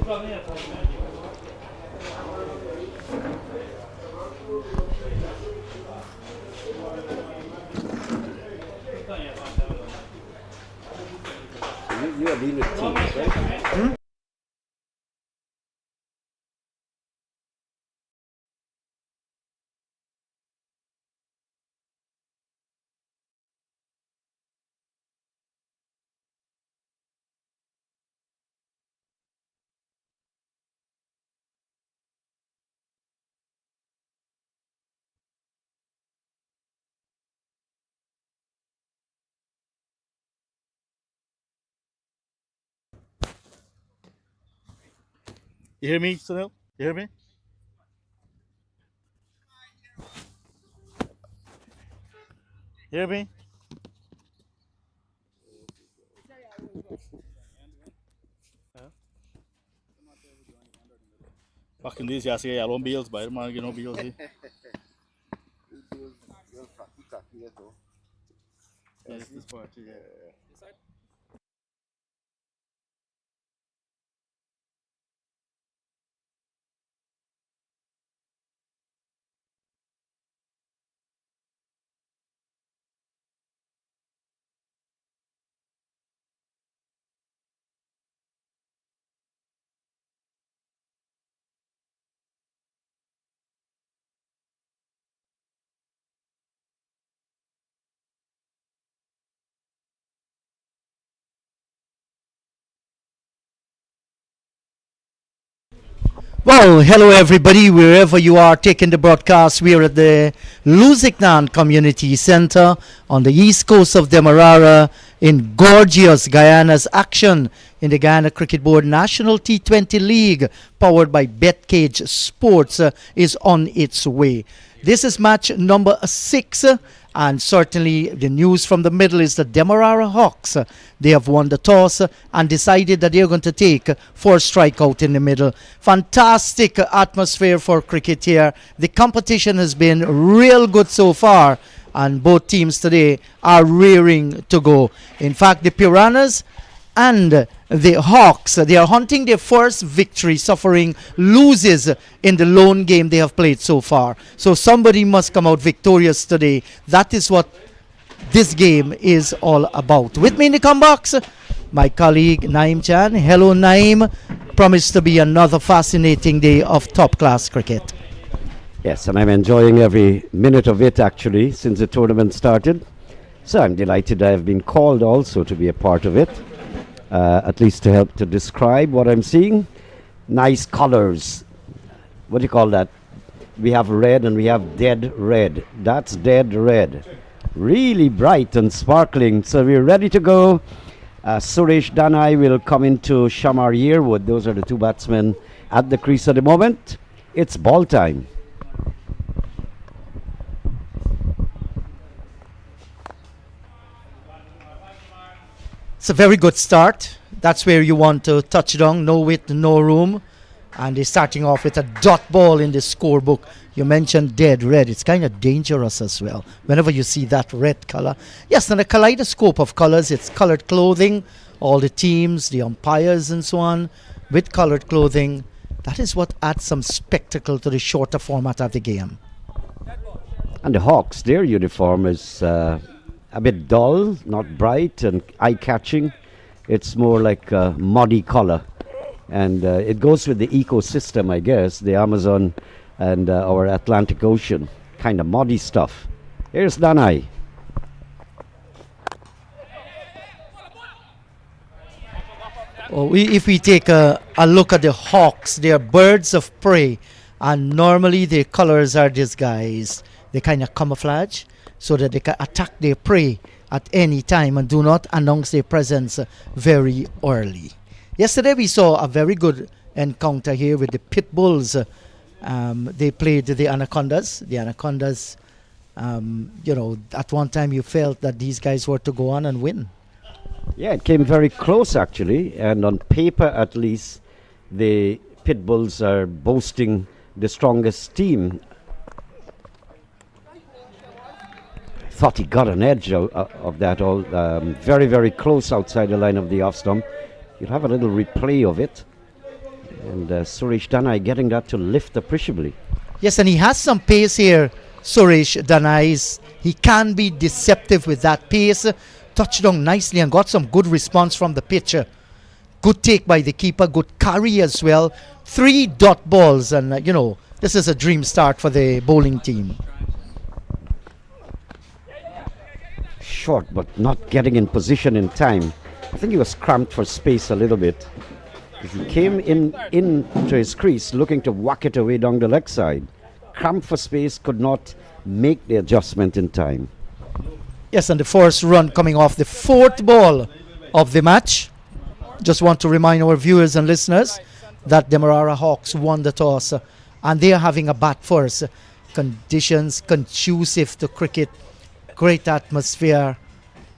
You are dealing with teams, right? You hear me, Sunil? You hear me? You hear me? Fucking these guys say yellow bills, but man, you know bills. Yes, this part, yeah. Well, hello everybody, wherever you are taking the broadcast. We are at the Lusignan Community Center on the east coast of Demerara in gorgeous Guyana's action in the Guyana Cricket Board National T20 League, powered by BetCageSports, is on its way. This is match number 6. And certainly the news from the middle is the Demerara Hawks. They have won the toss and decided that they're going to take first strikeout in the middle. Fantastic atmosphere for cricket here. The competition has been real good so far. And both teams today are rearing to go. In fact, the Piranhas and the Hawks, they are hunting their first victory, suffering losses in the lone game they have played so far. So somebody must come out victorious today. That is what this game is all about. With me in the comebox, my colleague Naeem Chan. Hello Naeem. Promised to be another fascinating day of top-class cricket. Yes, and I'm enjoying every minute of it actually since the tournament started. So I'm delighted I have been called also to be a part of it. At least to help to describe what I'm seeing. Nice colors. What do you call that? We have red and we have dead red. That's dead red. Really bright and sparkling. So we're ready to go. Suresh Danai will come into Shamar Yearwood. Those are the two batsmen at the crease at the moment. It's ball time. It's a very good start. That's where you want to touch down. No width, no room. And they're starting off with a dot ball in the scorebook. You mentioned dead red. It's kind of dangerous as well whenever you see that red color. Yes, and a kaleidoscope of colors. It's colored clothing. All the teams, the umpires and so on with colored clothing. That is what adds some spectacle to the shorter format of the game. And the Hawks, their uniform is a bit dull, not bright and eye-catching. It's more like a muddy color. And it goes with the ecosystem, I guess, the Amazon and our Atlantic Ocean. Kind of muddy stuff. Here's Danai. If we take a look at the Hawks, they are birds of prey. And normally their colors are disguised. They kind of camouflage so that they can attack their prey at any time and do not announce their presence very early. Yesterday we saw a very good encounter here with the pit bulls. They played the anacondas. The anacondas, at one time you felt that these guys were to go on and win. Yeah, it came very close actually, and on paper at least, the pit bulls are boasting the strongest team. Thought he got an edge of that all. Very, very close outside the line of the off stump. You'll have a little replay of it. And Suresh Danai getting that to lift appreciably. Yes, and he has some pace here, Suresh Danais. He can be deceptive with that pace. Touched down nicely and got some good response from the pitcher. Good take by the keeper, good carry as well. 3 dot balls, and this is a dream start for the bowling team. Short, but not getting in position in time. I think he was cramped for space a little bit. He came into his crease looking to whack it away down the leg side. Cramped for space, could not make the adjustment in time. Yes, and the first run coming off the 4th ball of the match. Just want to remind our viewers and listeners that Demerara Hawks won the toss and they are having a bat first. Conditions conducive to cricket, great atmosphere,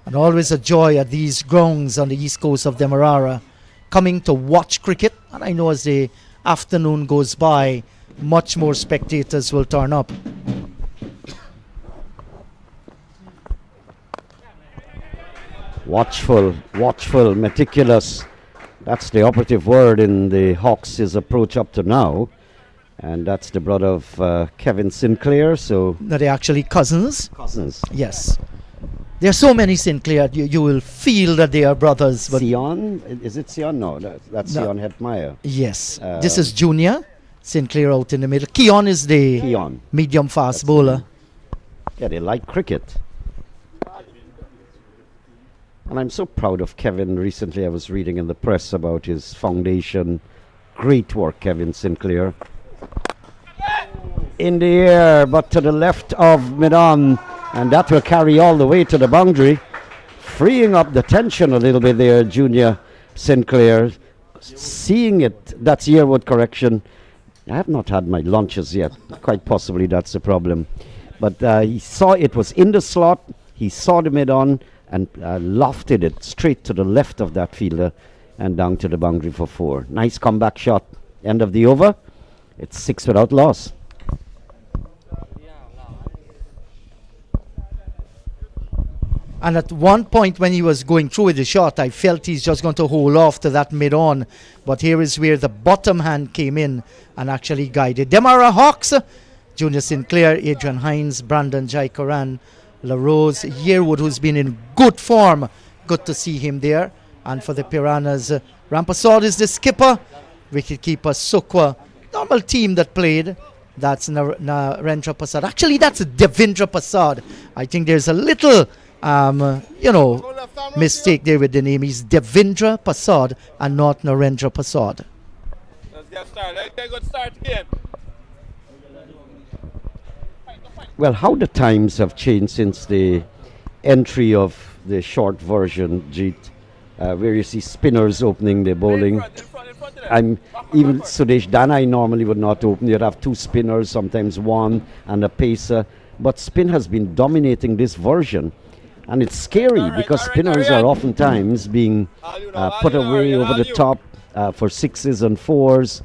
and always a joy at these grounds on the east coast of Demerara. Coming to watch cricket, and I know as the afternoon goes by, much more spectators will turn up. Watchful, meticulous. That's the operative word in the Hawks' approach up to now. And that's the brother of Kevin Sinclair. So Are they actually cousins? Cousins. Yes. There are so many Sinclair, you will feel that they are brothers. But Sion? Is it Sion? No, that's No. Sion Hetmeyer. yes, this is Junior. Sinclair out in the middle. Keon is the Keon. medium fast bowler. Yeah, they like cricket. And I'm so proud of Kevin. Recently I was reading in the press about his foundation. Great work, Kevin Sinclair. In the air, but to the left of mid-on. And that will carry all the way to the boundary. Freeing up the tension a little bit there, Junior Sinclair. Seeing it, that's Yearwood correction. I have not had my lunches yet. Quite possibly that's the problem. But he saw it was in the slot. He saw the mid-on and lofted it straight to the left of that fielder and down to the boundary for 4. Nice comeback shot. End of the over. It's 6 without loss. And at one point when he was going through with the shot, I felt he's just going to hold off to that mid-on. But here is where the bottom hand came in and actually guided. Demerara Hawks, Junior Sinclair, Adrian Hines, Brandon Jaikaran, LaRose, Yearwood, who's been in good form. Good to see him there. And for the Piranhas, Rampasad is the skipper. Wicketkeeper Sukwa. Normal team that played. That's Narendra Prasad. Actually, that's Devendra Prasad. I think there's a little mistake there with the name. He's Devendra Prasad and not Narendra Prasad. Let's get started. Let's get a good start again. Well, how the times have changed since the entry of the short version, Jeet, where you see spinners opening the bowling. In front of them. Even Suresh Danai normally would not open. You'd have 2 spinners, sometimes 1, and a pacer. But spin has been dominating this version. And it's scary because spinners are oftentimes being put away over the top for 6s and 4s.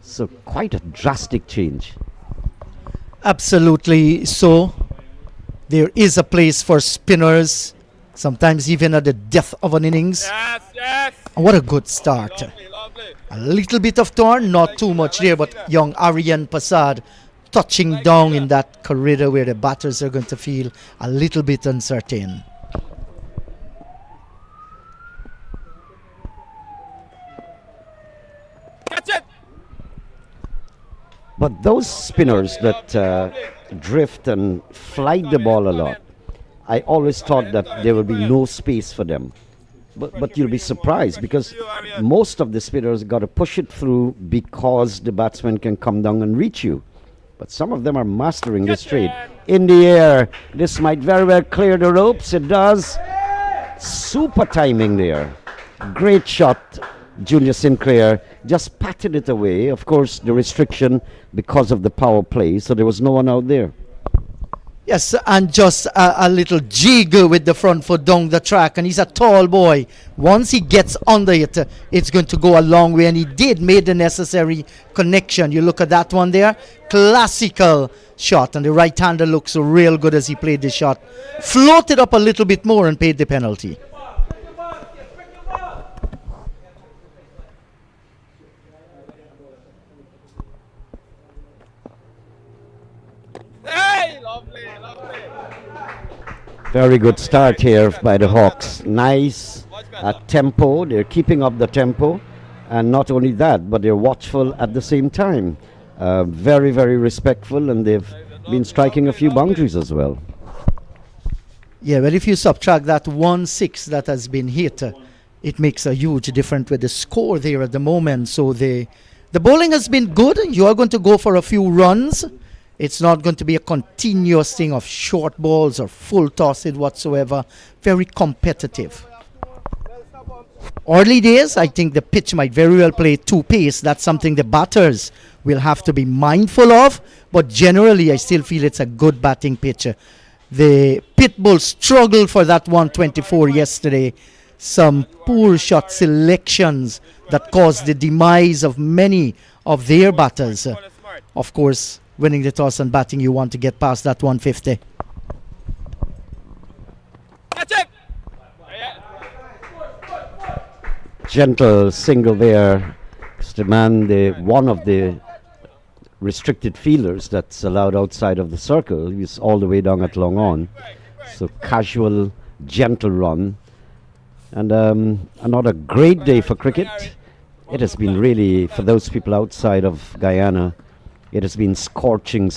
So quite a drastic change. Absolutely so. There is a place for spinners, sometimes even at the death of an innings. Yes, yes. And what a good start. Lovely, lovely. A little bit of turn, not too much there, but young Aryan Prasad touching down in that corridor where the batters are going to feel a little bit uncertain. Catch it. But those spinners that drift and flight the ball a lot, I always thought that there would be no space for them. But you'll be surprised because most of the spinners got to push it through because the batsman can come down and reach you. But some of them are mastering this trade. In the air, this might very well clear the ropes. It does. Super timing there. Great shot, Junior Sinclair. Just patted it away. Of course, the restriction because of the power play, so there was no one out there. Yes, and just a little jig with the front foot down the track, and he's a tall boy. Once he gets under it, it's going to go a long way, and he did made the necessary connection. You look at that one there, classical shot, and the right-hander looks real good as he played the shot. Floated up a little bit more and paid the penalty. Very good start here by the Hawks. Nice tempo. They're keeping up the tempo. And not only that, but they're watchful at the same time. Very, very respectful, and they've been striking a few boundaries as well. Yeah, well, if you subtract that 1-6 that has been hit, it makes a huge difference with the score there at the moment. So the bowling has been good. You are going to go for a few runs. It's not going to be a continuous thing of short balls or full tosses whatsoever. Very competitive. Early days, I think the pitch might very well play two pace. That's something the batters will have to be mindful of. But generally, I still feel it's a good batting pitch. The Pitbulls struggled for that 124 yesterday. Some poor shot selections that caused the demise of many of their batters. Of course, winning the toss and batting, you want to get past that 150. Catch it! Gentle single there. The man, one of the restricted fielders that's allowed outside of the circle, he's all the way down at long on. So casual, gentle run. And another great day for cricket. It has been really, for those people outside of Guyana, it has been scorching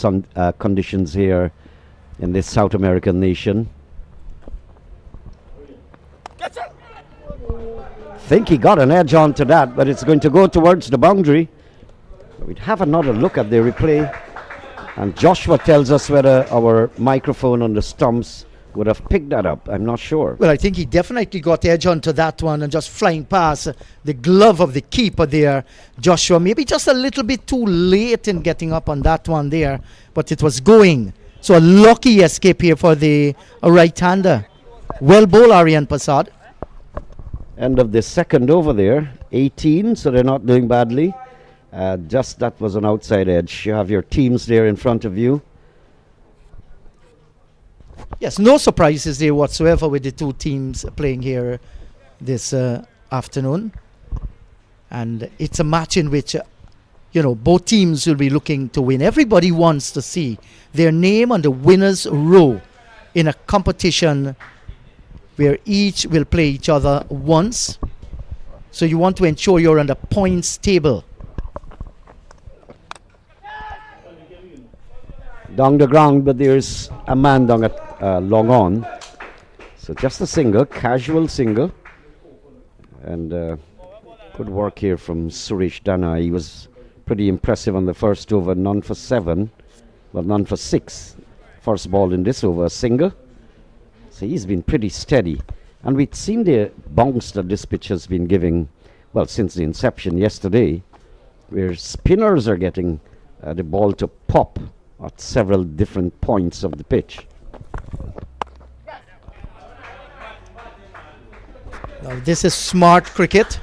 conditions here in this South American nation. Think he got an edge onto that, but it's going to go towards the boundary. We'd have another look at the replay, and Joshua tells us whether our microphone on the stumps would have picked that up. I'm not sure. Well, I think he definitely got edge onto that one and just flying past the glove of the keeper there. Joshua maybe just a little bit too late in getting up on that one there, but it was going. So a lucky escape here for the right-hander. Well bowled, Aryan Prasad. End of the second over there, 18, so they're not doing badly. Just that was an outside edge. You have your teams there in front of you. Yes, no surprises there whatsoever with the two teams playing here this afternoon. And it's a match in which, both teams will be looking to win. Everybody wants to see their name on the winner's row in a competition where each will play each other once. So you want to ensure you're on the points table. Down the ground, but there's a man down at long on. So just a single, casual single. And good work here from Suresh Dana. He was pretty impressive on the first over, none for 7, but none for 6. First ball in this over, a single. So he's been pretty steady. And we've seen the bounce that this pitch has been giving, well, since the inception yesterday, where spinners are getting the ball to pop at several different points of the pitch. Now this is smart cricket.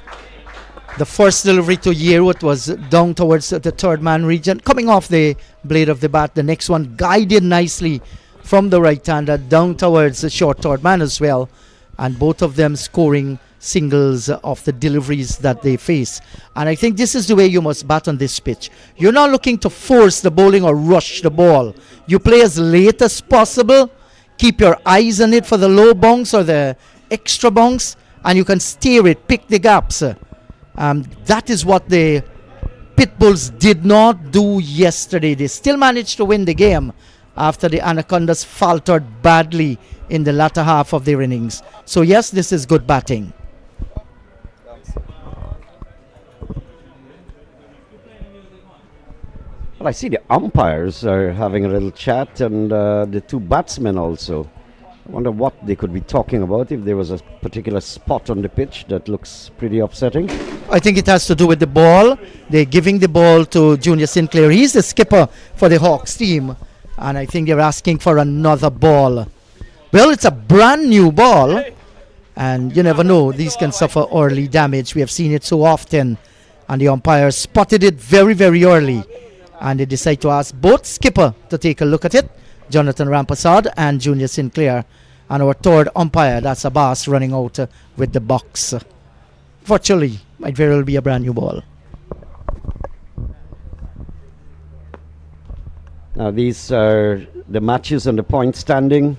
The first delivery to Yearwood was down towards the third man region, coming off the blade of the bat. The next one guided nicely from the right-hander down towards the short third man as well, and both of them scoring singles of the deliveries that they face. And I think this is the way you must bat on this pitch. You're not looking to force the bowling or rush the ball. You play as late as possible, keep your eyes on it for the low bounce or the extra bounce, and you can steer it, pick the gaps. That is what the Pitbulls did not do yesterday. They still managed to win the game after the Anacondas faltered badly in the latter half of their innings. So yes, this is good batting. Well, I see the umpires are having a little chat, and the two batsmen also. I wonder what they could be talking about, if there was a particular spot on the pitch that looks pretty upsetting. I think it has to do with the ball. They're giving the ball to Junior Sinclair. He's the skipper for the Hawks team, and I think they're asking for another ball. Well, it's a brand new ball, and you never know, these can suffer early damage. We have seen it so often, and the umpires spotted it very, very early, and they decide to ask both skipper to take a look at it, Jonathan Rampasad and Junior Sinclair, and our third umpire, that's Abbas, running out with the box. Virtually, might very well be a brand new ball. Now these are the matches on the point standing.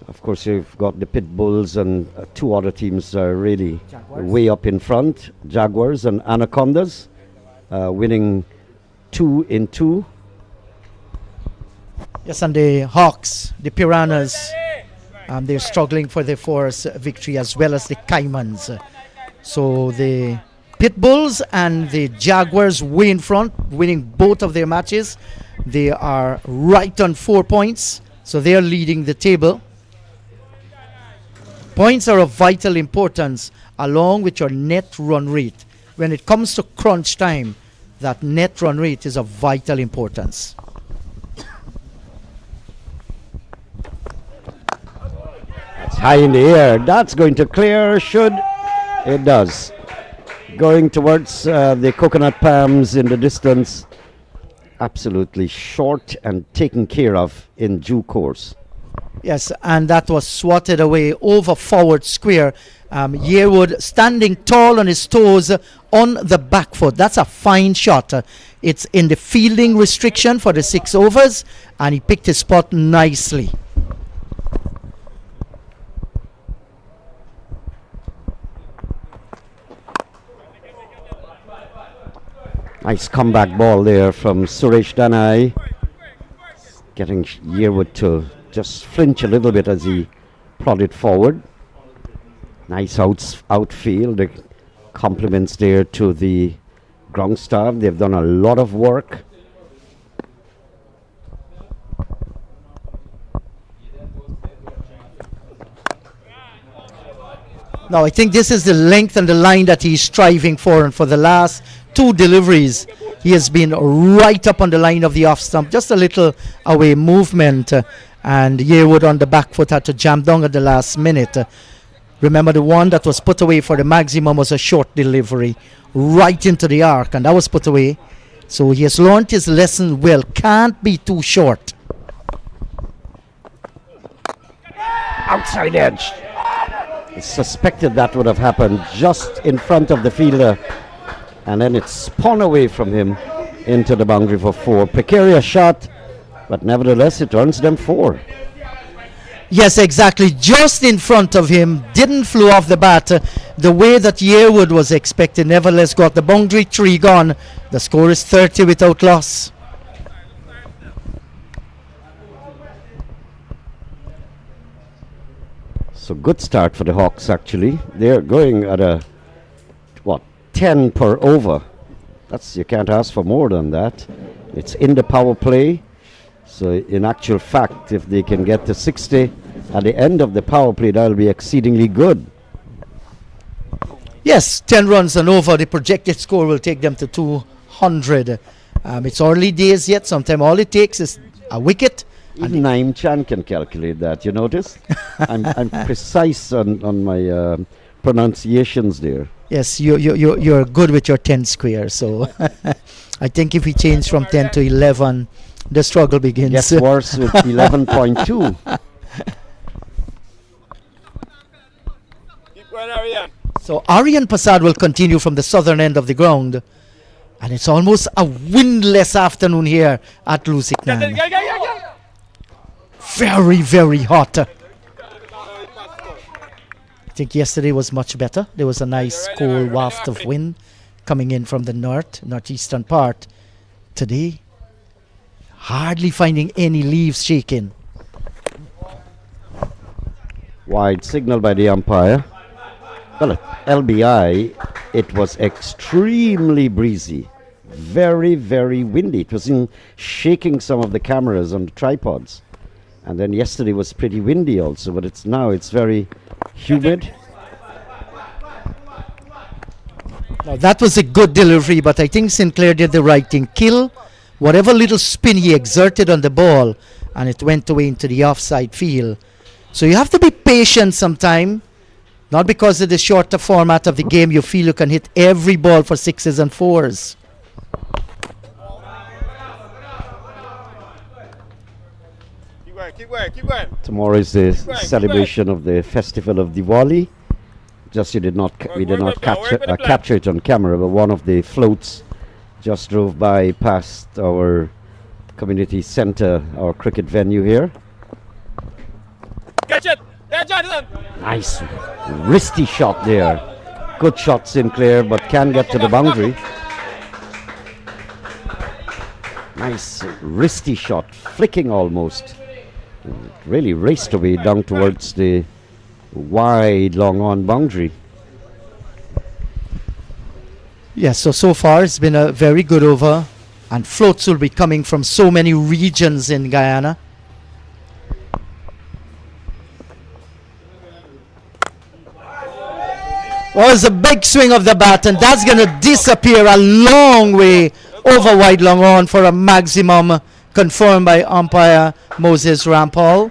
Of course, you've got the Pit Bulls and two other teams are really way up in front. Jaguars and Anacondas winning 2 in 2. Yes, and the Hawks, the Piranhas, they're struggling for their first victory, as well as the Caimans. So the Pit Bulls and the Jaguars way in front, winning both of their matches. They are right on 4 points, so they are leading the table. Points are of vital importance, along with your net run rate. When it comes to crunch time, that net run rate is of vital importance. It's high in the air. That's going to clear. Should it does. Going towards the coconut palms in the distance. Absolutely short and taken care of in due course. Yes, and that was swatted away over forward square. Yearwood standing tall on his toes on the back foot. That's a fine shot. It's in the fielding restriction for the 6 overs, and he picked his spot nicely. Nice comeback ball there from Suresh Danai. Getting Yearwood to just flinch a little bit as he prodded forward. Nice outfield. The compliments there to the ground staff. They've done a lot of work. Now, I think this is the length and the line that he's striving for, and for the last 2 deliveries, he has been right up on the line of the off stump, just a little away movement. And Yearwood on the back foot had to jam down at the last minute. Remember, the one that was put away for the maximum was a short delivery right into the arc, and that was put away. So he has learned his lesson well. Can't be too short. Outside edge. I suspected that would have happened just in front of the fielder, and then it spun away from him into the boundary for 4. Precarious shot, but nevertheless it earns them 4. Yes, exactly. Just in front of him. Didn't flew off the bat the way that Yearwood was expected. Nevertheless, got the boundary, 3 gone. The score is 30 without loss. So good start for the Hawks actually. They're going at a 10 per over. You can't ask for more than that. It's in the power play. So in actual fact, if they can get to 60 at the end of the power play, that'll be exceedingly good. Yes, 10 runs and over. The projected score will take them to 200. It's early days yet. Sometimes all it takes is a wicket. Even Naim Chan can calculate that, you notice? I'm precise on my pronunciations there. Yes, you're good with your 10 square. So I think if we change from 10 to 11, the struggle begins. Gets worse with 11.2. Keep going, Arian. So Aryan Prasad will continue from the southern end of the ground. And it's almost a windless afternoon here at Lusignan. Very, very hot. I think yesterday was much better. There was a nice cool waft of wind coming in from the northeastern part. Today, hardly finding any leaves shaking. Wide signal by the umpire. Well, at LBI, it was extremely breezy. Very, very windy. It was shaking some of the cameras on the tripods. And then yesterday was pretty windy also, but it's very humid. Now that was a good delivery, but I think Sinclair did the right thing. Kill whatever little spin he exerted on the ball, and it went away into the offside field. So you have to be patient sometime. Not because of the shorter format of the game you feel you can hit every ball for 6s and 4s. Keep going. Tomorrow is the celebration of the festival of Diwali. We did not capture it on camera, but one of the floats just drove by past our community center, our cricket venue here. Catch it. Nice wristy shot there. Good shot, Sinclair, but can get to the boundary. Nice wristy shot, flicking almost. Really raced away down towards the wide long on boundary. Yes, so far it's been a very good over, and floats will be coming from so many regions in Guyana. Oh, it's a big swing of the bat, and that's going to disappear a long way over wide long on for a maximum, confirmed by umpire Moses Rampal.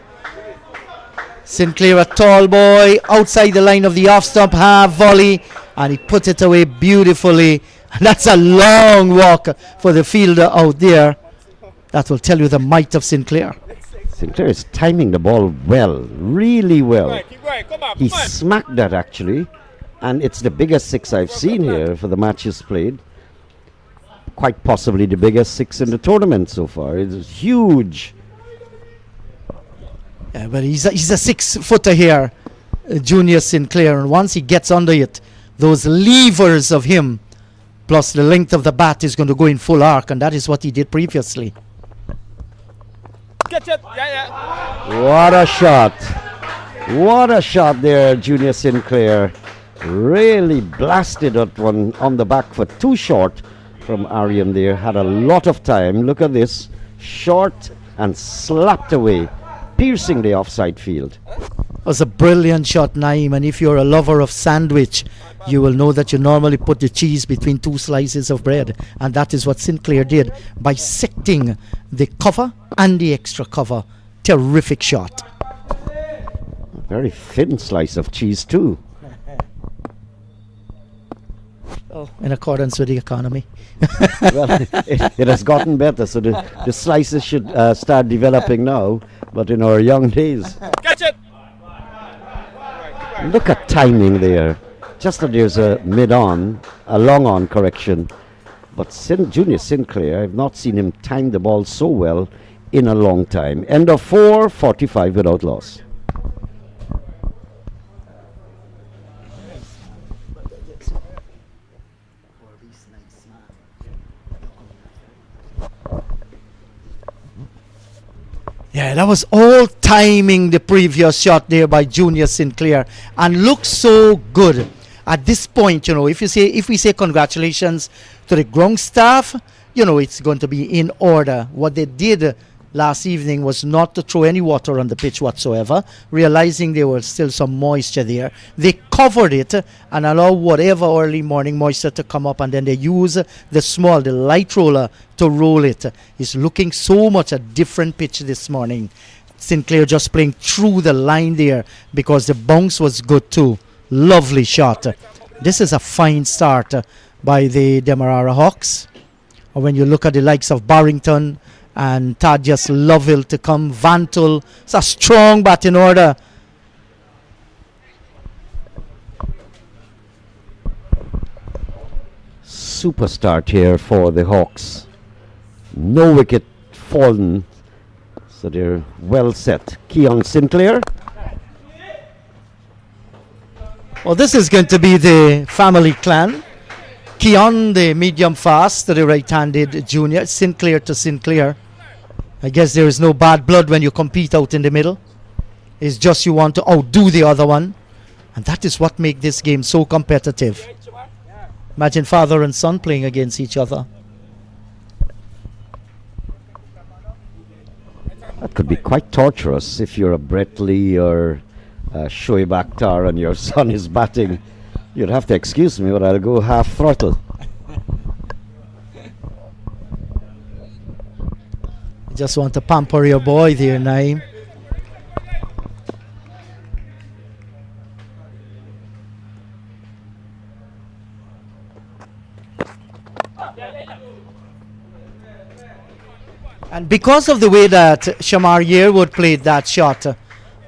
Sinclair, a tall boy, outside the line of the off stump, half volley, and he put it away beautifully. And that's a long walk for the fielder out there. That will tell you the might of Sinclair. Sinclair is timing the ball well, really well. Keep going. Come on. He smacked that actually, and it's the biggest six I've seen here for the matches played. Quite possibly the biggest six in the tournament so far. It's huge. Yeah, but he's a 6-footer here, Junior Sinclair, and once he gets under it, those levers of him plus the length of the bat is going to go in full arc, and that is what he did previously. Catch it. Yeah. What a shot. What a shot there, Junior Sinclair. Really blasted that one on the back foot. Too short from Ariam there. Had a lot of time. Look at this. Short and slapped away, piercing the offside field. It was a brilliant shot, Naeem, and if you're a lover of sandwich, you will know that you normally put the cheese between two slices of bread, and that is what Sinclair did, bisecting the cover and the extra cover. Terrific shot. A very thin slice of cheese too. Oh, in accordance with the economy. Well, it has gotten better, so the slices should start developing now, but in our young days. Catch it. Look at timing there. Just that there's a mid-on, a long-on correction. But Junior Sinclair, I've not seen him time the ball so well in a long time. End of 4, 45 without loss. Yeah, that was all timing the previous shot there by Junior Sinclair, and looks so good. At this point, you know, if we say congratulations to the ground staff, you know, it's going to be in order. What they did last evening was not to throw any water on the pitch whatsoever, realizing there was still some moisture there. They covered it and allowed whatever early morning moisture to come up, and then they use the light roller to roll it. It's looking so much a different pitch this morning. Sinclair just playing through the line there because the bounce was good too. Lovely shot. This is a fine start by the Demerara Hawks. When you look at the likes of Barrington and Thaddeus Lovell to come, Vantul, it's a strong batting order. Super start here for the Hawks. No wicket fallen, so they're well set. Keon Sinclair. Well, this is going to be the family clan. Keon, the medium fast, to the right-handed junior. Sinclair to Sinclair. I guess there is no bad blood when you compete out in the middle. It's just you want to outdo the other one. And that is what makes this game so competitive. Imagine father and son playing against each other. That could be quite torturous if you're a Brett Lee or Shoaib Akhtar and your son is batting. You'd have to excuse me, but I'll go half throttle. You just want to pamper your boy there, Naeem. And because of the way that Shamar Yearwood played that shot,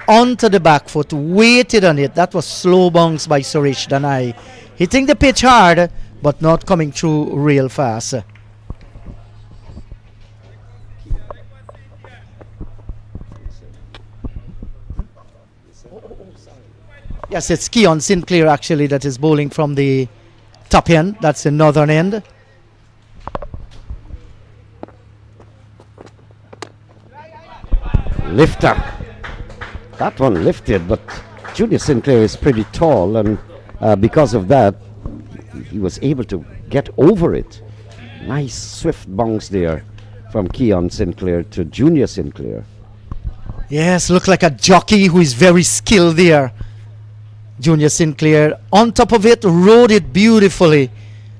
onto the back foot, waited on it. That was slow bounce by Suresh Danai. Hitting the pitch hard, but not coming through real fast. Yes, it's Keon Sinclair actually that is bowling from the top end. That's the northern end. Lifter. That one lifted, but Junior Sinclair is pretty tall, and because of that, he was able to get over it. Nice swift bounce there from Keon Sinclair to Junior Sinclair. Yes, look like a jockey who is very skilled there. Junior Sinclair on top of it, rode it beautifully.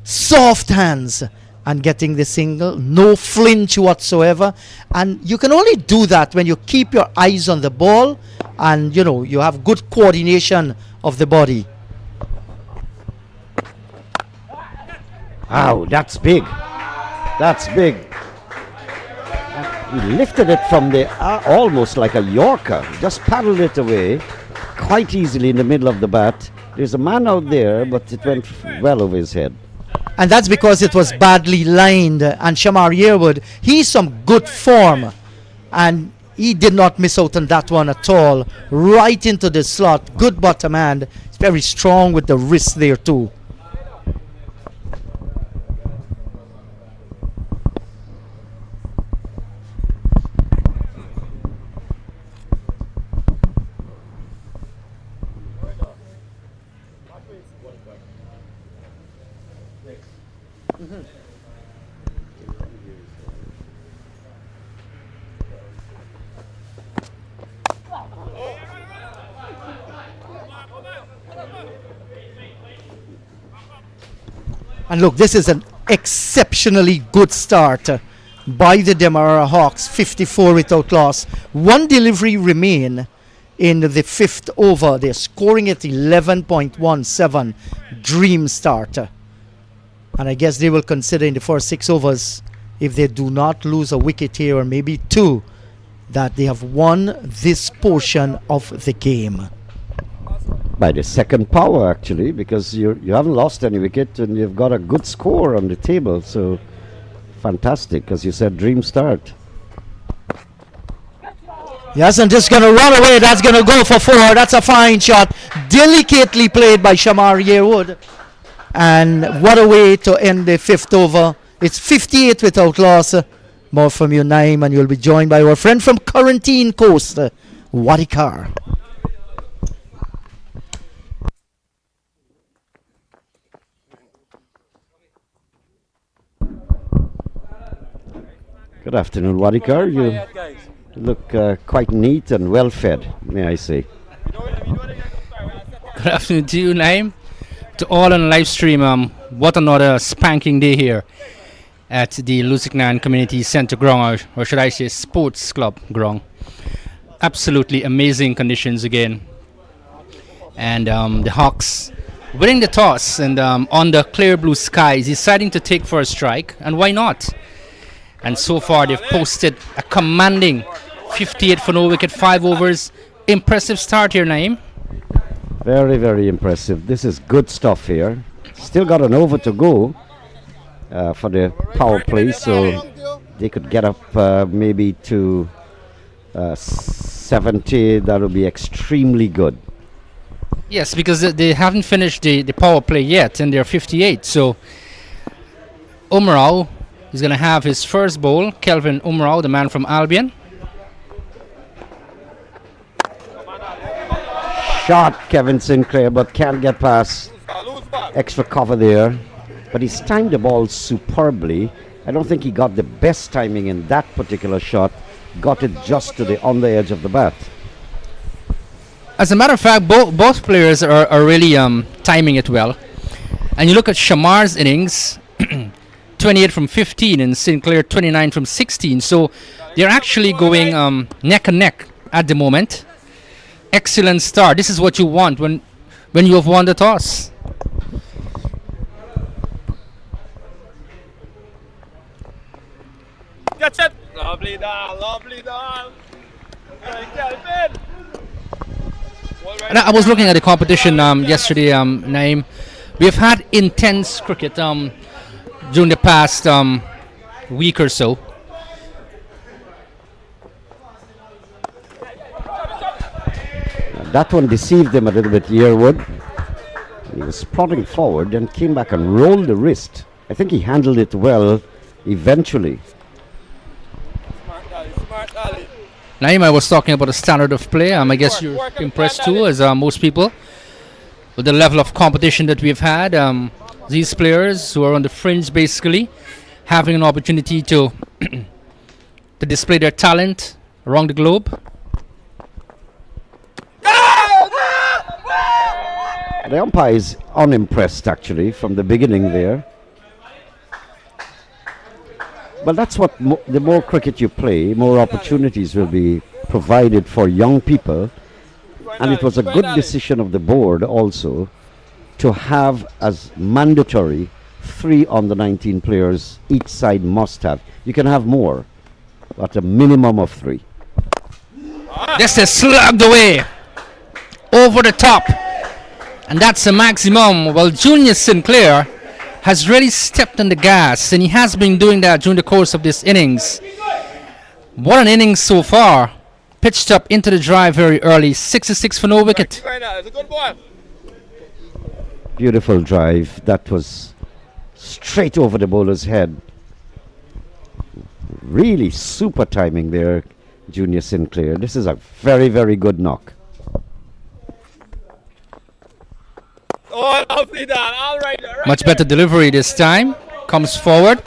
Soft hands and getting the single. No flinch whatsoever. And you can only do that when you keep your eyes on the ball and you have good coordination of the body. Wow, that's big. That's big. He lifted it from the almost like a Yorker. Just paddled it away quite easily in the middle of the bat. There's a man out there, but it went well over his head. And that's because it was badly lined. And Shamar Yearwood, he's some good form. And he did not miss out on that one at all. Right into the slot. Good bottom hand. It's very strong with the wrist there too. And look, this is an exceptionally good start by the Demerara Hawks, 54 without loss. One delivery remain in the fifth over. They're scoring at 11.17. Dream start. And I guess they will consider in the first 6 overs, if they do not lose a wicket here or maybe 2, that they have won this portion of the game. By the second power, actually, because you haven't lost any wicket and you've got a good score on the table. So fantastic, as you said, dream start. Yes, and just going to run away. That's going to go for 4. That's a fine shot. Delicately played by Shamar Yearwood. And what a way to end the fifth over. It's 58 without loss. More from you, Naim, and you'll be joined by our friend from Quarantine Coast, Wadikar. Good afternoon, Wadikar. You look quite neat and well fed, may I say. Good afternoon to you, Naim. To all on live stream, what another spanking day here at the Lusignan Community Centre ground, or should I say Sports Club ground. Absolutely amazing conditions again. And the Hawks winning the toss and on the clear blue skies, deciding to take for a strike, and why not? And so far they've posted a commanding 58 for no wicket, 5 overs. Impressive start here, Naim. Very, very impressive. This is good stuff here. Still got an over to go for the power play, so they could get up maybe to 70. That would be extremely good. Yes, because they haven't finished the power play yet, and they're 58. So Umrao is going to have his first bowl. Kelvin Umrao, the man from Albion. Shot Kevin Sinclair, but can't get past extra cover there. But he's timed the ball superbly. I don't think he got the best timing in that particular shot. Got it just to on the edge of the bat. As a matter of fact, both players are really timing it well. And you look at Shamar's innings, 28 from 15, and Sinclair 29 from 16. So they're actually going neck and neck at the moment. Excellent start. This is what you want when you have won the toss. That's it. Lovely down, lovely down. Kelvin. And I was looking at the competition yesterday, Naim. We have had intense cricket during the past week or so. That one deceived him a little bit, Yearwood. He was prodding forward and came back and rolled the wrist. I think he handled it well eventually. Naeem, I was talking about the standard of play. I guess you're impressed too, as most people, with the level of competition that we've had. These players who are on the fringe, basically, having an opportunity to to display their talent around the globe. The umpire is unimpressed actually from the beginning there. But that's what the more cricket you play, more opportunities will be provided for young people. And it was a good decision of the board also to have as mandatory 3 under 19 players each side must have. You can have more, but a minimum of 3. This is slugged away over the top, and that's the maximum. Well, Junior Sinclair has really stepped on the gas, and he has been doing that during the course of this innings. What an innings so far. Pitched up into the drive very early. 66 for no wicket. It's a good ball. Beautiful drive. That was straight over the bowler's head. Really super timing there, Junior Sinclair. This is a very, very good knock. Oh, lovely done. All right. Much better delivery this time. Comes forward.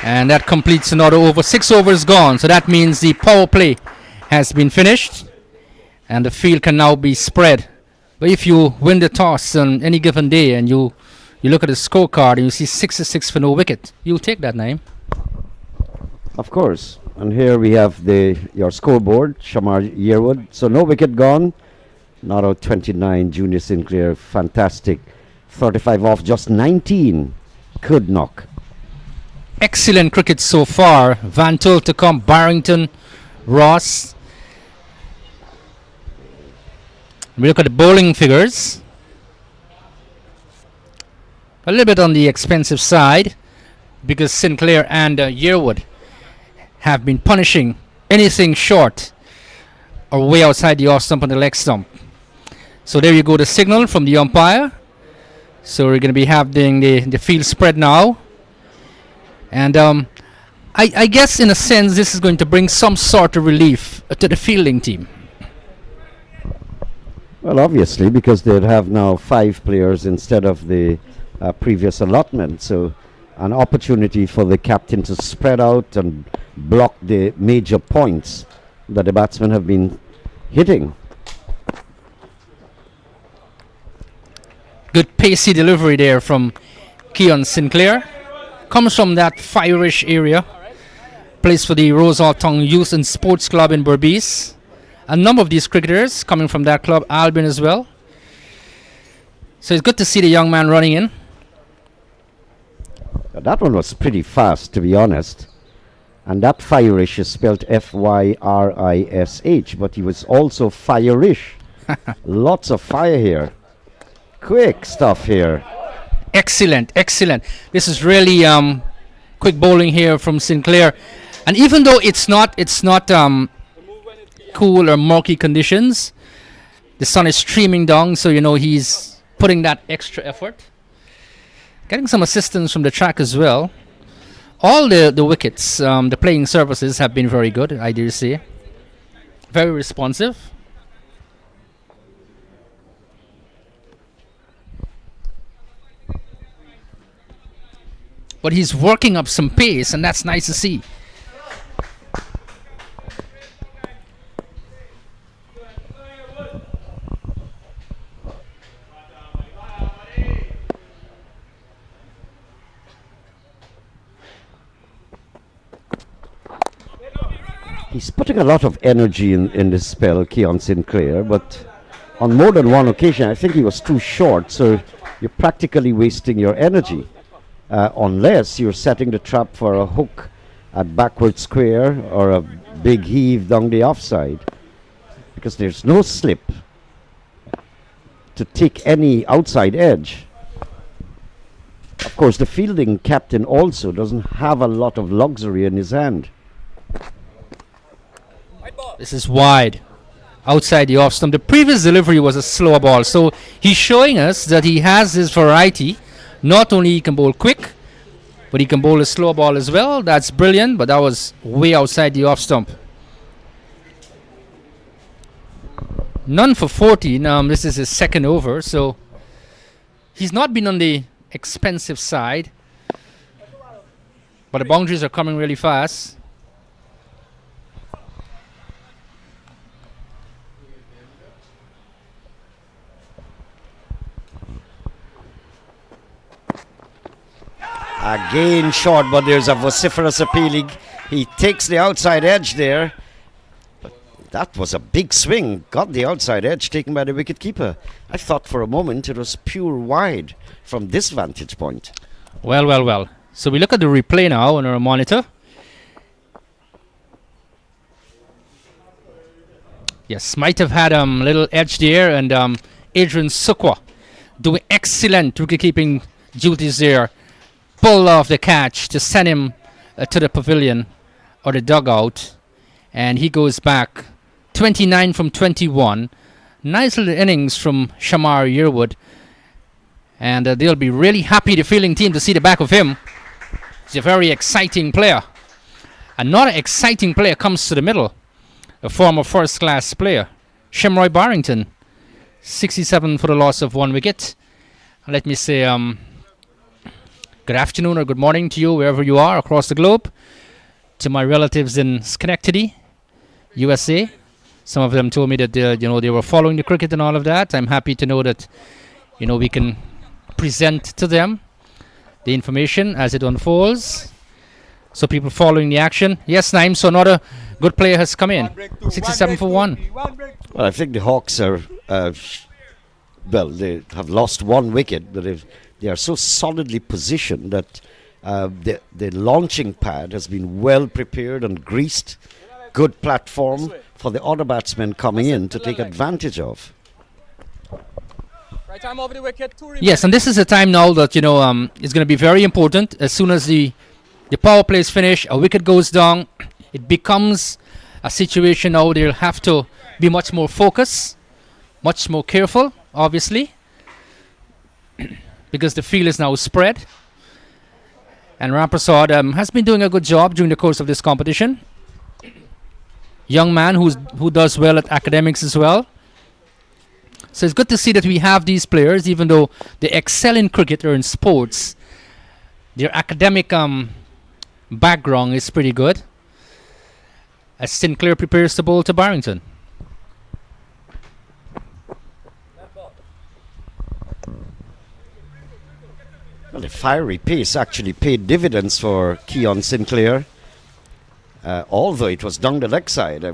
And that completes another over. 6 overs gone. So that means the power play has been finished. And the field can now be spread. But if you win the toss on any given day and you look at the scorecard and you see 66 for no wicket, you'll take that name. Of course. And here we have your scoreboard, Shamar Yearwood. So no wicket gone. Not out 29, Junior Sinclair, fantastic. 35 off, just 19. Good knock. Excellent cricket so far. Van Til to come, Barrington, Ross. We look at the bowling figures. A little bit on the expensive side because Sinclair and Yearwood have been punishing anything short or way outside the off stump and the leg stump. So there you go, the signal from the umpire. So we're going to be having the field spread now. And I guess in a sense this is going to bring some sort of relief to the fielding team. Well, obviously, because they'd have now 5 players instead of the previous allotment. So an opportunity for the captain to spread out and block the major points that the batsmen have been hitting. Good pacey delivery there from Keon Sinclair. Comes from that Firish area. Plays for the Rose Tongue Youth and Sports Club in Berbice. A number of these cricketers coming from that club, Albion as well. So it's good to see the young man running in. That one was pretty fast, to be honest. And that Firish is spelled F-Y-R-I-S-H, but he was also Firish. Lots of fire here. Quick stuff here. Excellent, excellent. This is really quick bowling here from Sinclair. And even though it's not cool or murky conditions, the sun is streaming down, so you know he's putting that extra effort. Getting some assistance from the track as well. All the wickets, the playing surfaces have been very good, I dare say. Very responsive. But he's working up some pace, and that's nice to see. He's putting a lot of energy in this spell, Keon Sinclair, but on more than one occasion, I think he was too short, so you're practically wasting your energy. Unless you're setting the trap for a hook at backward square or a big heave down the offside, because there's no slip to take any outside edge. Of course, the fielding captain also doesn't have a lot of luxury in his hand. This is wide. outside the off stump. The previous delivery was a slower ball, so he's showing us that he has this variety. Not only he can bowl quick, but he can bowl a slow ball as well. That's brilliant, but that was way outside the off stump. None for 14. This is his second over, so he's not been on the expensive side, but the boundaries are coming really fast. Again short, but there's a vociferous appealing. He takes the outside edge there. But that was a big swing. Got the outside edge taken by the wicketkeeper. I thought for a moment it was pure wide from this vantage point. Well. So we look at the replay now on our monitor. Yes, might have had a little edge there, and Adrian Sukwa doing excellent wicket-keeping duties there. Pull off the catch to send him to the pavilion or the dugout, and he goes back 29 from 21. Nice little innings from Shamar Yearwood, and they'll be really happy, the fielding team, to see the back of him. He's a very exciting player. Another exciting player comes to the middle, a former first-class player, Shamroy Barrington, 67 for the loss of 1 wicket. Let me say good afternoon or good morning to you wherever you are across the globe. To my relatives in Schenectady, USA. Some of them told me that they were following the cricket and all of that. I'm happy to know that we can present to them the information as it unfolds. So people following the action. Yes, Naim, so another good player has come in. 67 for 1. Well, I think the Hawks are, they have lost 1 wicket, but they are so solidly positioned that the launching pad has been well prepared and greased. Good platform for the other batsmen coming in to take advantage of. Right time over the wicket. Yes, and this is a time now that it's going to be very important. As soon as the power play is finished, a wicket goes down, it becomes a situation now they'll have to be much more focused, much more careful, obviously, because the field is now spread. And Ramprasad has been doing a good job during the course of this competition. Young man who does well at academics as well. So it's good to see that we have these players, even though they excel in cricket or in sports. Their academic background is pretty good. As Sinclair prepares to bowl to Barrington. Well, the fiery pace actually paid dividends for Keon Sinclair, although it was down the leg side.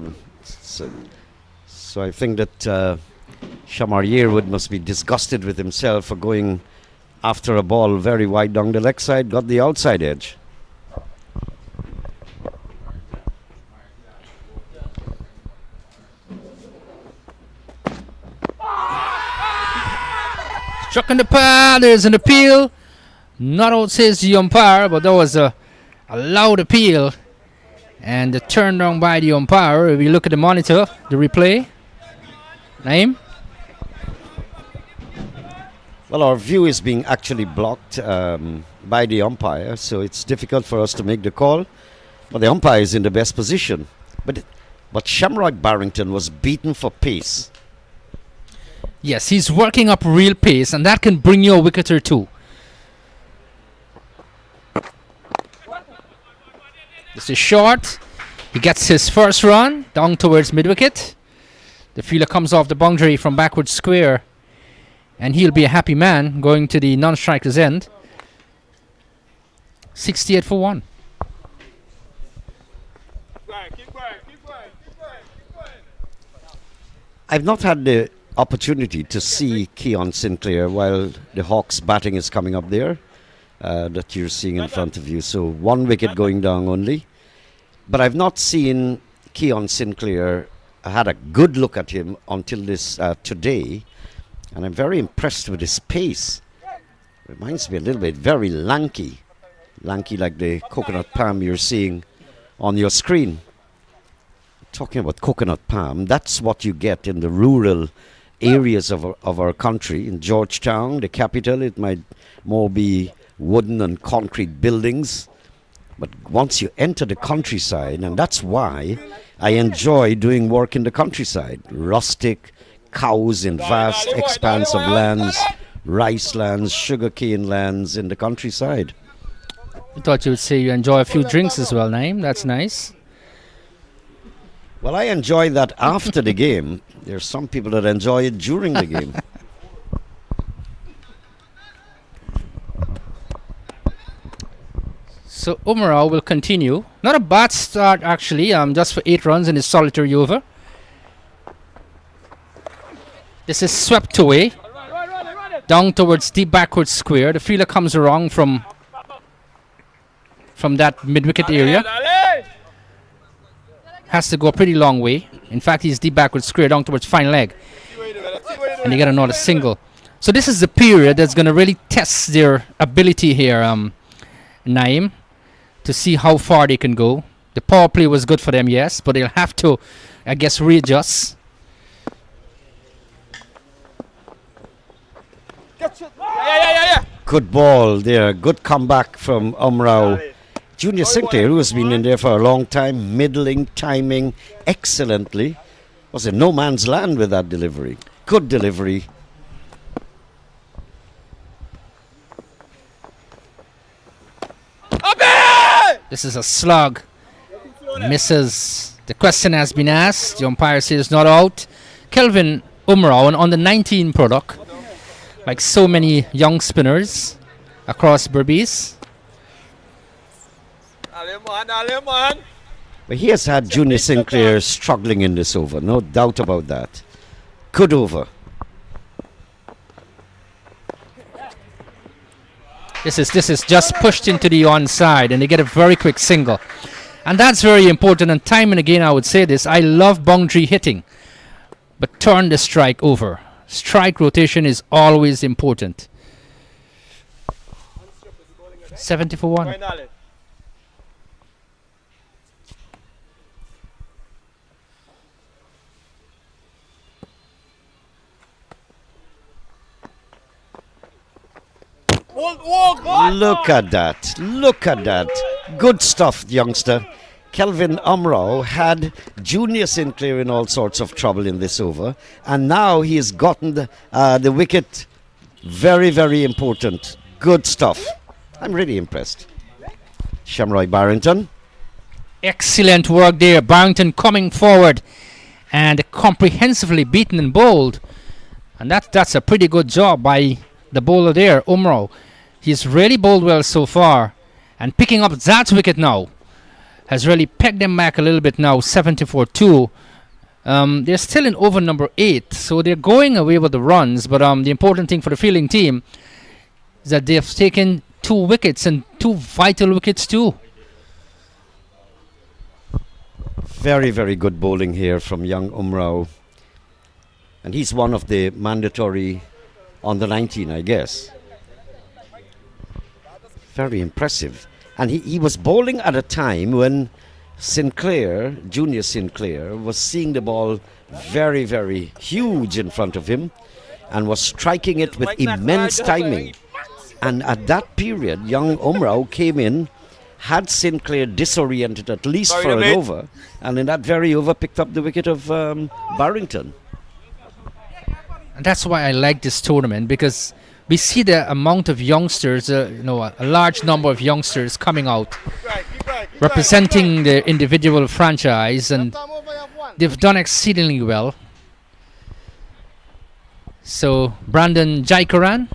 So I think that Shamar Yearwood must be disgusted with himself for going after a ball very wide down the leg side, got the outside edge. Struck in the pad, there's an appeal. Not out, says the umpire, but that was a loud appeal. And the turn down by the umpire. If you look at the monitor, the replay. Naim? Well, our view is being actually blocked by the umpire, so it's difficult for us to make the call. But the umpire is in the best position. But Shamrock Barrington was beaten for pace. Yes, he's working up real pace, and that can bring you a wicket or two. This is short. He gets his first run down towards mid-wicket. The fielder comes off the boundary from backward square, and he'll be a happy man going to the non-striker's end. 68 for 1. I've not had the opportunity to see Keon Sinclair while the Hawks batting is coming up there that you're seeing in front of you. So 1 wicket going down only. But I've not seen Keon Sinclair. I had a good look at him until this today, and I'm very impressed with his pace. Reminds me a little bit, very lanky like the coconut palm you're seeing on your screen. talking about coconut palm, that's what you get in the rural areas of our country. In Georgetown, the capital, it might more be wooden and concrete buildings. But once you enter the countryside, and that's why I enjoy doing work in the countryside, rustic, cows in vast expanse of lands, rice lands, sugarcane lands in the countryside. I thought you would say you enjoy a few drinks as well, Naeem. That's nice. Well, I enjoy that after the game. There's some people that enjoy it during the game. So Umarov will continue. Not a bad start actually, just for 8 runs in his solitary over. This is swept away. Down towards deep backward square. The fielder comes around from that mid-wicket area. Has to go a pretty long way. In fact, he's deep backward square down towards fine leg. And they get another single. So this is the period that's going to really test their ability here, Naeem, to see how far they can go. The power play was good for them, yes, but they'll have to, I guess, readjust. Good ball there. Good comeback from Umarov. Junior Sinclair, who has been in there for a long time, middling, timing excellently. Was in no man's land with that delivery. Good delivery. This is a slug. Misses. The question has been asked. The umpire says not out. Kelvin Umarov on the 19 product, like so many young spinners across Berbice. But he has had Junior Sinclair struggling in this over, no doubt about that. Good over. This is just pushed into the onside, and they get a very quick single. And that's very important, and time and again I would say this, I love boundary hitting, but turn the strike over. Strike rotation is always important. 70 for 1. Look at that. Look at that. Good stuff, youngster. Kelvin Umarov had Junior Sinclair in all sorts of trouble in this over, and now he has gotten the wicket. Very, very important. Good stuff. I'm really impressed. Shamroy Barrington. Excellent work there. Barrington coming forward and comprehensively beaten and bowled. And that's a pretty good job by the bowler there, Umarov. He's really bowled well so far. And picking up that wicket now has really pegged them back a little bit now, 74-2. They're still in over number 8, so they're going away with the runs. But the important thing for the fielding team is that they've taken 2 wickets, and 2 vital wickets too. Very, very good bowling here from young Umarov. And he's one of the mandatory on the 19, I guess. Very impressive. And he was bowling at a time when Sinclair, Junior Sinclair, was seeing the ball very, very huge in front of him and was striking it with immense timing. And at that period, young Umarov came in, had Sinclair disoriented at least for an over, and in that very over picked up the wicket of Barrington. And that's why I like this tournament, because we see the amount of youngsters, a large number of youngsters coming out, representing the individual franchise, and they've done exceedingly well. So Brandon Jaikaran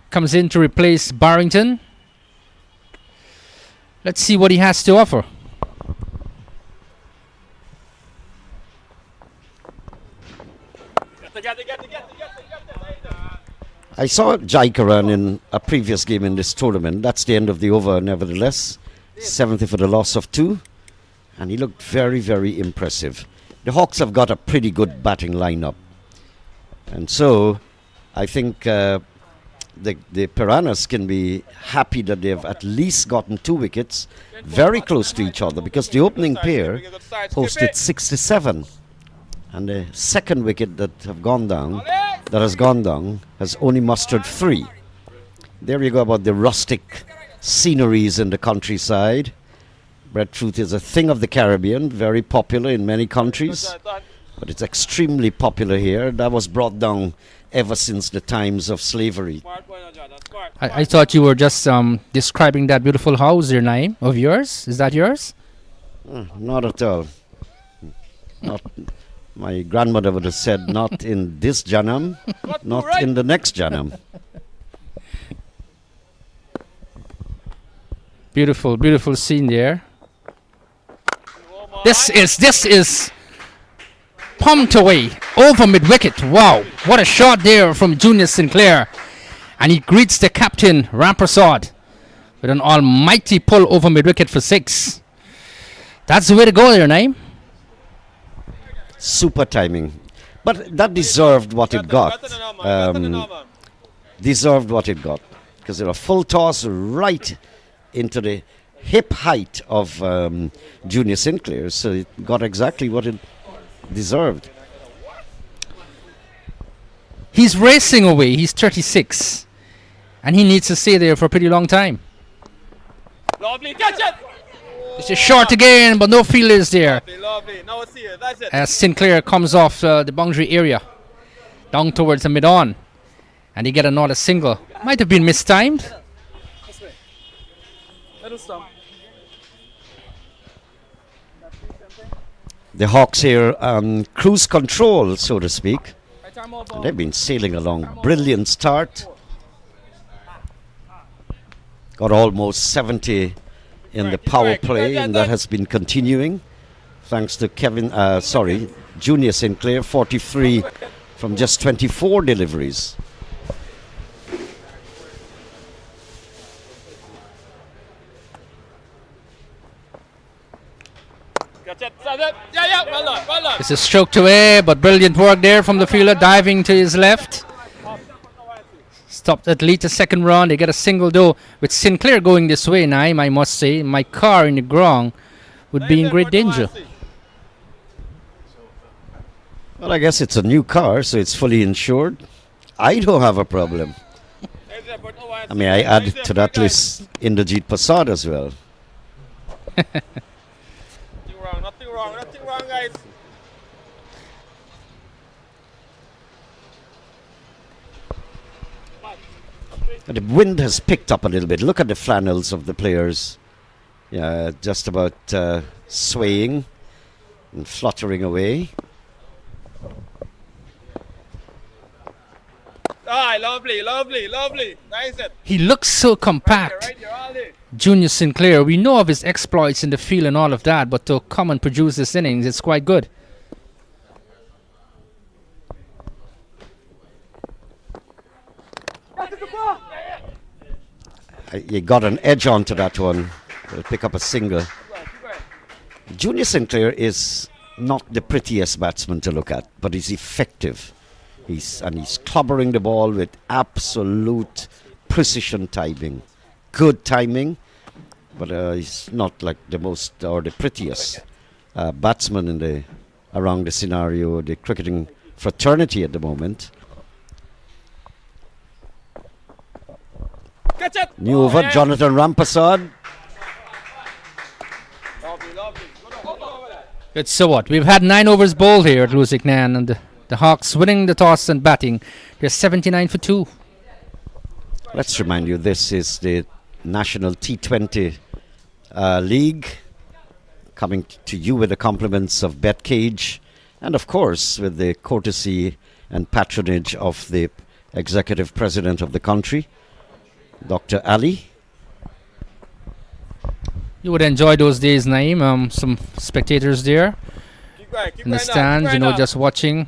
comes in to replace Barrington. Let's see what he has to offer. I saw Jaikaran in a previous game in this tournament. That's the end of the over, nevertheless. 70 for the loss of 2. And he looked very, very impressive. The Hawks have got a pretty good batting lineup. And so, I think the Piranhas can be happy that they've at least gotten 2 wickets very close to each other, because the opening pair posted 67, and the second wicket that has gone down has only mustered 3. There you go about the rustic sceneries in the countryside. Breadfruit is a thing of the Caribbean, very popular in many countries, but it's extremely popular here. That was brought down ever since the times of slavery. I thought you were just describing that beautiful house, your name of yours. Is that yours? Not at all. Not. My grandmother would have said, not in this Janam, not in the next Janam. Beautiful, beautiful scene there. This is pumped away over mid-wicket. Wow, what a shot there from Junior Sinclair. And he greets the captain, Ramprasad, with an almighty pull over mid-wicket for 6. That's the way to go there, Naeem. Super timing. But that deserved what it got. Deserved what it got. Because there was a full toss right into the hip height of Junior Sinclair. So it got exactly what it deserved. He's racing away. He's 36. And he needs to stay there for a pretty long time. Lovely, catch it! It's a short again, but no fielders there. Lovely. Now see it. That's it. As Sinclair comes off the boundary area, down towards the mid-on. And he get another single. Might have been mistimed. The Hawks here cruise control, so to speak. And they've been sailing along. Brilliant start. Got almost 70 in the power play, and that has been continuing. Thanks to Junior Sinclair, 43 from just 24 deliveries. Yeah, well done, well done. It's a stroke to air, but brilliant work there from the fielder, diving to his left. Stopped at least a second run. They get a single though. With Sinclair going this way, Naeem, I must say, my car in the ground would be in great danger. Well, I guess it's a new car, so it's fully insured. I don't have a problem. I mean, I add to that list Inderjeet Prasad as well. Nothing wrong, guys. The wind has picked up a little bit. Look at the flannels of the players. Yeah, just about swaying and fluttering away. Ah, lovely. Nice it. He looks so compact. Right, you're all there. Junior Sinclair, we know of his exploits in the field and all of that, but to come and produce this innings, it's quite good. You got an edge onto that one. He'll pick up a single. Junior Sinclair is not the prettiest batsman to look at, but he's effective. He's clobbering the ball with absolute precision timing. Good timing, but he's not like the most or the prettiest batsman around the scenario, the cricketing fraternity at the moment. Catch it. New over, Jonathan Ramprasad. Lovely. Good, so what? We've had 9 overs bowled here at Lusignan, and the Hawks winning the toss and batting. They're 79 for 2. Let's remind you, this is the National T20 League, coming to you with the compliments of BetCage, and of course with the courtesy and patronage of the Executive President of the country, Dr. Ali. You would enjoy those days, Naeem. Some spectators there Keep in the going stands, now. just watching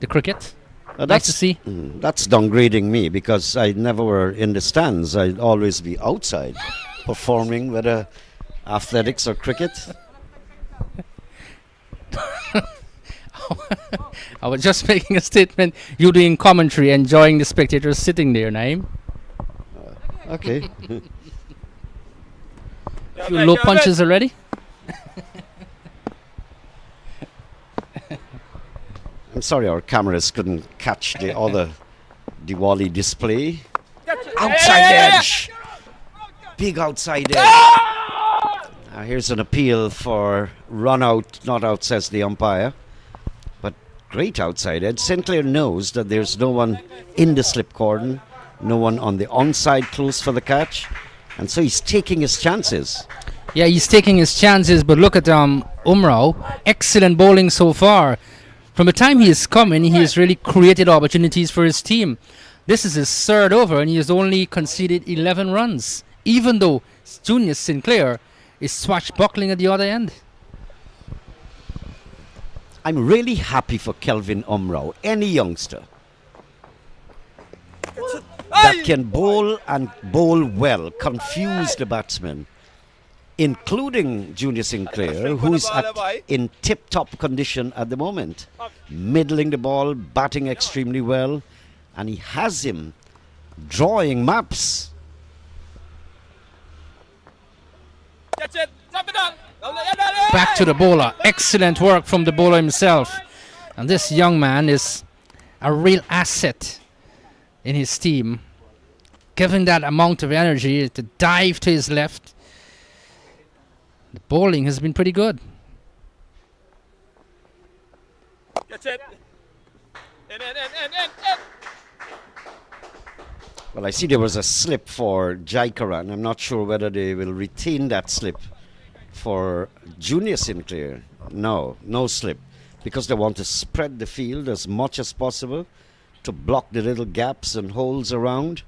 the cricket. Nice to see. That's downgrading me, because I never were in the stands. I'd always be outside performing, whether athletics or cricket. I was just making a statement. You doing commentary, enjoying the spectators sitting there, Naeem. Okay. Few low punches already. I'm sorry our cameras couldn't catch the other Diwali display. Outside edge. Big outside edge. Here's an appeal for run out, not out, says the umpire. But great outside edge. Sinclair knows that there's no one in the slip cordon, no one on the onside close for the catch. And so he's taking his chances. Yeah, he's taking his chances, but look at Umrao. Excellent bowling so far. From the time he has come in, he has really created opportunities for his team. This is his third over, and he has only conceded 11 runs, even though Junior Sinclair is swashbuckling at the other end. I'm really happy for Kelvin Umrao, any youngster that can bowl and bowl well, confuse the batsmen, including Junior Sinclair, who is in tip-top condition at the moment, middling the ball, batting extremely well, and he has him drawing maps. Back to the bowler. Excellent work from the bowler himself. And this young man is a real asset in his team. Given that amount of energy to dive to his left, the bowling has been pretty good. Well, I see there was a slip for Jaikaran. I'm not sure whether they will retain that slip for Junior Sinclair. No slip, because they want to spread the field as much as possible to block the little gaps and holes around.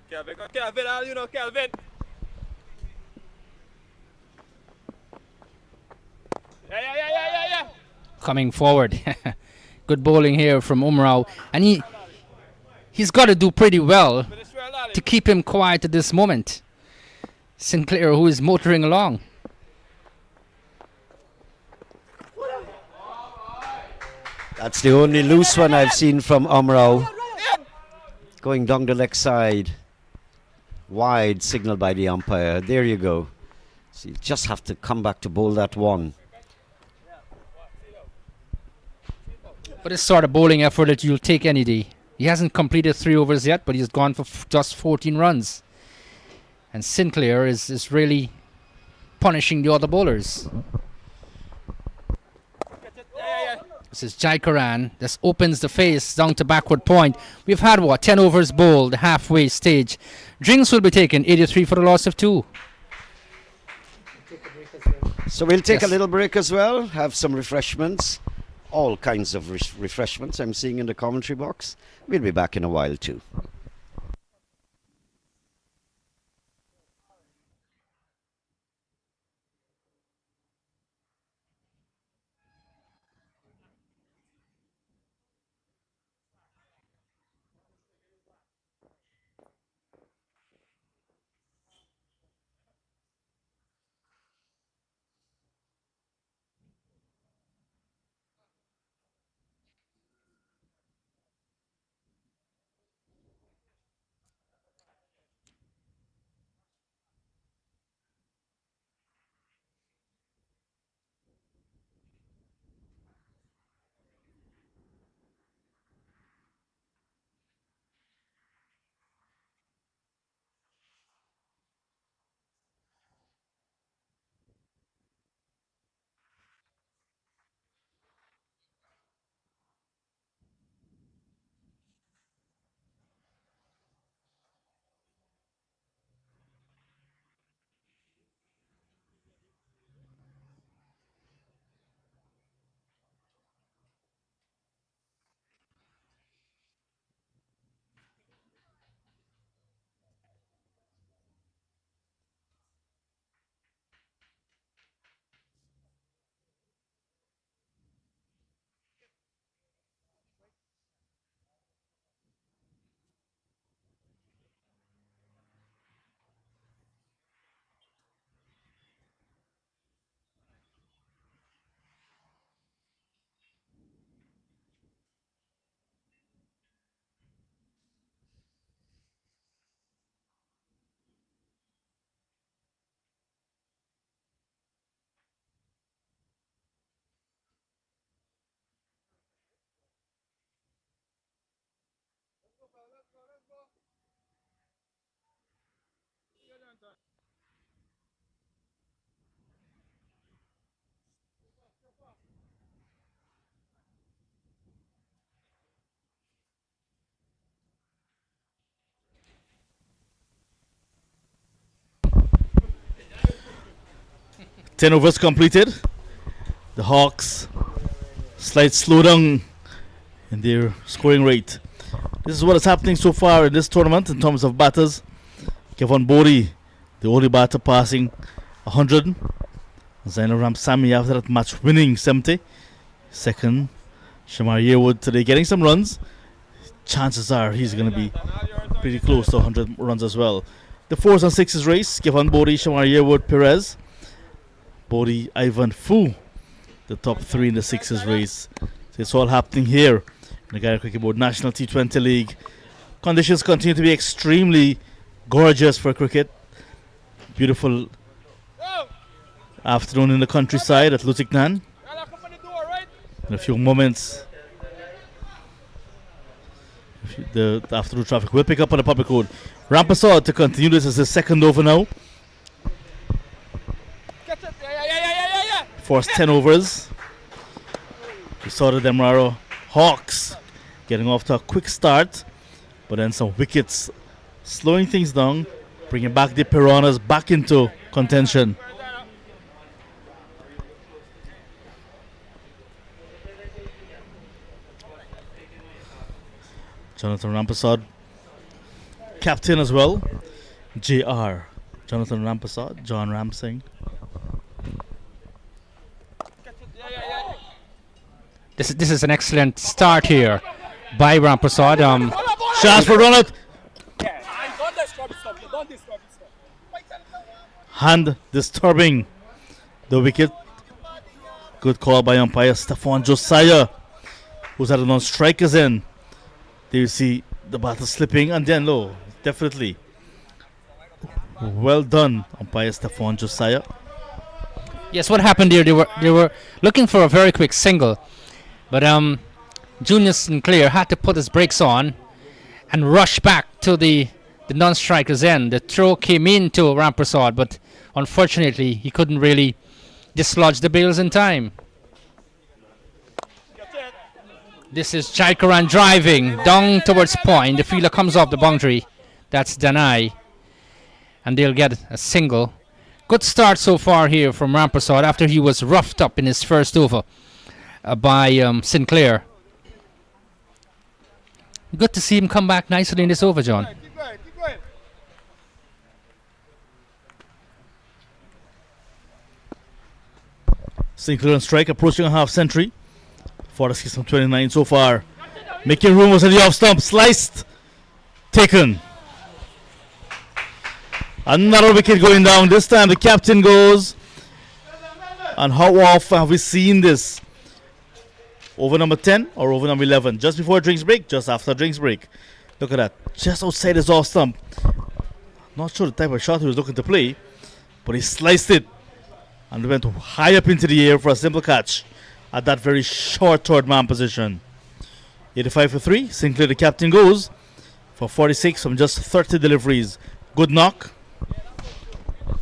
Kelvin. Yeah. Coming forward. Good bowling here from Umrao. And he's got to do pretty well to keep him quiet at this moment. Sinclair, who is motoring along. That's the only loose one I've seen from Umrao. Going down the leg side. Wide signal by the umpire. There you go. So you just have to come back to bowl that one. But this sort of bowling effort that you'll take any day. He hasn't completed 3 overs yet, but he's gone for just 14 runs. And Sinclair is really punishing the other bowlers. This is Jaikaran. This opens the face down to backward point. We've had 10 overs bowled, halfway stage. Drinks will be taken, 83 for the loss of 2. So we'll take a little break as well, have some refreshments. All kinds of refreshments I'm seeing in the commentary box. We'll be back in a while too. 10 overs completed. The Hawks slight slowdown in their scoring rate. This is what is happening so far in this tournament in terms of batters. Kevin Bodie, the only batter passing 100. Zainal Ramsamy after that match winning 70. Second, Shamar Yearwood today getting some runs. Chances are he's going to be pretty close to 100 runs as well. The 4s and 6s race, Kevin Bodie, Shamar Yearwood, Perez. Bodie, Ivan Fu, the top 3 in the 6s race. So it's all happening here in the Guyana Cricket Board National T20 League. Conditions continue to be extremely gorgeous for cricket. Beautiful afternoon in the countryside at Lusignan. In a few moments, the afternoon traffic will pick up on the public road. Rampasad to continue. This is his second over now. First 10 overs. We saw the Demerara Hawks getting off to a quick start, but then some wickets slowing things down, bringing back the Piranhas back into contention. Jonathan Rampasad, captain as well. JR, Jonathan Rampasad, John Ramsing. This is an excellent start here by Ramprasad. Chance for run out. Hand disturbing the wicket. Good call by umpire Stefan Josiah, who's had a non-strikers in. There you see the batter slipping and then low. Definitely. Well done, umpire Stefan Josiah. Yes, what happened here? They were looking for a very quick single, but Junior Sinclair had to put his brakes on and rush back to the non-striker's end. The throw came into Ramprasad, but unfortunately he couldn't really dislodge the bails in time. This is Jaikaran driving down towards point. The fielder comes off the boundary. That's Danai, and they'll get a single. Good start so far here from Ramprasad after he was roughed up in his first over by Sinclair. Good to see him come back nicely in this over, John. Keep going. Sinclair on strike, approaching a half century. 46 from 29 so far. Making room was at the off stump. Sliced. Taken. Another wicket going down. This time the captain goes. And how often have we seen this? Over number 10 or over number 11? Just before drinks break, just after drinks break. Look at that. Just outside his off stump. Not sure the type of shot he was looking to play, but he sliced it and went high up into the air for a simple catch at that very short third man position. 85 for 3. Sinclair, the captain, goes for 46 from just 30 deliveries. Good knock.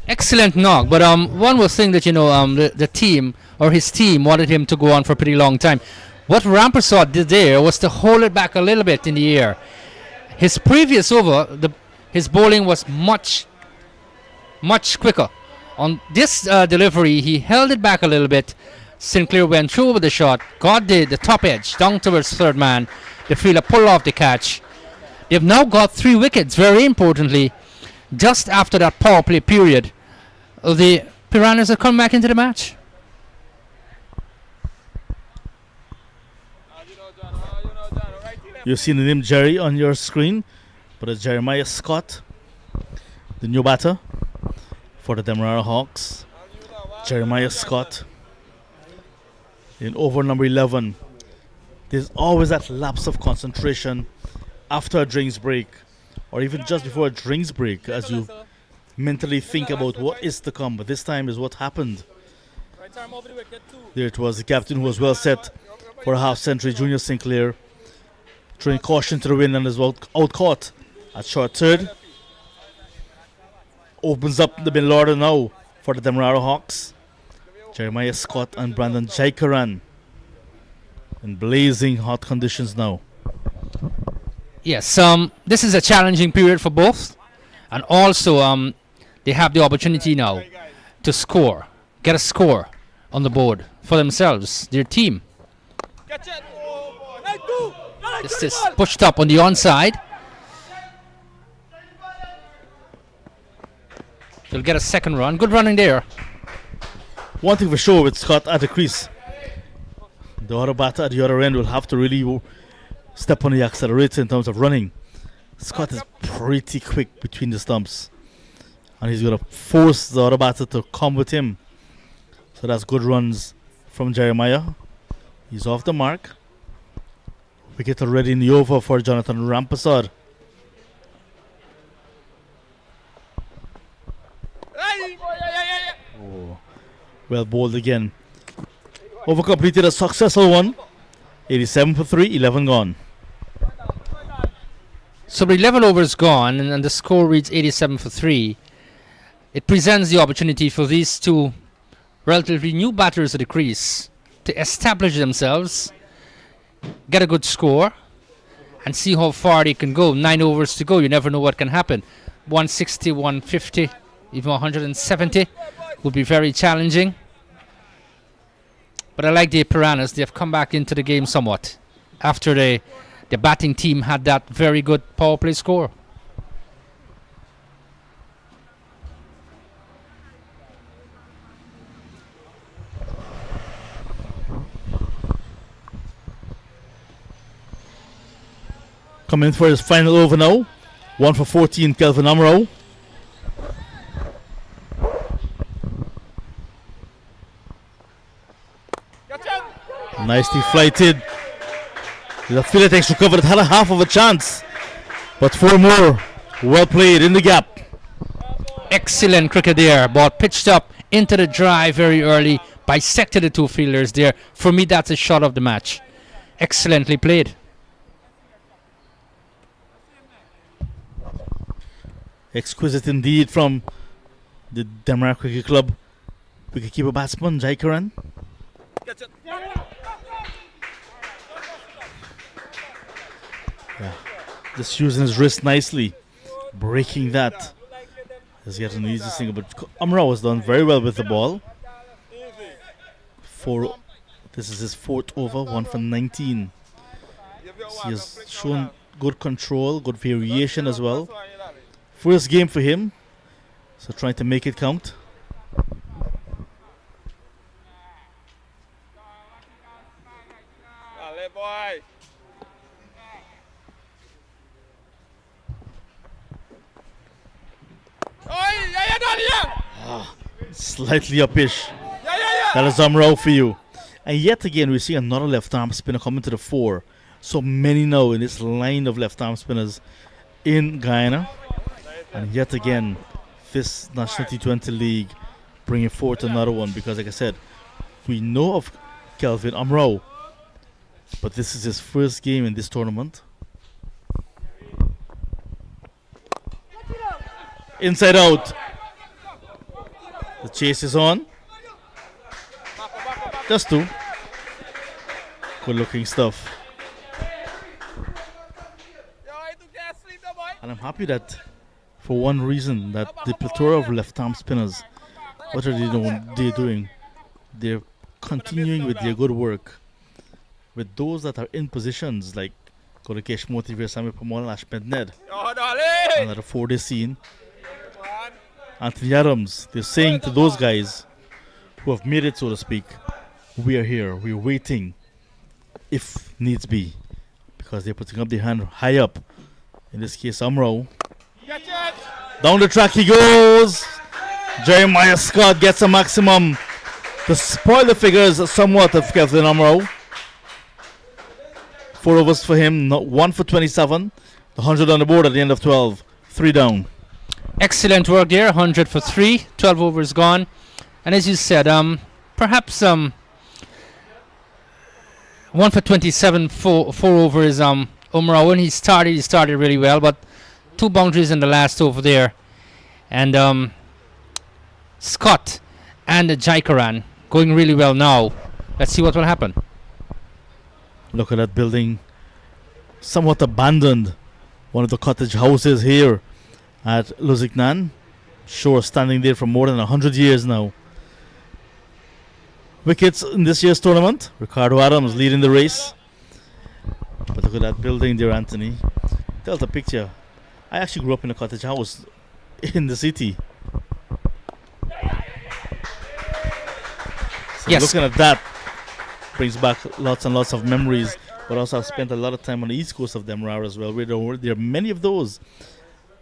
Excellent knock, but one was saying that the team or his team wanted him to go on for a pretty long time. What Ramprasad did there was to hold it back a little bit in the air. His previous over, his bowling was much quicker. On this delivery, he held it back a little bit. Sinclair went through with the shot, got the top edge down towards third man. The fielder pulled off the catch. They've now got 3 wickets, very importantly, just after that power play period. The Piranhas have come back into the match. You've seen the name Jerry on your screen, but it's Jeremiah Scott, the new batter for the Demerara Hawks. Jeremiah Scott in over number 11. There's always that lapse of concentration after a drinks break, or even just before a drinks break, as you mentally think about what is to come. But this time is what happened. There it was, the captain who was well set for a half century, Junior Sinclair, throwing caution to the wind and is out caught at short third. opens up the middle order now for the Demerara Hawks. Jeremiah Scott and Brandon Jaikaran in blazing hot conditions now. Yes, this is a challenging period for both, and also they have the opportunity now to score, get a score on the board for themselves, their team. This is pushed up on the onside. They'll get a second run. Good running there. One thing for sure with Scott at the crease, the other batter at the other end will have to really step on the accelerator in terms of running. Scott is pretty quick between the stumps, and he's going to force the other batter to come with him. So that's good runs from Jeremiah. He's off the mark. Wicket already in the over for Jonathan Rampasad. Oh, well bowled again. Over completed, a successful one. 87 for 3, 11 gone. So the 11 overs gone, and the score reads 87 for 3. It presents the opportunity for these two relatively new batters at the crease to establish themselves, get a good score, and see how far they can go. 9 overs to go. You never know what can happen. 160, 150, even 170 would be very challenging. But I like the Piranhas. They have come back into the game somewhat after the batting team had that very good power play score. Coming in for his final over now. 1 for 14, Kelvin Amro. Nicely flighted. The Philitex recovered, had a half of a chance, but 4 more. Well played in the gap. Excellent cricket there. Ball pitched up into the drive very early, bisected the two fielders there. For me, that's a shot of the match. Excellently played. Exquisite indeed from the Demerara Cricket Club. Wicketkeeper batsman Jaikaran. Yeah, just using his wrist nicely, breaking that. He's getting the easiest thing, but Amra has done very well with the ball. This is his 4th over, 1 for 19. So he has shown good control, good variation as well. First game for him, so trying to make it count. Slightly upish. That is Amro for you. And yet again, we see another left arm spinner coming to the fore. So many now in this line of left arm spinners in Guyana. And yet again, this National T20 League bringing forth another one, because like I said, we know of Kelvin Amro, but this is his first game in this tournament. Inside out. The chase is on. Just 2. Good looking stuff. And I'm happy that for one reason, that the plethora of left arm spinners, what are they doing? They're continuing with their good work. With those that are in positions like Korakesh Motivir, Sami Pamal, Ashmed Ned, another 4-day scene. Anthony Adams, they're saying to those guys who have made it, so to speak, we are here, we're waiting, if needs be, because they're putting up their hand high up. In this case, Amro. Down the track he goes. Jeremiah Scott gets a maximum to spoil the figures somewhat of Kelvin Amro. 4 overs for him, 1 for 27. The 100 on the board at the end of 12. 3 down. Excellent work there. 100 for 3. 12 overs gone. And as you said, perhaps 1 for 27, 4 overs. Umrah, when he started really well, but 2 boundaries in the last over there. And Scott and Jaikaran going really well now. Let's see what will happen. Look at that building, somewhat abandoned. One of the cottage houses here at Lusignan. Sure, standing there for more than 100 years now. Wickets in this year's tournament. Ricardo Adams leading the race. But look at that building there, Anthony. Tell the picture. I actually grew up in a cottage house in the city. So Yes. looking at that brings back lots and lots of memories. But also I've spent a lot of time on the east coast of Demerara as well, where there are many of those.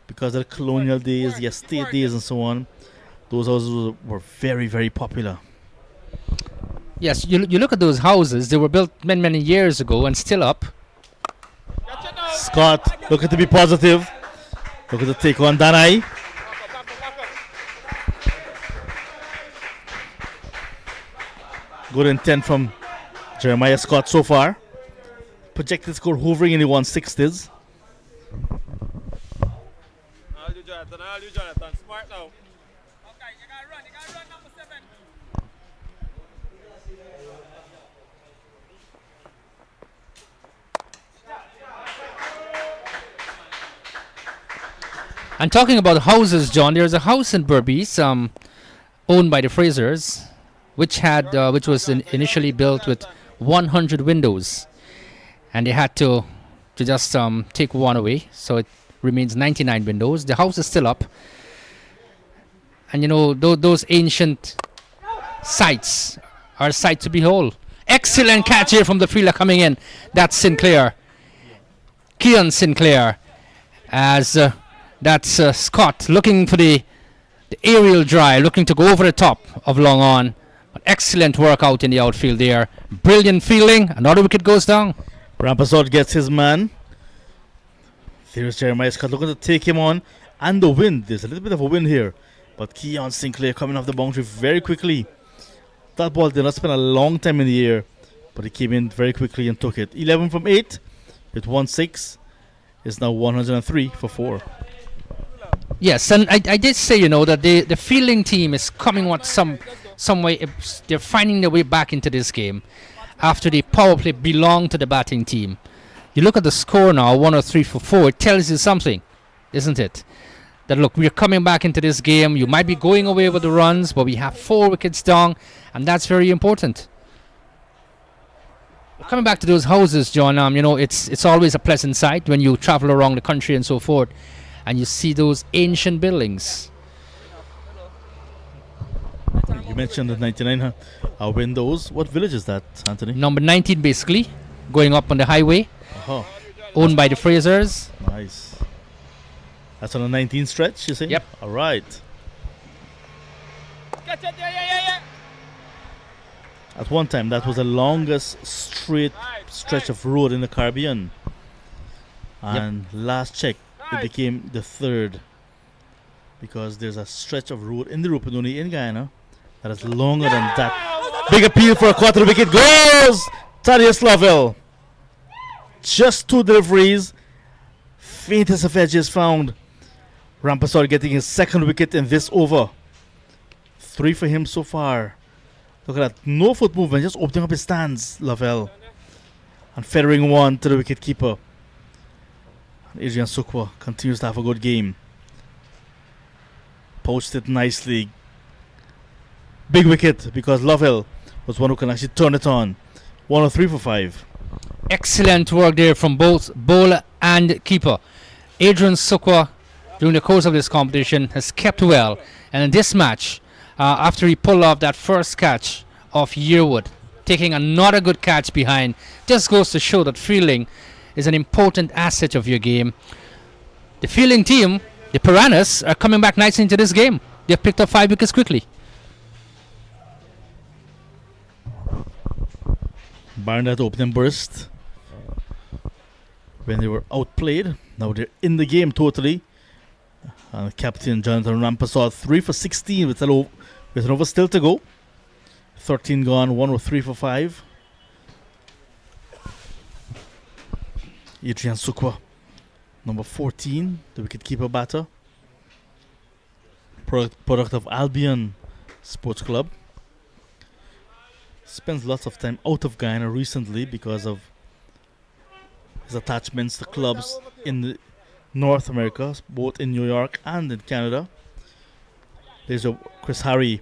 Because of the colonial days, the estate days and so on. Those houses were very, very popular. Yes, you look at those houses. They were built many, many years ago and still up. Scott, looking to be positive. Looking to take on Danai. Good intent from Jeremiah Scott so far. Projected score hovering in the 160s. All you, Jonathan. Smart now. Okay, you gotta run number 7. And talking about houses, John, there's a house in Berbice, owned by the Frasers, which was initially built with 100 windows, and they had to just take one away, so it remains 99 windows. The house is still up, and those ancient sites are a sight to behold. Excellent catch here from the fielder coming in. That's Sinclair, Kean Sinclair, as that's Scott looking for the aerial drive, looking to go over the top of long on. Excellent work out in the outfield there. Brilliant fielding. Another wicket goes down. Rampasot gets his man. There's Jeremiah Scott looking to take him on. And the wind. There's a little bit of a wind here. But Keon Sinclair coming off the boundary very quickly. That ball did not spend a long time in the air, but he came in very quickly and took it. 11 from 8 with 1-6. It's now 103 for 4. Yes, and I did say, that the fielding team is coming some way. They're finding their way back into this game after the power play belonged to the batting team. You look at the score now, 103 for 4. It tells you something, isn't it? That look, we're coming back into this game. You might be going away with the runs, but we have 4 wickets down, and that's very important. Coming back to those houses, John, it's always a pleasant sight when you travel around the country and so forth, and you see those ancient buildings. You mentioned the 99 windows. What village is that, Anthony? Number 19, basically, going up on the highway, owned by the Frasers. Nice. That's on the 19th stretch, you say? Yep. All right. Yeah. At one time, that was the longest straight stretch of road in the Caribbean. And last check, it became the 3rd. Because there's a stretch of road in the Rupununi in Guyana that is longer than that. Big appeal for a quarter wicket. Goes Thaddeus Lovell. Just 2 deliveries. Faintest of edges found. Rampasot getting his 2nd wicket in this over. 3 for him so far. Look at that. No foot movement. Just opening up his stance, Lovell. And feathering one to the wicket keeper. Adrian Sukwa continues to have a good game. Poached it nicely. Big wicket because Lovell was one who can actually turn it on. 103 for 5. Excellent work there from both bowler and keeper. Adrian Sukwa, during the course of this competition, has kept well. And in this match, after he pulled off that first catch of Yearwood, taking another good catch behind, just goes to show that fielding is an important asset of your game. The fielding team, the Piranhas, are coming back nicely into this game. They've picked up 5 wickets quickly. Barring that opening burst when they were outplayed. Now they're in the game totally. Captain Jonathan Rampasot 3 for 16 with an over still to go. 13 gone, 103 for 5. Adrian Sukwa, number 14, the wicketkeeper batter. product of Albion Sports Club. Spends lots of time out of Guyana recently because of his attachments to clubs in North America, both in New York and in Canada. There's Chris Harry,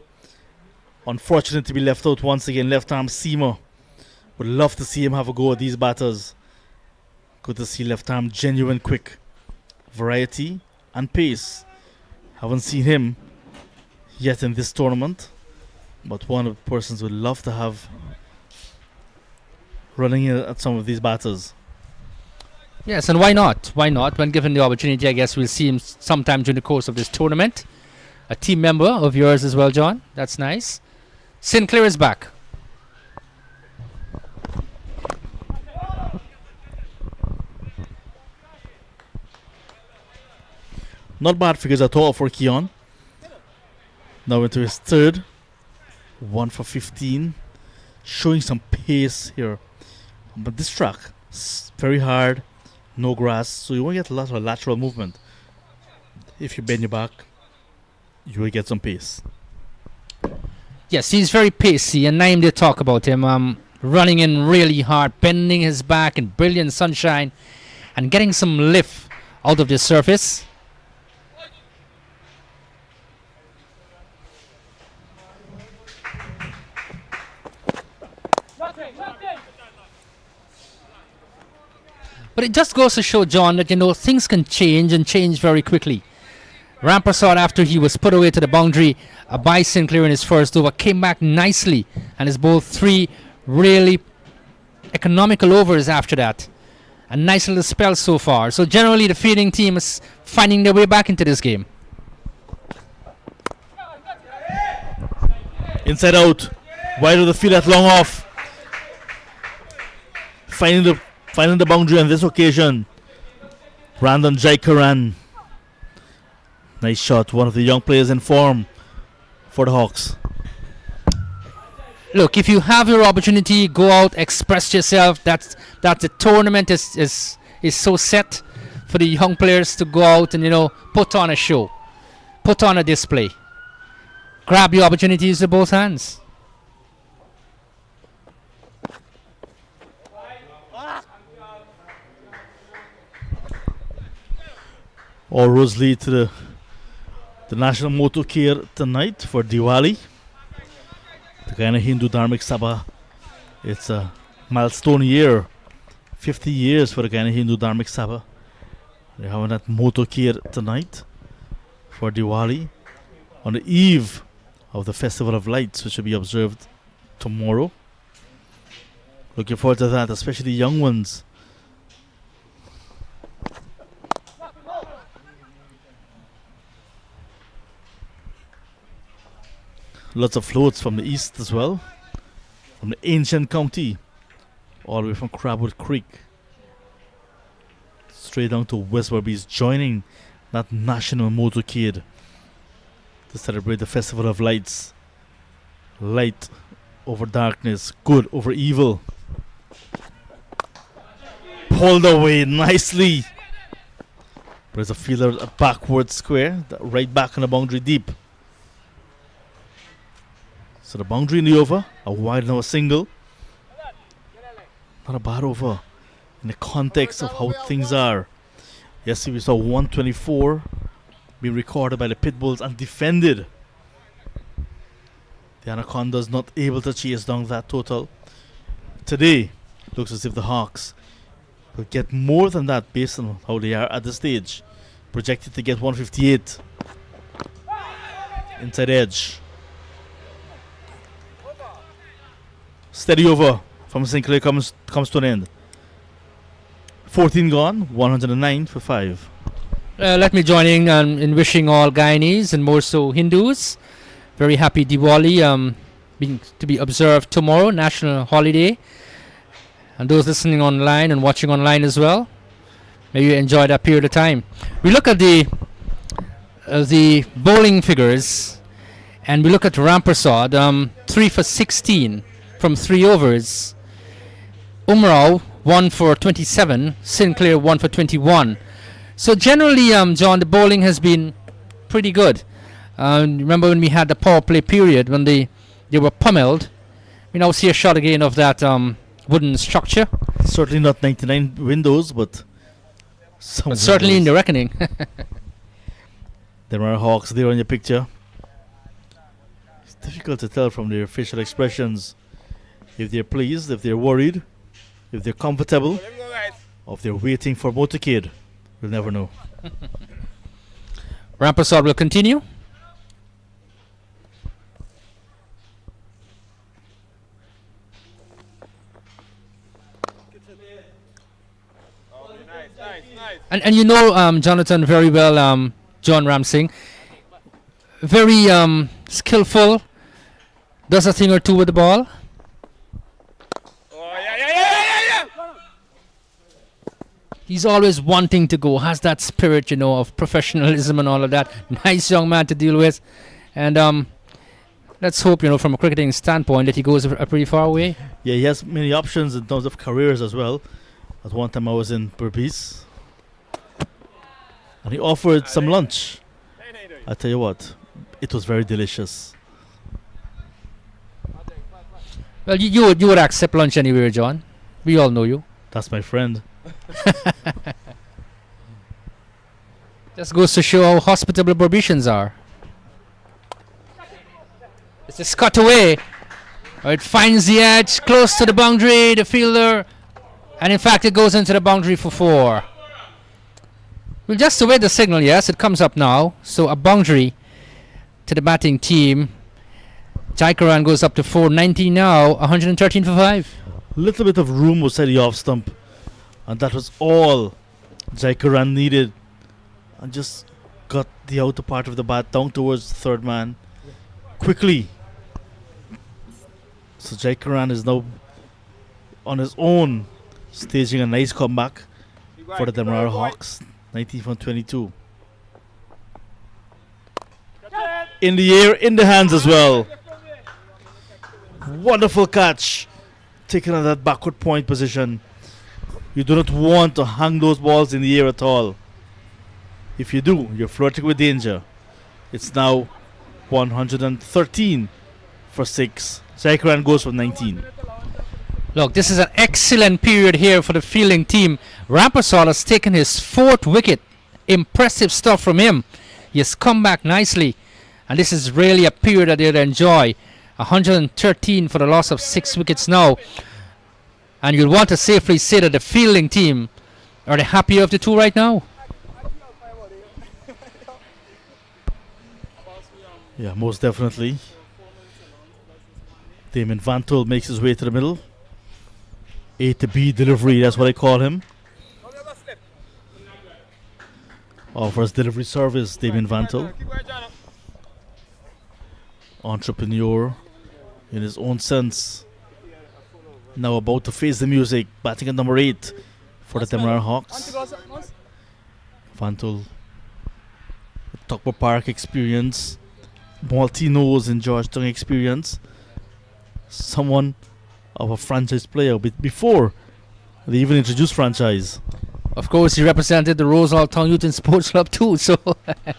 unfortunate to be left out once again, left arm seamer. Would love to see him have a go at these batters. Good to see left arm genuine quick variety and pace. Haven't seen him yet in this tournament, but one of the persons would love to have running in at some of these batters. Yes, and why not? Why not? When given the opportunity, I guess we'll see him sometime during the course of this tournament. A team member of yours as well, John. That's nice. Sinclair is back. Not bad figures at all for Keon. Now into his third. 1 for 15. Showing some pace here. But this track is very hard. No grass. So you won't get a lot of lateral movement. If you bend your back, you will get some pace. Yes, he's very pacey, and Naim did talk about him. Running in really hard, bending his back in brilliant sunshine, and getting some lift out of the surface. But it just goes to show, John, that, things can change and change very quickly. Rampersad, after he was put away to the boundary by Sinclair in his first over, came back nicely and has bowled 3 really economical overs after that. A nice little spell so far. So generally the fielding team is finding their way back into this game. Inside out. Wide of the field at long off. Finding the boundary on this occasion. Brandon Jaikaran. Nice shot. One of the young players in form for the Hawks. Look, if you have your opportunity, go out, express yourself. That the tournament is so set for the young players to go out and put on a show, put on a display. Grab your opportunities with both hands. All roads lead to the National Motorcade tonight for Diwali. The Guyana Hindu Dharmic Sabha. It's a milestone year. 50 years for the Guyana Hindu Dharmic Sabha. They're having that motorcade tonight for Diwali on the eve of the Festival of Lights, which will be observed tomorrow. Looking forward to that, especially young ones. Lots of floats from the east as well, from the ancient county, all the way from Crabwood Creek, straight down to West Berbice, joining that national motorcade to celebrate the Festival of Lights. Light over darkness, good over evil. Pulled away nicely. There's a fielder, a backward square, right back on the boundary deep. So the boundary in the over, a wide now a single. Not a bad over in the context of how things are. Yesterday we saw 124 being recorded by the Pitbulls and defended. The Anacondas not able to chase down that total. Today, looks as if the Hawks will get more than that based on how they are at this stage. Projected to get 158. Inside edge. Steady over from Sinclair comes to an end. 14 gone, 109 for 5. Let me join in wishing all Guyanese and more so Hindus very happy Diwali, to be observed tomorrow, national holiday. And those listening online and watching online as well, may you enjoy that period of time. We look at the bowling figures, and we look at Rampersad, 3 for 16 from 3 overs. Umrao 1 for 27, Sinclair 1 for 21. So generally, John, the bowling has been pretty good. Remember when we had the power play period when they were pummeled? We now see a shot again of that wooden structure. Certainly not 99 windows, but some But certainly in windows. the reckoning. There are Hawks there on your picture. It's difficult to tell from their facial expressions if they're pleased, if they're worried, if they're comfortable, There we go, guys. or if they're waiting for motorcade. We'll never know. Rampersad will continue. Oh, nice, nice, nice. And you know Jonathan very well, John Ramsing. Very skillful. Does a thing or two with the ball. Oh, yeah. He's always wanting to go. Has that spirit, of professionalism and all of that. Nice young man to deal with. And let's hope, from a cricketing standpoint, that he goes a pretty far away. Yeah, he has many options in terms of careers as well. At one time I was in Berbice, and he offered some lunch. I tell you what, it was very delicious. Well, you would accept lunch anywhere, John. We all know you. That's my friend. Just goes to show how hospitable Berbicians are. It's just cut away. It finds the edge, close to the boundary, the fielder. And in fact, it goes into the boundary for 4. We'll just await the signal, yes. It comes up now. So a boundary to the batting team. Jaikaran goes up to 490 now, 113 for 5. Little bit of room was at the off stump, and that was all Jaikaran needed. And just got the outer part of the bat down towards the third man quickly. So Jaikaran is now on his own, staging a nice comeback for the Demerara Hawks. 19 from 22. In the air, in the hands as well. Wonderful catch. Taken at that backward point position. You do not want to hang those balls in the air at all. If you do, you're flirting with danger. It's now 113 for 6. Jaikaran goes for 19. Look, this is an excellent period here for the fielding team. Rampersad has taken his 4th wicket. Impressive stuff from him. He has come back nicely. And this is really a period that they'll enjoy. 113 for the loss of 6 wickets now. And you'll want to safely say that the fielding team are the happier of the two right now. Yeah, most definitely. Damon Vantul makes his way to the middle. A to B delivery, that's what I call him. Offers delivery service, Damon Vantul. Entrepreneur in his own sense. Now about to face the music, batting at number 8 for the Demerara Hawks. Vantul, Tuckborough Park experience, Maltinos in Georgetown experience. Someone of a franchise player before they even introduced franchise. Of course, he represented the Rosehall Town Youth and Sports Club too, so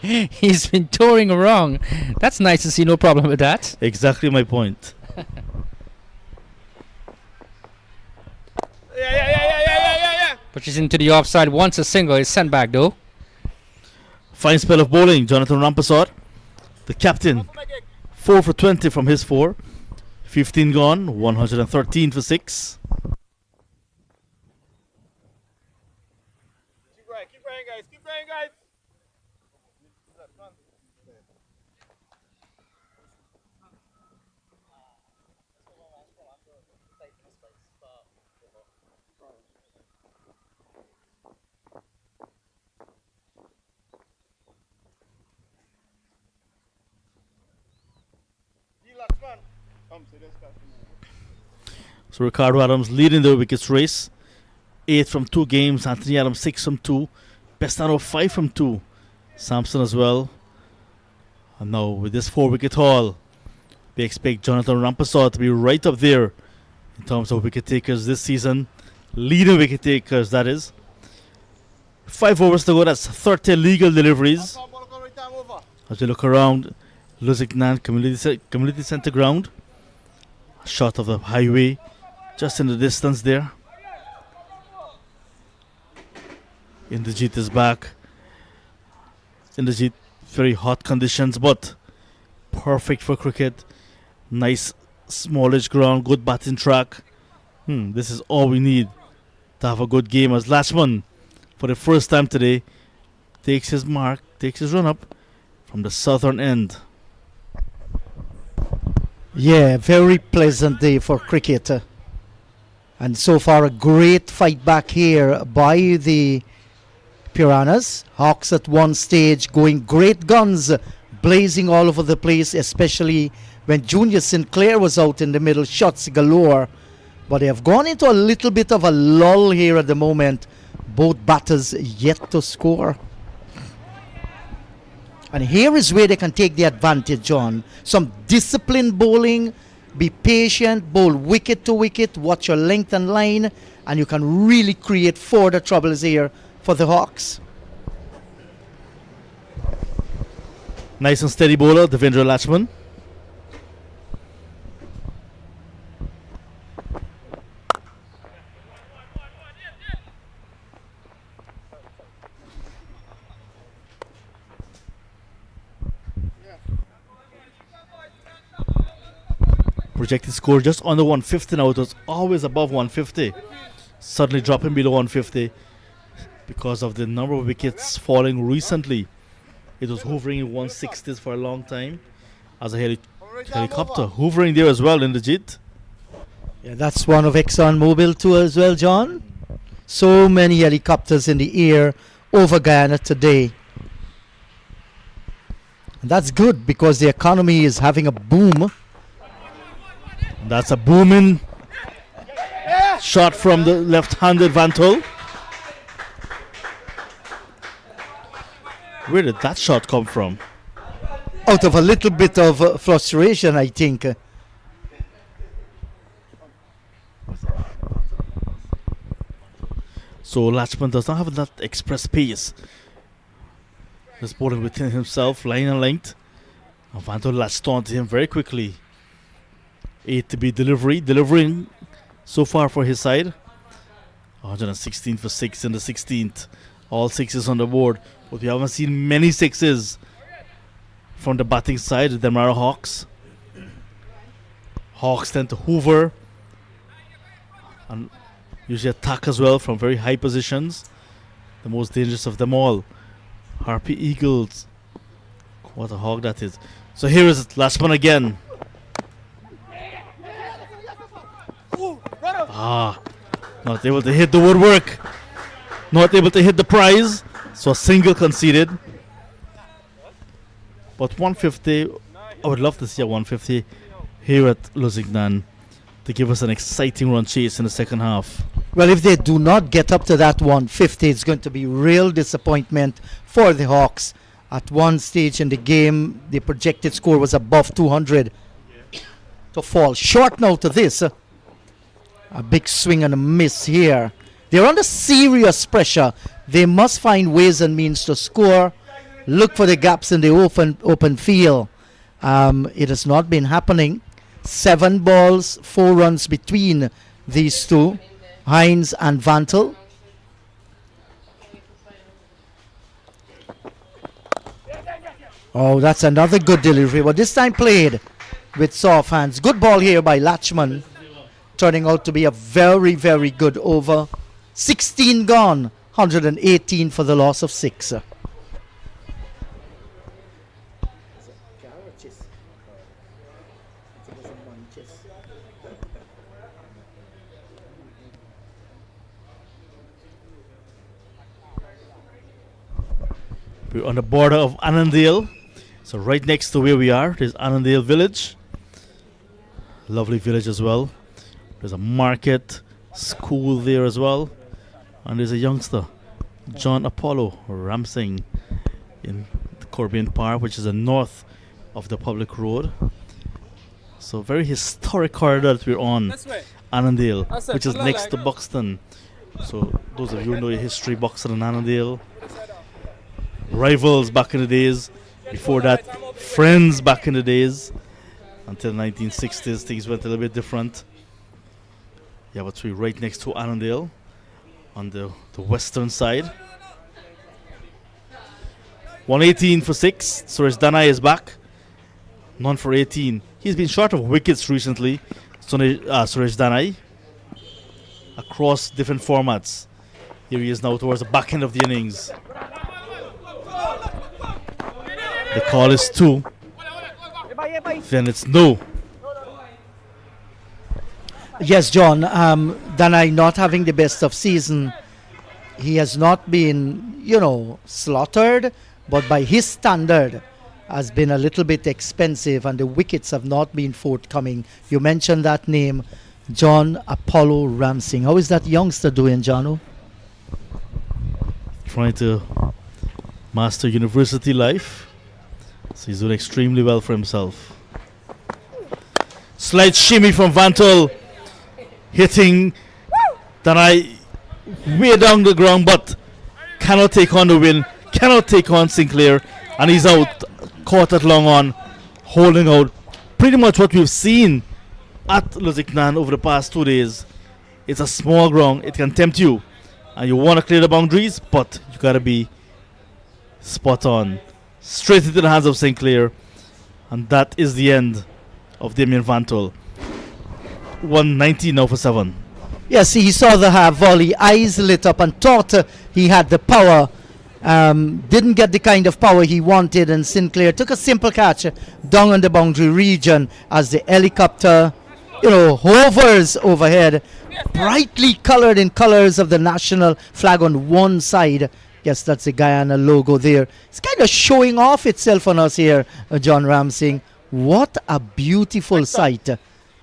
he's been touring around. That's nice to see, no problem with that. Exactly my point. Yeah. Pushes into the offside, once a single, is sent back though. Fine spell of bowling, Jonathan Rampersad, the captain. 4 for 20 from his 4. 15 gone, 113 for 6. Keep going, guys. So Ricardo Adams leading the wickets race. 8 from 2 games. Anthony Adams 6 from 2. Pestano 5 from 2. Sampson as well. And now with this 4-wicket haul, we expect Jonathan Rampersad to be right up there in terms of wicket takers this season. Leading wicket takers, that is. 5 overs to go. That's 30 legal deliveries. As we look around, Lusignan Community Center ground. Shot of the highway just in the distance there. Inderjeet is back. Inderjeet, very hot conditions, but perfect for cricket. Nice smallish ground, good batting track. This is all we need to have a good game, as Lachman, for the first time today, takes his run up from the southern end. Yeah, very pleasant day for cricket. And so far a great fight back here by the Piranhas. Hawks at one stage going great guns, blazing all over the place, especially when Junior Sinclair was out in the middle, shots galore. But they have gone into a little bit of a lull here at the moment. Both batters yet to score. And here is where they can take the advantage on. Some disciplined bowling, be patient, bowl wicket to wicket, watch your length and line, and you can really create further troubles here for the Hawks. Nice and steady bowler, Devendra Lachman. Projected score just under 150 now. It was always above 150. Suddenly dropping below 150 because of the number of wickets falling recently. It was hovering in 160s for a long time. As a helicopter hovering there as well in the JIT. Yeah, that's one of ExxonMobil too as well, John. So many helicopters in the air over Guyana today. And that's good because the economy is having a boom. That's a booming shot from the left-handed Vantel. Where did that shot come from? Out of a little bit of frustration, I think. So Lachman does not have that express pace. He's bowling within himself, line and length. And Vantel latched onto him very quickly. 8 to be delivering so far for his side. 116 for 6 in the 16th. All sixes on the board. But we haven't seen many sixes from the batting side, the Demerara Hawks. Hawks tend to hover and usually attack as well from very high positions. The most dangerous of them all. Harpy Eagles. What a hog that is. So here is Lachman again. Not able to hit the woodwork. Not able to hit the prize. So a single conceded. But 150, I would love to see a 150 here at Lusignan to give us an exciting run chase in the second half. Well, if they do not get up to that 150, it's going to be real disappointment for the Hawks. At one stage in the game, the projected score was above 200 to fall short now to this. A big swing and a miss here. They're under serious pressure. They must find ways and means to score. Look for the gaps in the open field. It has not been happening. 7 balls, 4 runs between these two, Hines and Vantel. Oh, that's another good delivery, but this time played with soft hands. Good ball here by Lachman, turning out to be a very, very good over. 16 gone, 118 for the loss of 6. We're on the border of Annandale. So right next to where we are, there's Annandale Village. Lovely village as well. There's a market, school there as well. And there's a youngster, John Apollo Ramsing, in the Corbian Park, which is the north of the public road. So very historic corridor that we're on, Annandale, which is next to Buxton. So those of you who know your history, Buxton and Annandale, rivals back in the days. Before that, friends back in the days. Until 1960s, things went a little bit different. You have a tree right next to Annandale on the western side. 118 for 6. Suresh Danai is back. None for 18. He's been short of wickets recently, Suresh Danai, across different formats. Here he is now towards the back end of the innings. The call is 2. Then it's no. Yes, John. Danai not having the best of season. He has not been, slaughtered, but by his standard, has been a little bit expensive, and the wickets have not been forthcoming. You mentioned that name, John Apollo Ramsing. How is that youngster doing, John? Trying to master university life. So he's doing extremely well for himself. Slight shimmy from Vantel, hitting Danai way down the ground, but cannot take on the win, cannot take on Sinclair, and he's out, caught at long on, holding out. Pretty much what we've seen at Lusignan over the past 2 days. It's a small ground, it can tempt you, and you want to clear the boundaries, but you got to be spot on. Straight into the hands of Sinclair, and that is the end of Damien Vantel. 190 now for 7. Yes, he saw the half volley, eyes lit up, and thought he had the power. Didn't get the kind of power he wanted, and Sinclair took a simple catch down on the boundary region as the helicopter, hovers overhead, brightly colored in colors of the national flag on one side. Yes, that's the Guyana logo there. It's kind of showing off itself on us here, John Ramsing. What a beautiful sight.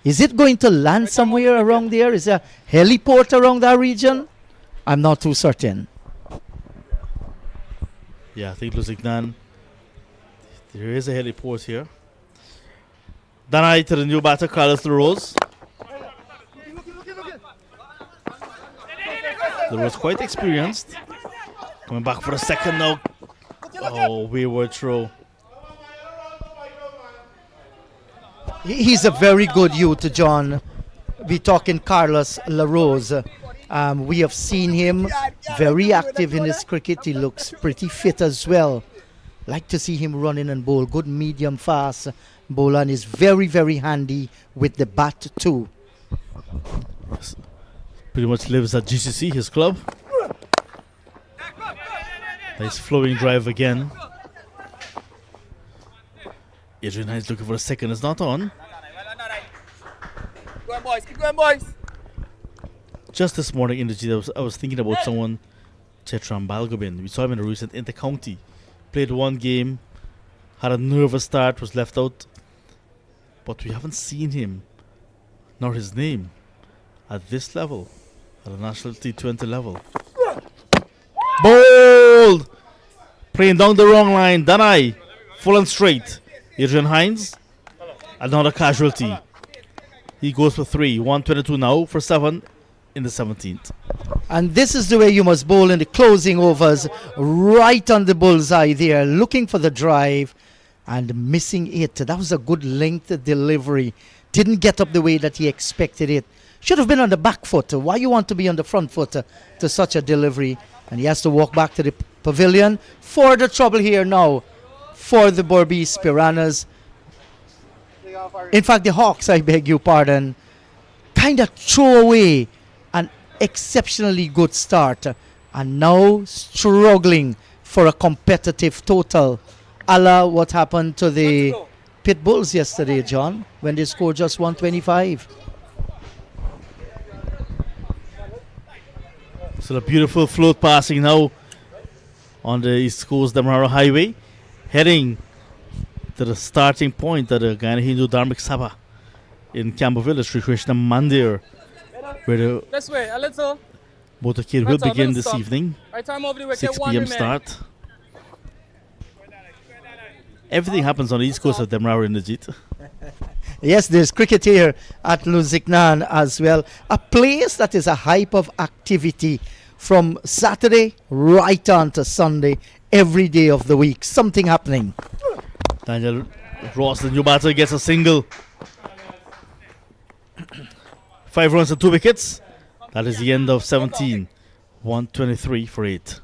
Is it going to land somewhere around there? Is there a heliport around that region? I'm not too certain. Yeah, I think Lusignan, there is a heliport here. Danai to the new batter, Carlos LaRose. LaRose quite experienced. Coming back for a second now. Oh, wayward throw. He's a very good youth, John. We're talking Carlos LaRose. We have seen him very active in his cricket. He looks pretty fit as well. Like to see him running and bowl. Good medium fast bowler, and is very, very handy with the bat too. Pretty much lives at GCC, his club. Nice flowing drive again. Adrian Hines looking for a second. It's not on. Keep going, boys. Keep going, boys. Just this morning in the G, I was thinking about someone, Chetram Balgobin. We saw him in a recent inter-county. Played one game, had a nervous start, was left out. But we haven't seen him, nor his name, at this level, at a national T20 level. Bold! Playing down the wrong line. Danai, full and straight. Adrian Hines, another casualty. He goes for 3. 122 now for 7 in the 17th. And this is the way you must bowl in the closing overs. Right on the bullseye there. Looking for the drive and missing it. That was a good length delivery. Didn't get up the way that he expected it. Should have been on the back foot. Why you want to be on the front foot to such a delivery? And he has to walk back to the pavilion for the trouble here now for the Berbice Piranhas. In fact, the Hawks, I beg your pardon, kind of throw away an exceptionally good start and now struggling for a competitive total. A la what happened to the Pit Bulls yesterday, John, when they scored just 125. So a beautiful float passing now on the East Coast Demerara Highway, heading to the starting point at the Guyana Hindu Dharmic Sabha in Campbellville, Sri Krishna Mandir, where the This way, a little. motorcade will Right, begin little this stop. evening. Right time over the wicket. 6 1 p.m. remain. start. Everything happens on the East Coast of Demerara in the Jeet. Yes, there's cricket here at Lusignan as well. A place that is a hype of activity from Saturday right on to Sunday, every day of the week. Something happening. Daniel Ross, the new batter, gets a single. 5 runs and 2 wickets. That is the end of 17. 123 for 8.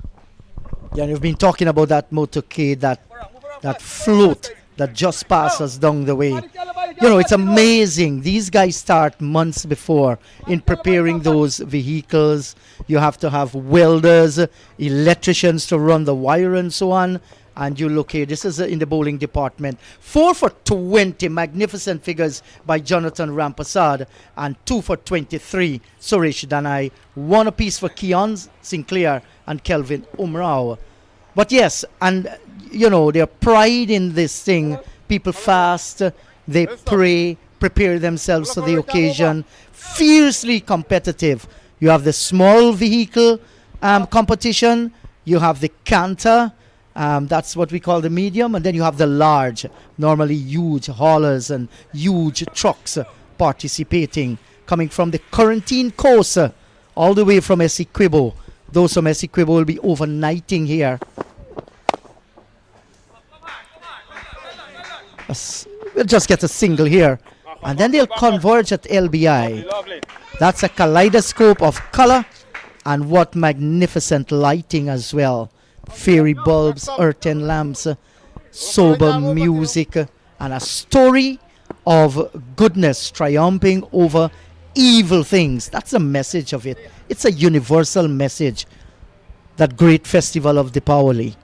Yeah, you've been talking about that motorcade, that float that just passes down the way. You know, it's amazing. These guys start months before in preparing those vehicles. You have to have welders, electricians to run the wire and so on. And you look here, this is in the bowling department. 4 for 20, magnificent figures by Jonathan Rampasad. And 2 for 23, Suresh Danai. 1 apiece for Keon Sinclair and Kelvin Umrao. But yes, and you know, their pride in this thing, people fast, they pray, prepare themselves for the occasion, fiercely competitive. You have the small vehicle competition, you have the canter, that's what we call the medium, and then you have the large, normally huge haulers and huge trucks participating, coming from the Quarantine coast, all the way from Essequibo. Those from Essequibo will be overnighting here. We'll just get a single here, and then they'll converge at LBI. That's a kaleidoscope of color, and what magnificent lighting as well. Fairy bulbs, earthen lamps, sober music, and a story of goodness triumphing over evil things. That's the message of it. It's a universal message, that great festival of Deepawali.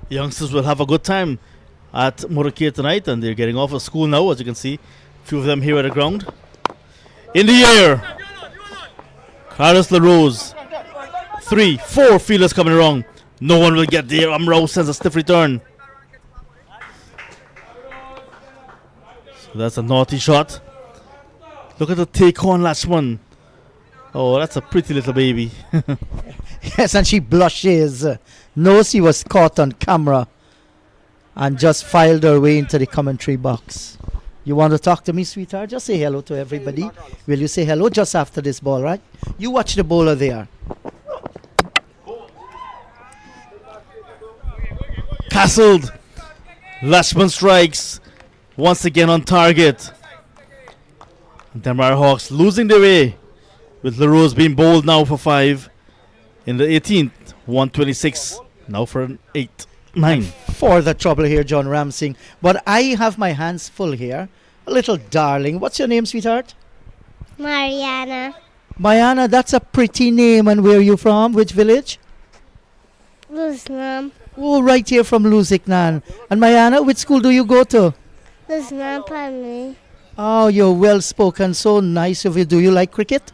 Youngsters will have a good time at Motorcade tonight, and they're getting off of school now, as you can see. A few of them here at the ground. In the air, Carlos LaRose. 3, 4 fielders coming around. No one will get there. Amrao sends a stiff return. So that's a naughty shot. Look at the take on Lachman. Oh, that's a pretty little baby. Yes, and she blushes, knows she was caught on camera, and just filed her way into the commentary box. You want to talk to me, sweetheart? Just say hello to everybody. Will you say hello just after this ball, right? You watch the bowler there. Castled. Lachman strikes. Once again on target. Demerara Hawks losing their way, with LaRose being bowled now for 5 in the 18th. 126 now for an 8-9. For the trouble here, John Ramsing. But I have my hands full here. A little darling. What's your name, sweetheart? Mariana. Mayana, that's a pretty name. And where are you from? Which village? Lusignan. Oh, right here from Lusignan. And Mayana, which school do you go to? Lusignan Primary. Oh, you're well spoken. So nice of you. Do you like cricket?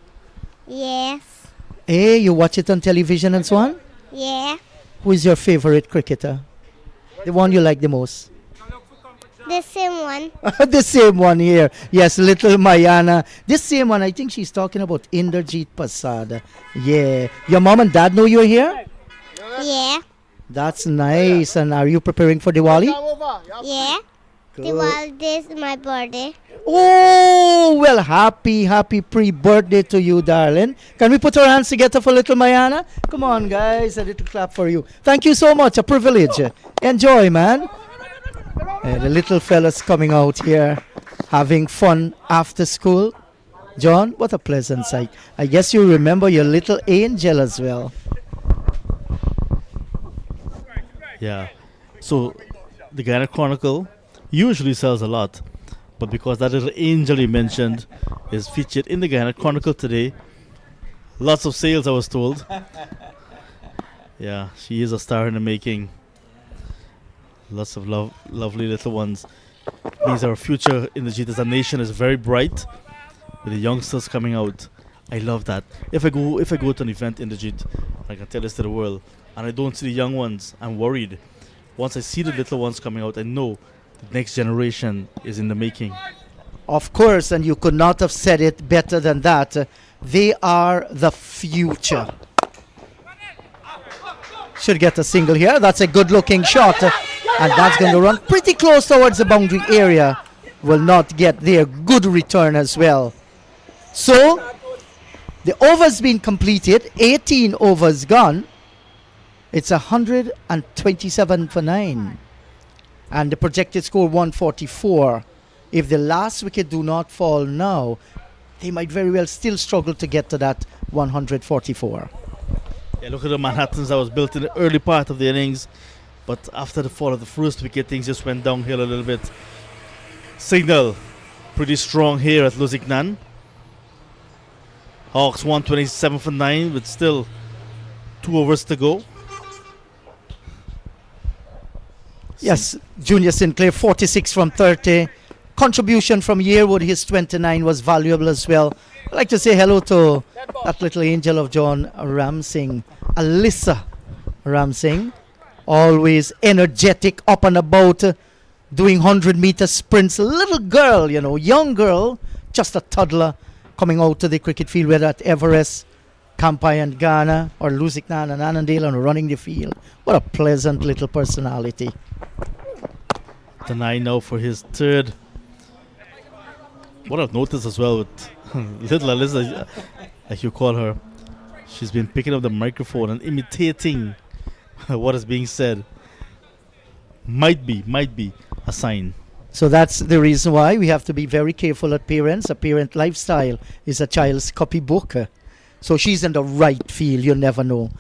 Yes. Hey, you watch it on television and so on? Yeah. Who is your favorite cricketer? The one you like the most? The same one. The same one here. Yes, little Mayana. This same one, I think she's talking about Inderjeet Prasad. Yeah. Your mom and dad know you're here? Yeah. That's nice. And are you preparing for Diwali? Yeah. Good. Diwali is my birthday. Oh, well, happy pre-birthday to you, darling. Can we put our hands together for little Mayana? Come on, guys, a little clap for you. Thank you so much, a privilege. Enjoy, man. The little fellas coming out here, having fun after school. John, what a pleasant sight. I guess you remember your little angel as well. Yeah. So the Guyana Chronicle usually sells a lot, but because that little angel you mentioned is featured in the Guyana Chronicle today, lots of sales, I was told. Yeah, she is a star in the making. Lots of lovely little ones. Means our future in the Jeet as a nation is very bright, with the youngsters coming out. I love that. If I go to an event in the Jeet, I can tell this to the world, and I don't see the young ones, I'm worried. Once I see the little ones coming out, I know the next generation is in the making. Of course, and you could not have said it better than that. They are the future. Should get a single here. That's a good looking shot. And that's going to run pretty close towards the boundary area. Will not get there. Good return as well. So, the over's been completed. 18 overs gone. It's 127 for 9. and the projected score 144. If the last wicket do not fall now, they might very well still struggle to get to that 144. Yeah, look at the Manhattans that was built in the early part of the innings, but after the fall of the first wicket, things just went downhill a little bit. Signal pretty strong here at Lusignan. Hawks 127 for 9 with still 2 overs to go. Yes, Junior Sinclair 46 from 30. Contribution from Yearwood, his 29 was valuable as well. I'd like to say hello to that little angel of John Ramsing, Alyssa Ramsing. Always energetic, up and about, doing 100-meter sprints. A little girl, young girl, just a toddler, coming out to the cricket field, whether at Everest, Kampai and Ghana, or Lusignan and Annandale, and running the field. What a pleasant little personality. The 9 now for his third. What I've noticed as well with little Alyssa, like you call her, she's been picking up the microphone and imitating what is being said. Might be a sign. So that's the reason why we have to be very careful at parents. A parent lifestyle is a child's copybook. So she's in the right field, you never know.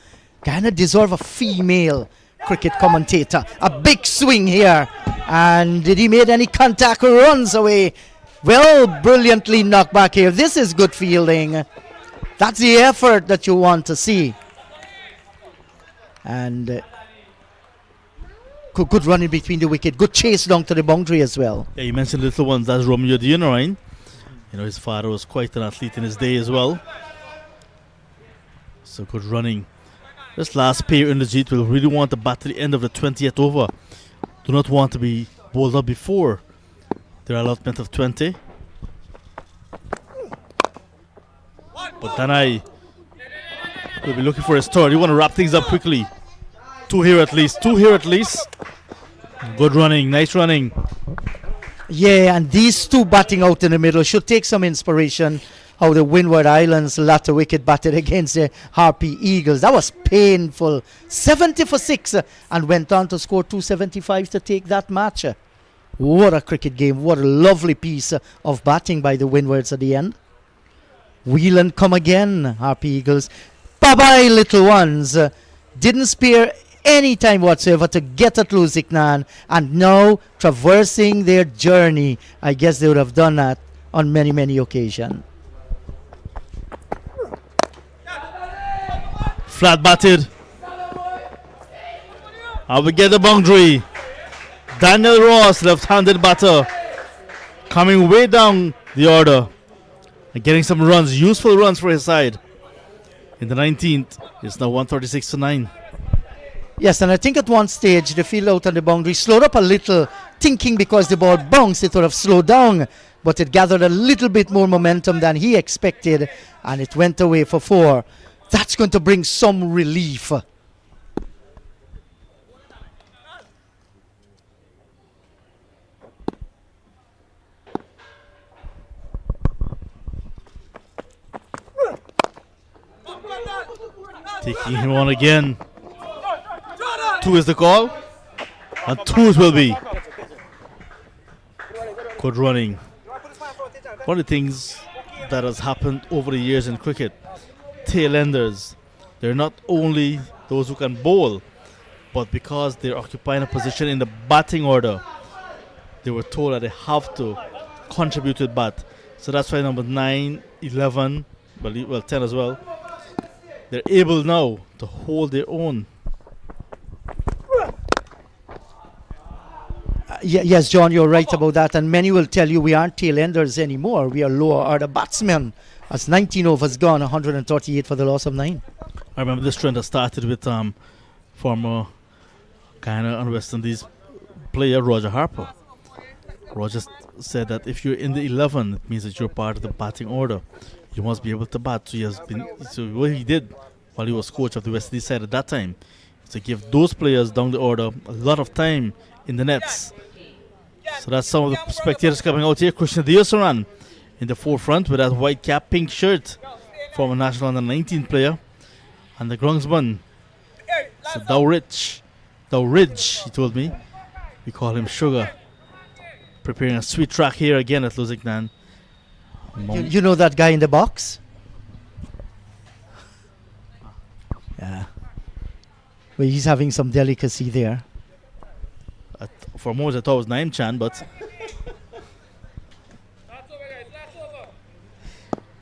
Guyana deserve a female cricket commentator. A big swing here. And did he make any contact? Runs away. Well, brilliantly knocked back here. This is good fielding. That's the effort that you want to see. And good running between the wicket. Good chase down to the boundary as well. Yeah, you mentioned little ones. That's Romeo Demerara. His father was quite an athlete in his day as well. So good running. This last pair in the Jeet will really want to bat to the end of the 20th over. Do not want to be bowled up before their allotment of 20. But then I will be looking for a start. You want to wrap things up quickly. 2 here at least. Good running. Nice running. Yeah, and these two batting out in the middle should take some inspiration. How the Windward Islands latter wicket batted against the Harpy Eagles. That was painful. 70 for 6 and went on to score 275 to take that match. What a cricket game. What a lovely piece of batting by the Windwards at the end. Whelan come again, Harpy Eagles. Bye-bye, little ones. Didn't spare any time whatsoever to get at Lusignan, and now traversing their journey. I guess they would have done that on many, many occasions. Flat batted. And we get the boundary. Daniel Ross, left-handed batter, coming way down the order and getting some runs, useful runs for his side. In the 19th, it's now 136 for 9. Yes, and I think at one stage the field out on the boundary slowed up a little, thinking because the ball bounced it would have slowed down, but it gathered a little bit more momentum than he expected, and it went away for 4. That's going to bring some relief. Taking him on again. 2 is the call, and 2 it will be. Good running. One of the things that has happened over the years in cricket, tailenders, they're not only those who can bowl, but because they're occupying a position in the batting order, they were told that they have to contribute to bat. So that's why number 9, 11, well 10 as well, they're able now to hold their own. Yes, John, you're right about that, and many will tell you we aren't tailenders anymore. We are lower order batsmen. As 19 overs gone, 138 for the loss of 9. I remember this trend that started with former Guyana and West Indies player Roger Harper. Roger said that if you're in the 11, it means that you're part of the batting order. You must be able to bat. So what he did while he was coach of the West Indies side at that time is to give those players down the order a lot of time in the nets. So that's some of the spectators coming out here. Krishna Deosaran in the forefront with that white cap, pink shirt, former national under 19 player. And the groundsman, so Dowridge, he told me, We call him Sugar. Preparing a sweet track here again at Lusignan. You know that guy in the box? Yeah. Well, he's having some delicacy there. For a moment I thought it was Naim Chan, but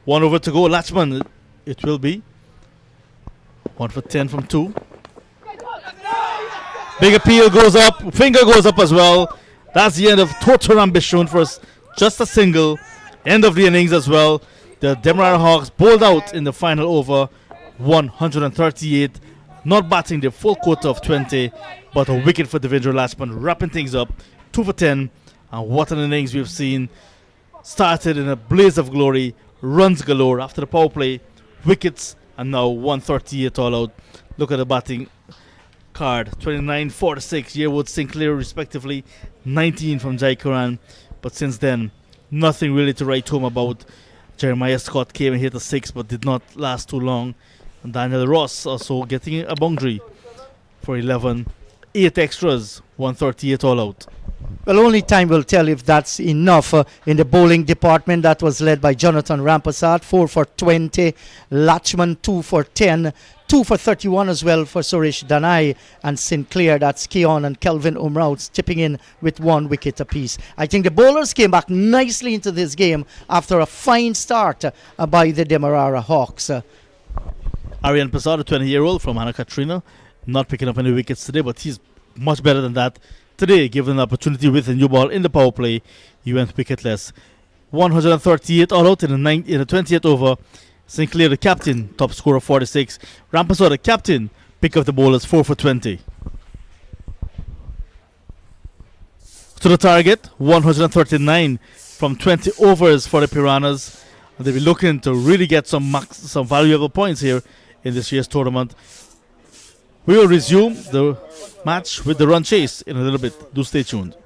one over to go. Latchman, it will be. 1 for 10 from 2. Big appeal goes up. Finger goes up as well. That's the end of total ambition for us. Just a single. End of the innings as well. The Demerara Hawks bowled out in the final over. 138. Not batting the full quota of 20, but a wicket for Devendra Latchman, wrapping things up. 2 for 10. And what an innings we've seen. Started in a blaze of glory. Runs galore after the power play. Wickets, and now 138 all out. Look at the batting card. 29, 46. Yearwood, Sinclair respectively. 19 from Jai Karan. But since then, nothing really to write home about. Jeremiah Scott came and hit a 6, but did not last too long. And Daniel Ross also getting a boundary for 11. 8 extras, 138 all out. Well, only time will tell if that's enough. In the bowling department, that was led by Jonathan Rampasat, 4 for 20. Latchman, 2 for 10. 2 for 31 as well for Suresh Danai. And Sinclair, that's Keon and Kelvin Umrauts, chipping in with 1 wicket apiece. I think the bowlers came back nicely into this game after a fine start by the Demerara Hawks. Aryan Prasad, a 20-year-old from Anna Katrina, not picking up any wickets today, but he's much better than that. Today, given an opportunity with a new ball in the power play, he went wicketless. 138 all out in the 20th over. Sinclair, the captain, top scorer 46. Rampaswar, the captain, pick up the bowlers 4 for 20. To the target, 139 from 20 overs for the Piranhas. And they'll be looking to really get some valuable points here in this year's tournament. We will resume the match with the run chase in a little bit. Do stay tuned.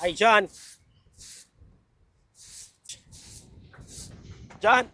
Hey, John. John.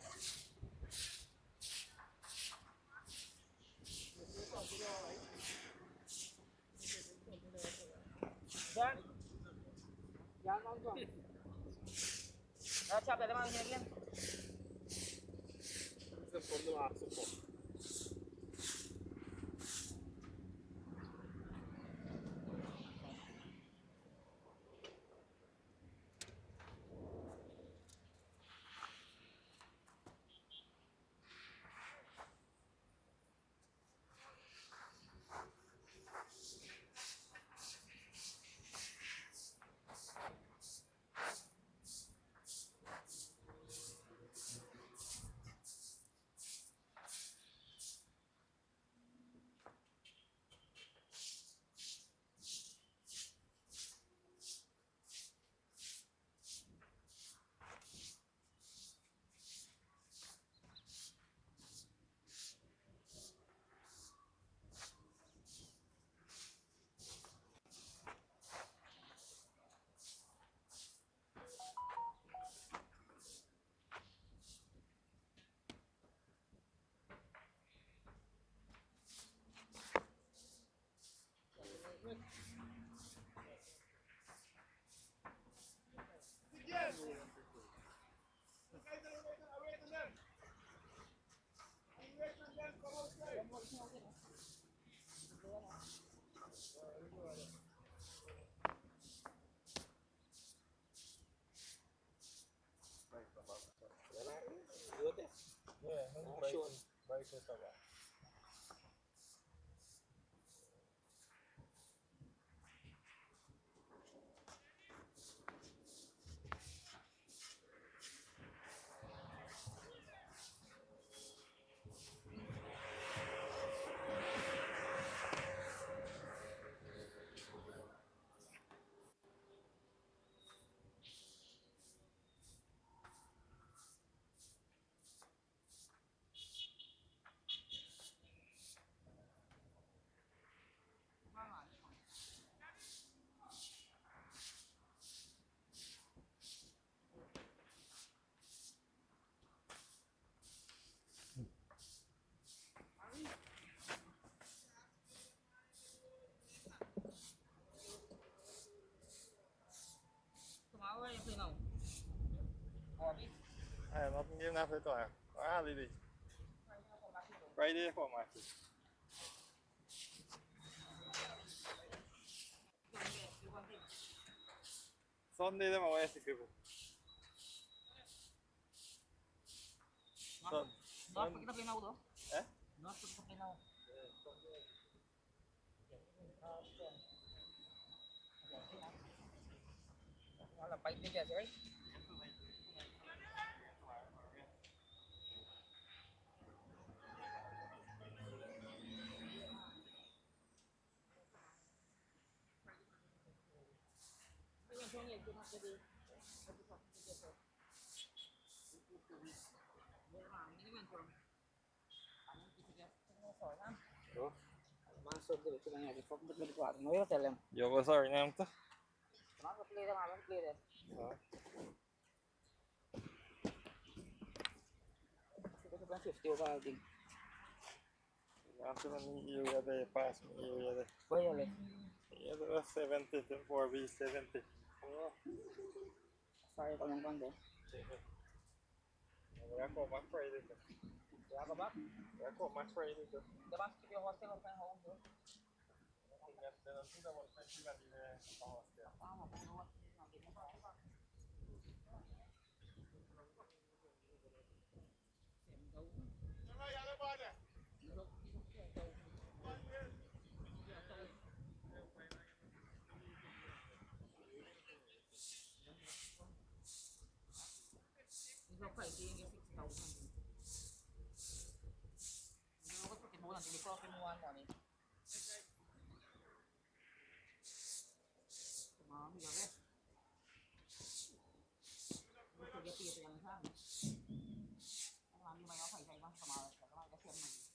Nothing game after that. Lily. Friday for my Sunday them away to give Kita pinaw do? Eh? Not kita pinaw. Wala pa hindi kasi, right? Masuk dulu kita nyari fokus dulu kuat. Ngoyo telem. Yo ko sorry nam to. Kenapa play dah malam play dah. Kita sebenarnya 50 over ding. After man area they pass me area they. Boleh le. Yeah, it was 70 to 4v 70. Oh. Saya kalau ngomong deh. Ya ko match Friday to. Ya apa bak? Ya ko match Friday to. Dah masuk ke hostel apa yang home tu? Tinggal dalam tu dah buat festival di hostel. Ah, apa buat? Nanti ni apa? Berapa ini yang 6,000? Dulu kan pakai bola di profit one money. Mami ya ves. Itu dia itu yang sana. Mami mai apa ini bang sama sama kasihan lagi.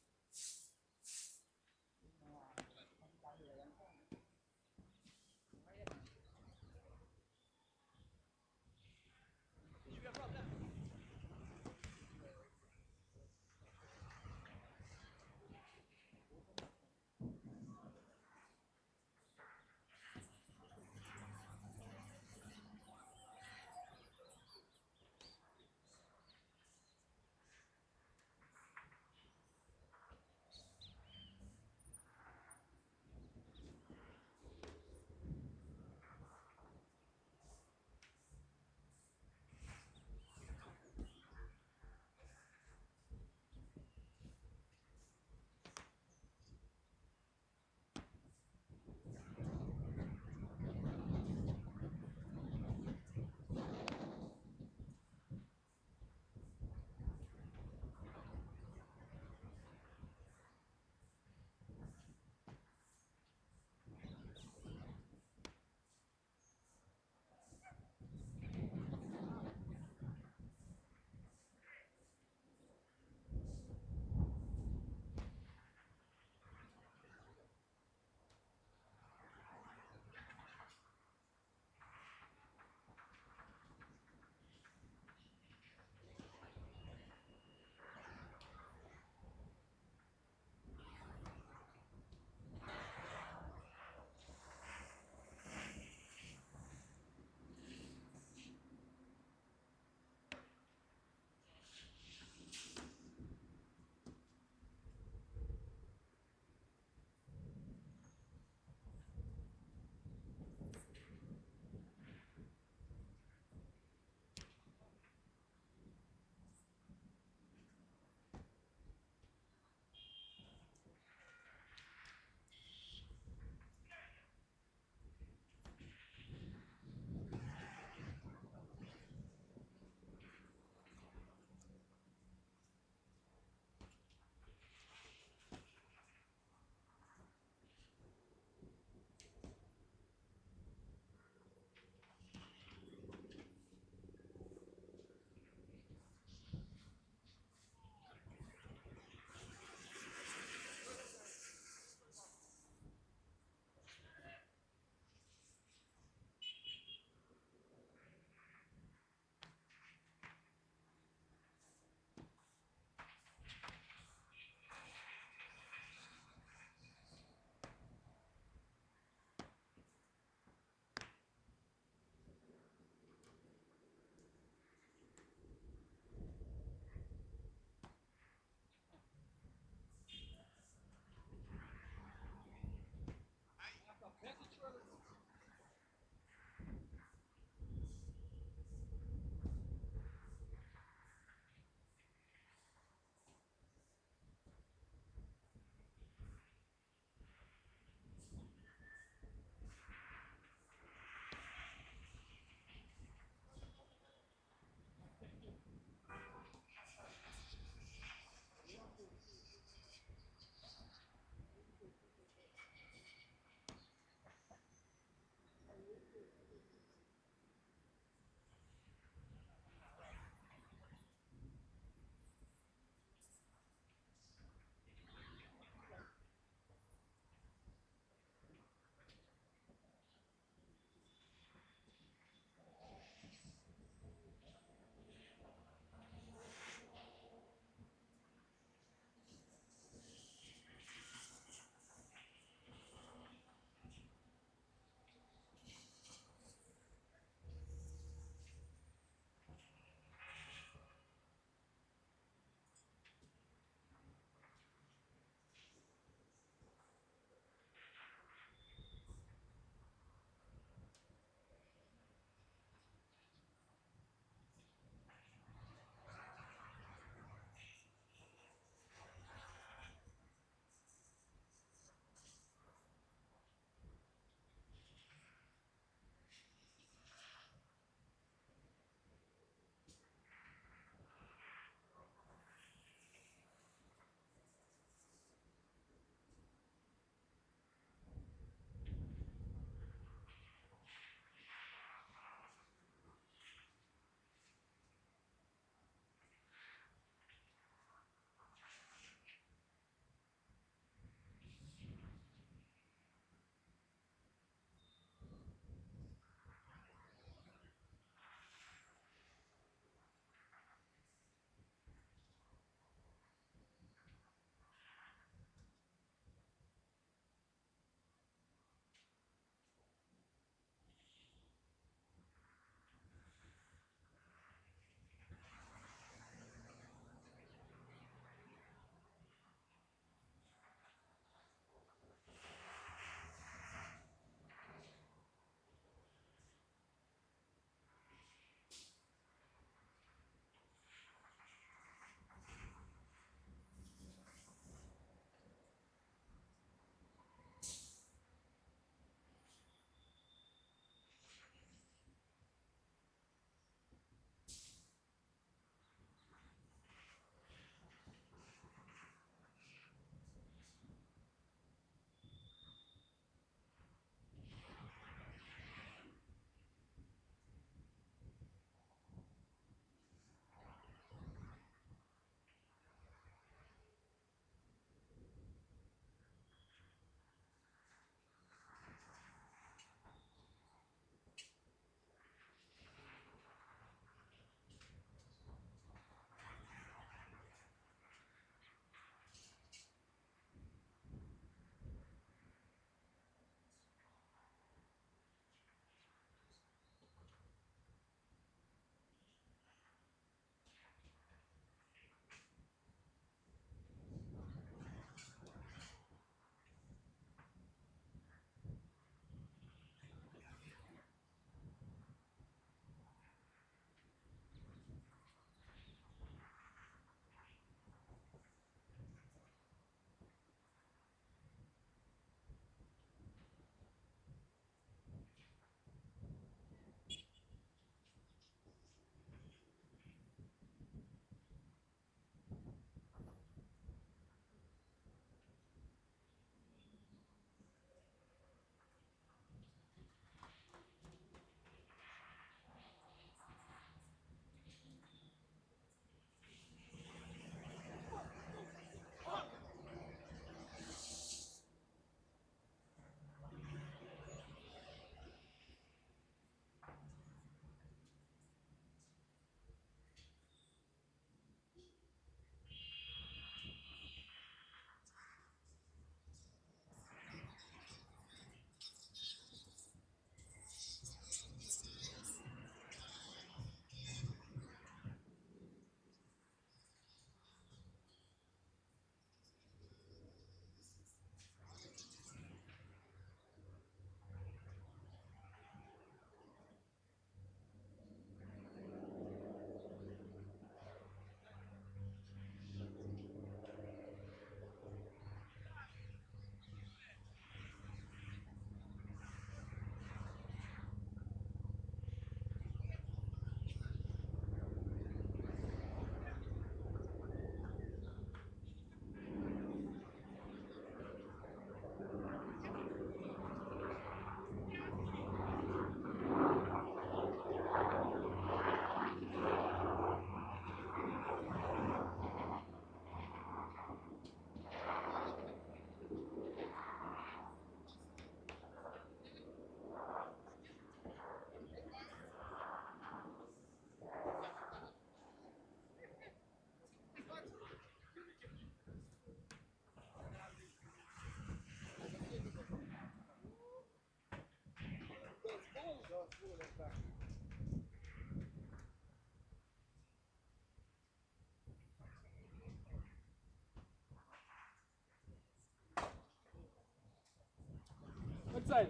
What side?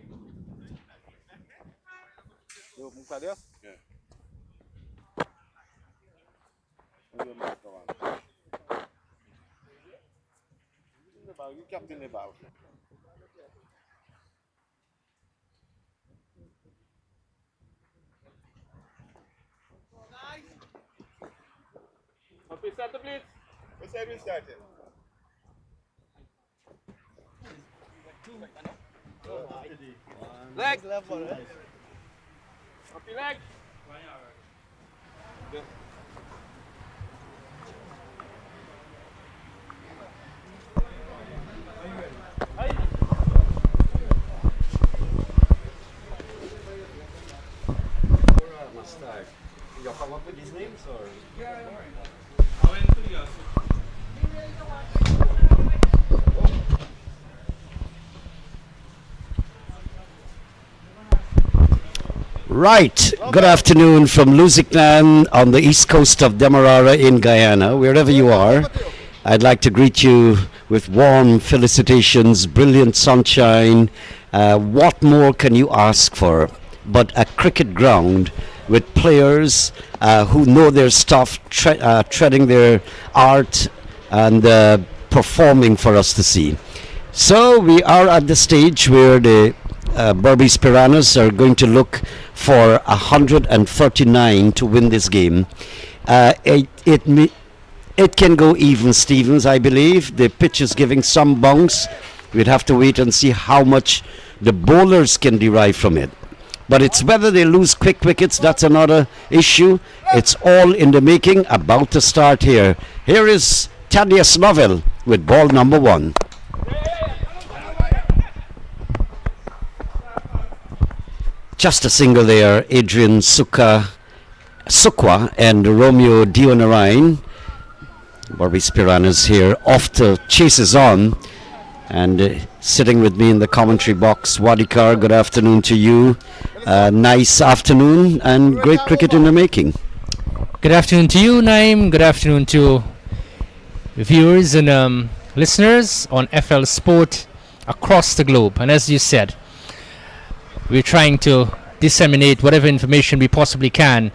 You move out there? Yeah. You captain the ball. Up your center, please. What side we started? Leg. Up your leg. Good. You come up with these names or? Right. Good afternoon from Lusignan on the east coast of Demerara in Guyana. Wherever you are, I'd like to greet you with warm felicitations, brilliant sunshine. What more can you ask for but a cricket ground with players who know their stuff, treading their art and performing for us to see. So we are at the stage where the Berbice Piranhas are going to look for 139 to win this game. It can go even, Stevens, I believe. The pitch is giving some bounce. We'd have to wait and see how much the bowlers can derive from it. But it's whether they lose quick wickets, that's another issue. It's all in the making, about to start here. Here is Thaddeus Lovell with ball number 1. Just a single there, Adrian Sukwa and Romeo Dionarine. Berbice Piranhas here off to chases on. And sitting with me in the commentary box, Wadikar, good afternoon to you. Nice afternoon and great cricket in the making. Good afternoon to you, Naim. Good afternoon to viewers and listeners on FL Sport across the globe. And as you said, we're trying to disseminate whatever information we possibly can.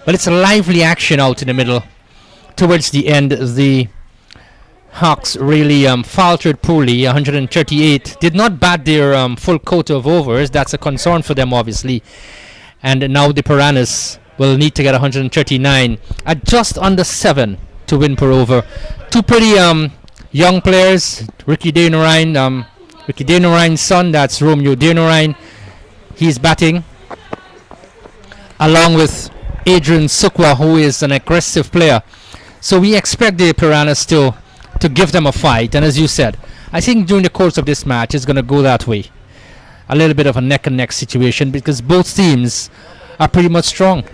But it's a lively action out in the middle. Towards the end, the Hawks really faltered poorly, 138. Did not bat their full quota of overs. That's a concern for them, obviously. And now the Piranhas will need to get 139 at just under 7 to win per over. Two pretty young players. Ricky Deinorine's son, that's Romeo Deinarine. He's batting, along with Adrian Sukwa, who is an aggressive player. So we expect the Piranhas to give them a fight. And as you said, I think during the course of this match, it's going to go that way. A little bit of a neck-and-neck situation because both teams are pretty much strong.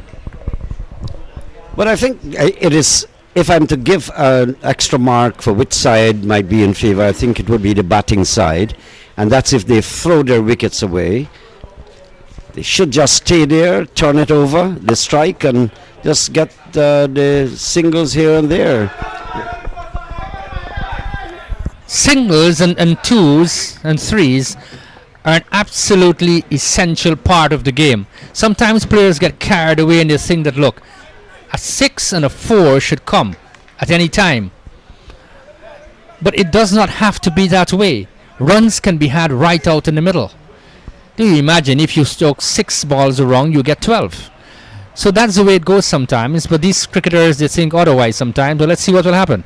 But I think it is, if I'm to give an extra mark for which side might be in favour, I think it would be the batting side. And that's if they throw their wickets away. They should just stay there, turn it over, the strike, and just get the singles here and there. Singles and twos and threes are an absolutely essential part of the game. Sometimes players get carried away and they think that, look, a 6 and a 4 should come at any time. But it does not have to be that way. Runs can be had right out in the middle. Do you imagine if you struck 6 balls wrong, you get 12? So that's the way it goes sometimes. But these cricketers, they think otherwise sometimes. But let's see what will happen.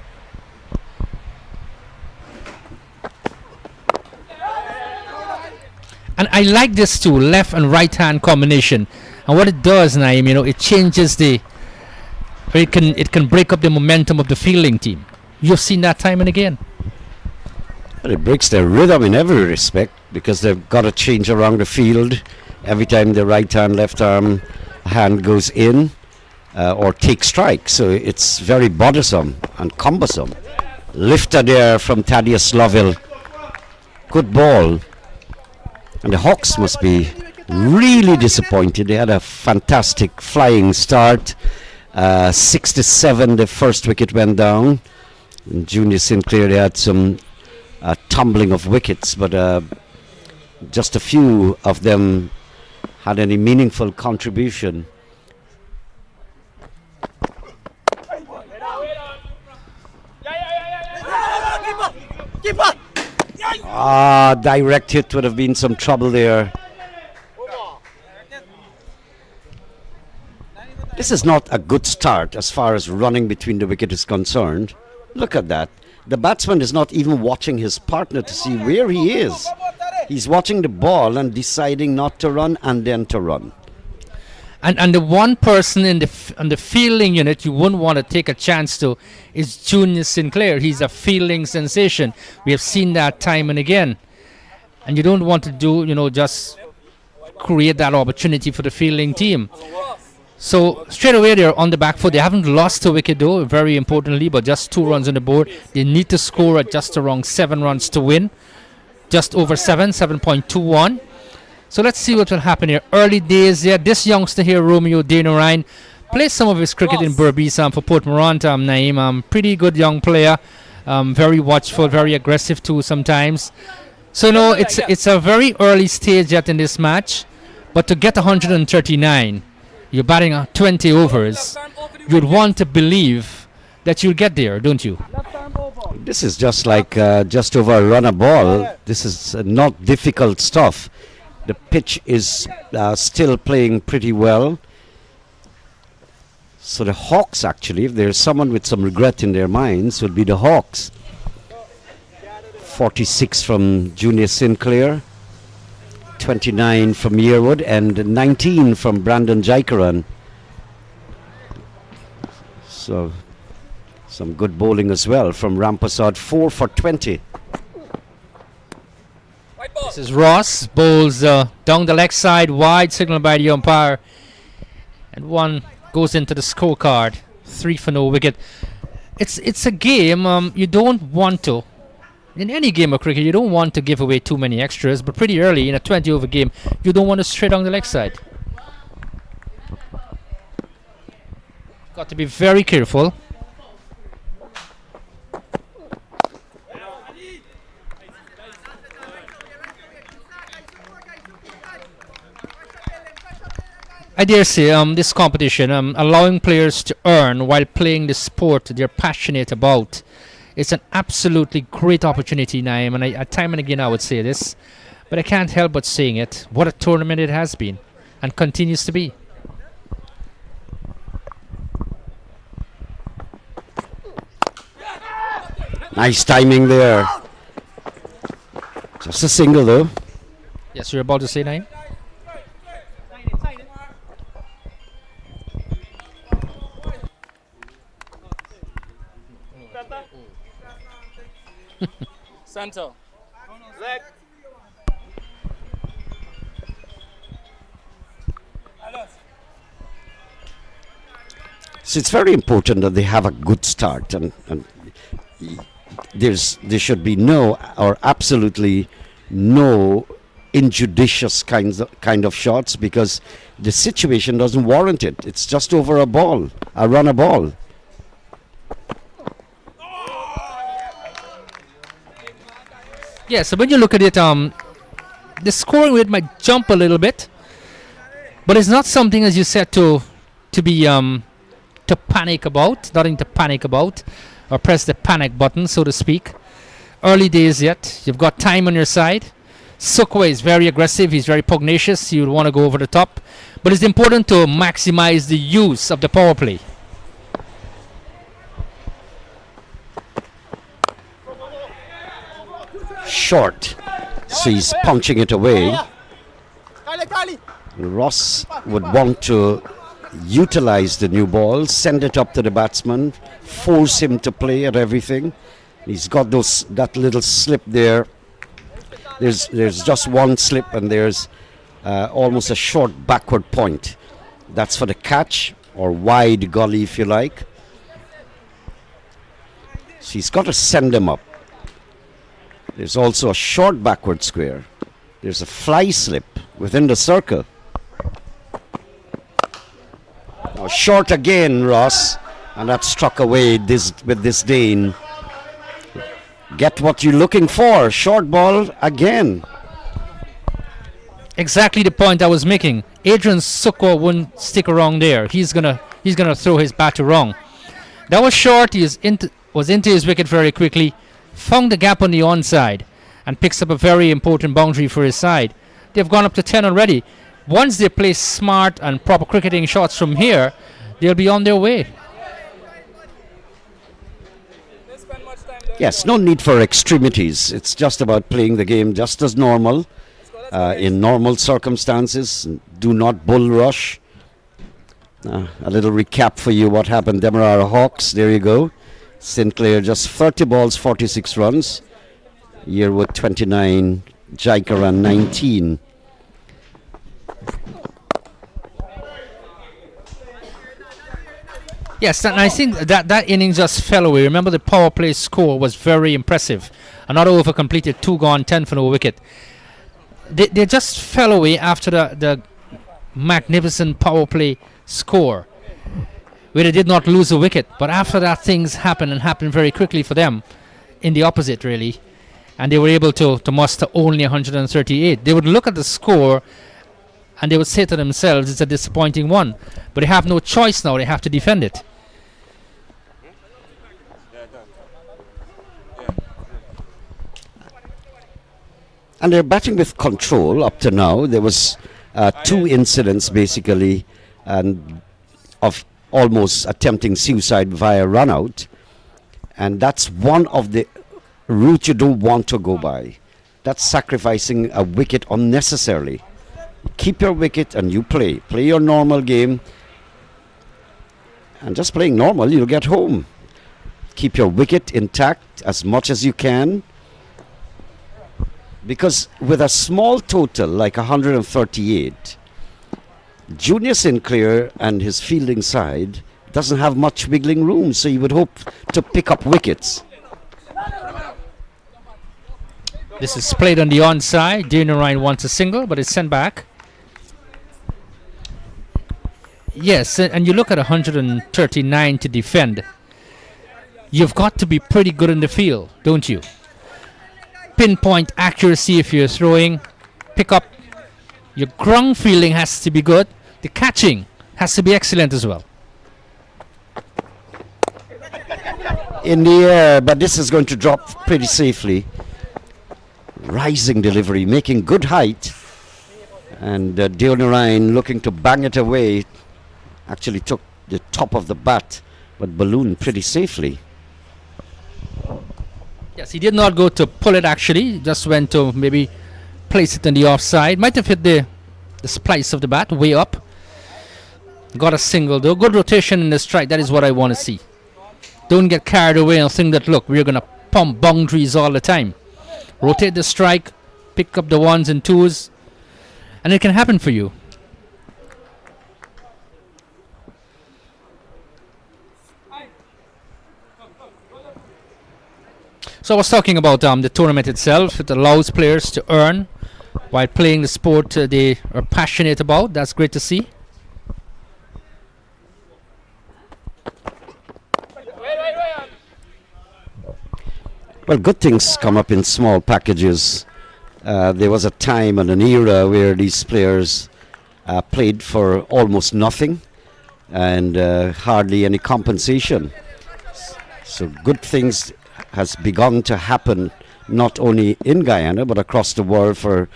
And I like this too, left and right hand combination. And what it does, Naim, it changes it can break up the momentum of the fielding team. You've seen that time and again. Well, it breaks their rhythm in every respect because they've got to change around the field every time the right hand, left arm hand goes in or take strike. So it's very bothersome and cumbersome. Lifter there from Thaddeus Lovell. Good ball. And the Hawks must be really disappointed. They had a fantastic flying start. 67, the first wicket went down. And Junior Sinclair, they had some tumbling of wickets, but just a few of them had any meaningful contribution. Direct hit would have been some trouble there. This is not a good start as far as running between the wicket is concerned. Look at that. The batsman is not even watching his partner to see where he is. He's watching the ball and deciding not to run and then to run. And the one person in the fielding unit you wouldn't want to take a chance to is Junior Sinclair. He's a fielding sensation. We have seen that time and again. And you don't want to do, just create that opportunity for the fielding team. So straight away they're on the back foot. They haven't lost a wicket though, very importantly, but just 2 runs on the board. They need to score at just around 7 runs to win. Just over 7.21. So let's see what will happen here. Early days there. This youngster here, Romeo Demerara, plays some of his cricket in Berbice for Port Morant, Naeem. Pretty good young player. Very watchful, very aggressive too sometimes. So no, it's a very early stage yet in this match. But to get 139, you're batting 20 overs, you'd want to believe that you'll get there, don't you? This is just like just over a run a ball. This is not difficult stuff. The pitch is still playing pretty well. So the Hawks, actually, if there's someone with some regret in their minds, would be the Hawks. 46 from Junior Sinclair, 29 from Yearwood, and 19 from Brandon Jaikaran. So some good bowling as well from Rampasad, 4 for 20. This is Ross, bowls down the leg side, wide, signaled by the umpire. And one goes into the scorecard, 3 for no wicket. It's a game you don't want to. In any game of cricket, you don't want to give away too many extras, but pretty early in a 20 over game, you don't want to stray down the leg side. Got to be very careful. I dare say this competition, allowing players to earn while playing the sport they're passionate about, it's an absolutely great opportunity, Naeem, and time and again I would say this, but I can't help but saying it. What a tournament it has been and continues to be. Nice timing there. Just a single though. Yes, you're about to say, Naeem? Center. Leg. So it's very important that they have a good start, and there should be no or absolutely no injudicious kind of shots, because the situation doesn't warrant it. It's just over a ball, a run a ball. Yeah, so when you look at it, the scoring rate might jump a little bit, but it's not something, as you said, to be to panic about. Nothing to panic about, or press the panic button, so to speak. Early days yet. You've got time on your side. Sukwa is very aggressive. He's very pugnacious. You would want to go over the top, but it's important to maximize the use of the power play. Short, so he's punching it away. Ross would want to utilize the new ball, send it up to the batsman, force him to play at everything. He's got that little slip there. There's just one slip, and there's almost a short backward point. That's for the catch, or wide gully if you like. So he's got to send him up. There's also a short backward square. There's a fly slip, within the circle. Now short again, Ross, and that struck away with disdain. Get what you're looking for. Short ball again. Exactly the point I was making. Adrian Suko wouldn't stick around there. He's gonna throw his bat wrong. That was short. He was into his wicket very quickly, found the gap on the onside, and picks up a very important boundary for his side. They've gone up to 10 already. Once they play smart and proper cricketing shots from here, they'll be on their way. Yes, no need for extremities. It's just about playing the game just as normal, in normal circumstances. Do not bull rush. A little recap for you what happened. Demerara Hawks, there you go. Sinclair just 30 balls, 46 runs. Yearwood 29, Guyana 19. Yes, and I think that inning just fell away. Remember, the power play score was very impressive. Another over completed, 2 gone, 10 for no wicket. They just fell away after the magnificent power play score, where they did not lose a wicket. But after that, things happened, and happened very quickly for them, in the opposite, really. And they were able to muster only 138. They would look at the score, and they would say to themselves, it's a disappointing one. But they have no choice now. They have to defend it. And they're batting with control up to now. There was 2 incidents basically, and of almost attempting suicide via run out, and that's one of the routes you don't want to go by. That's sacrificing a wicket unnecessarily. Keep your wicket and you play your normal game, and just playing normal you'll get home. Keep your wicket intact as much as you can, because with a small total like 138, Junior Sinclair and his fielding side doesn't have much wiggling room, so you would hope to pick up wickets. This is played on the onside. Demerara wants a single, but it's sent back. Yes, and you look at 139 to defend. You've got to be pretty good in the field, don't you? Pinpoint accuracy if you're throwing. Pick up. Your ground fielding has to be good. The catching has to be excellent as well. In the air, but this is going to drop pretty safely. Rising delivery, making good height. And Demerara looking to bang it away. Actually took the top of the bat, but ballooned pretty safely. Yes, he did not go to pull it actually. Just went to maybe place it on the offside. Might have hit the splice of the bat way up. Got a single though. Good rotation in the strike. That is what I want to see. Don't get carried away and think that, look, we're going to pump boundaries all the time. Rotate the strike, pick up the 1s and 2s, and it can happen for you. So I was talking about the tournament itself. It allows players to earn while playing the sport they are passionate about. That's great to see. Well, good things come up in small packages. There was a time and an era where these players played for almost nothing and hardly any compensation. So good things has begun to happen not only in Guyana but across the world for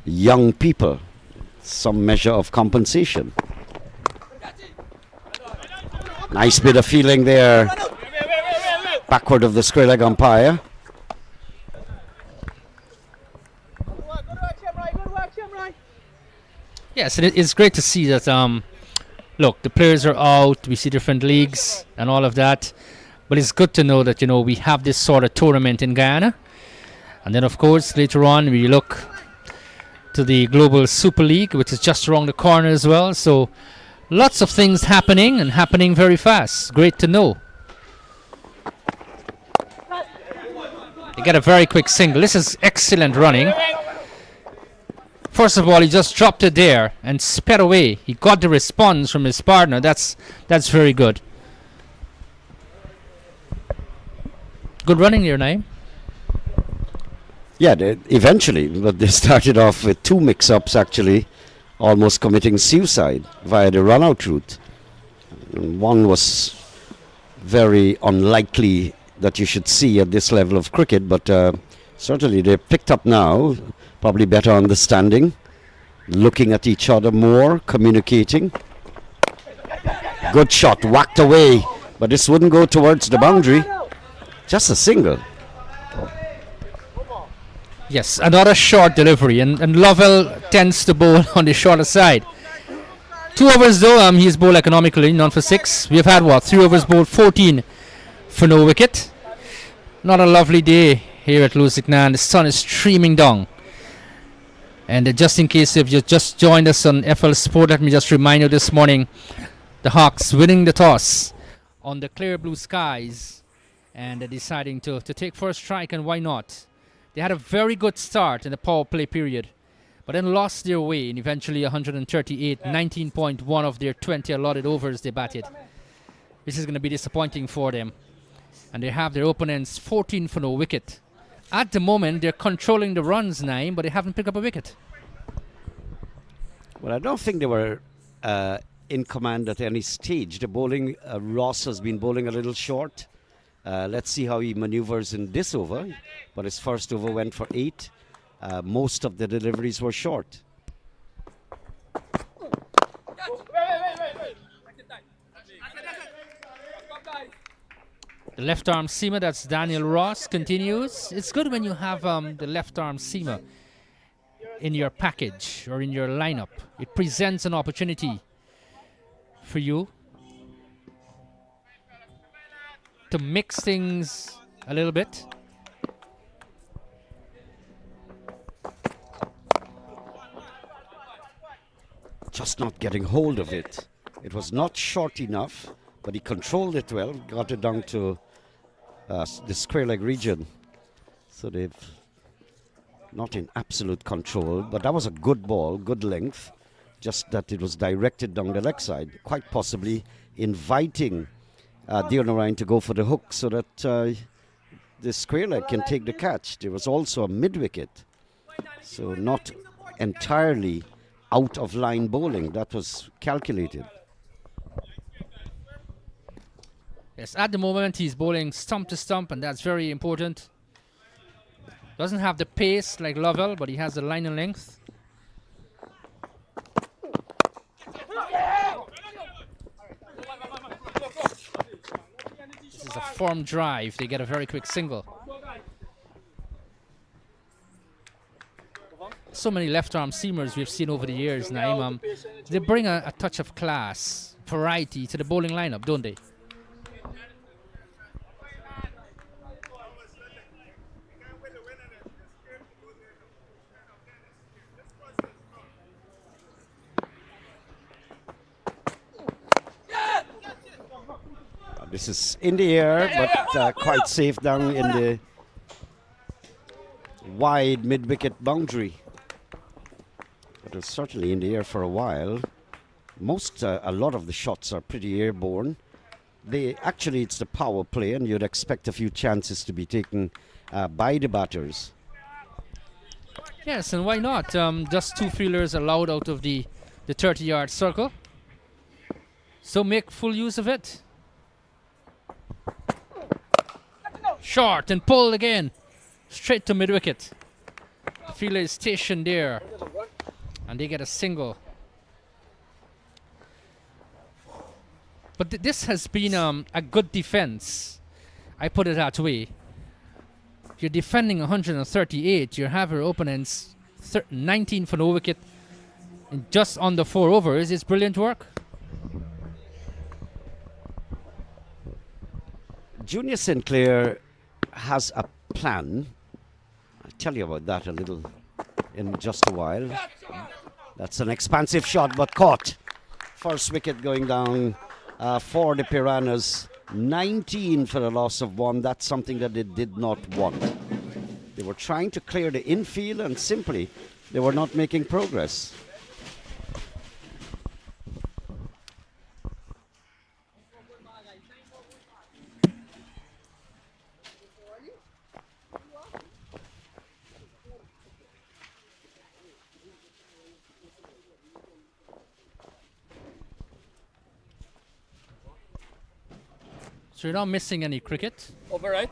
young people. Some measure of compensation. Nice bit of feeling there. Backward of the square leg umpire. Yes, and it's great to see that, look, the players are out, we see different leagues and all of that, but it's good to know that, we have this sort of tournament in Guyana. And then, of course, later on, we look to the Global Super League, which is just around the corner as well. So, lots of things happening and happening very fast. Great to know. They get a very quick single. This is excellent running. First of all, he just dropped it there and sped away. He got the response from his partner. That's very good. Good running there, Naeem. Yeah, eventually, but they started off with 2 mix-ups actually, almost committing suicide via the run-out route. One was very unlikely that you should see at this level of cricket, but certainly they picked up now, probably better understanding, looking at each other more, communicating. Good shot, whacked away, but this wouldn't go towards the boundary. Just a single. Yes, another short delivery, and Lovell tends to bowl on the shorter side. 2 overs though, he's bowled economically, none for 6. We've had 3 overs bowled, 14 for no wicket. Not a lovely day here at Lusignan. The sun is streaming down. And just in case if you just joined us on FL Sport, let me just remind you this morning, the Hawks winning the toss on the clear blue skies and deciding to take first strike, and why not? They had a very good start in the power play period, but then lost their way in eventually 138, 19.1 of their 20 allotted overs they batted. This is going to be disappointing for them. And they have their opponents 14 for no wicket. At the moment, they're controlling the runs, Naeem, but they haven't picked up a wicket. Well, I don't think they were in command at any stage. The bowling, Ross has been bowling a little short. Let's see how he maneuvers in this over. But his first over went for 8. Most of the deliveries were short. The left arm seamer, that's Daniel Ross, continues. It's good when you have the left arm seamer in your package or in your lineup. It presents an opportunity for you to mix things a little bit. Just not getting hold of it. It was not short enough, but he controlled it well, got it down to the square leg region. So they've not in absolute control, but that was a good ball, good length, just that it was directed down the leg side, quite possibly inviting Demerara to go for the hook so that the square leg can take the catch. There was also a mid-wicket, so not entirely out of line bowling. That was calculated. Yes, at the moment he's bowling stump to stump, and that's very important. Doesn't have the pace like Lovell, but he has the line and length. This is a firm drive. They get a very quick single. So many left-arm seamers we've seen over the years, Naeem. They bring a touch of class, variety to the bowling lineup, don't they? This is in the air, but quite safe down in the wide mid-wicket boundary. But it's certainly in the air for a while. A lot of the shots are pretty airborne. It's the power play, and you'd expect a few chances to be taken by the batters. Yes, and why not? Just 2 fielders allowed out of the 30-yard circle. So make full use of it. Short and pulled again. Straight to mid-wicket. The fielder is stationed there. And they get a single. But this has been a good defense. I put it that way. You're defending 138. You have your opponents 19 for no wicket in just under 4 overs. It's brilliant work. Junior Sinclair has a plan. I'll tell you about that a little in just a while. That's an expansive shot, but caught. First wicket going down for the Piranhas. 19 for a loss of 1. That's something that they did not want. They were trying to clear the infield and simply they were not making progress. So you're not missing any cricket. Over right.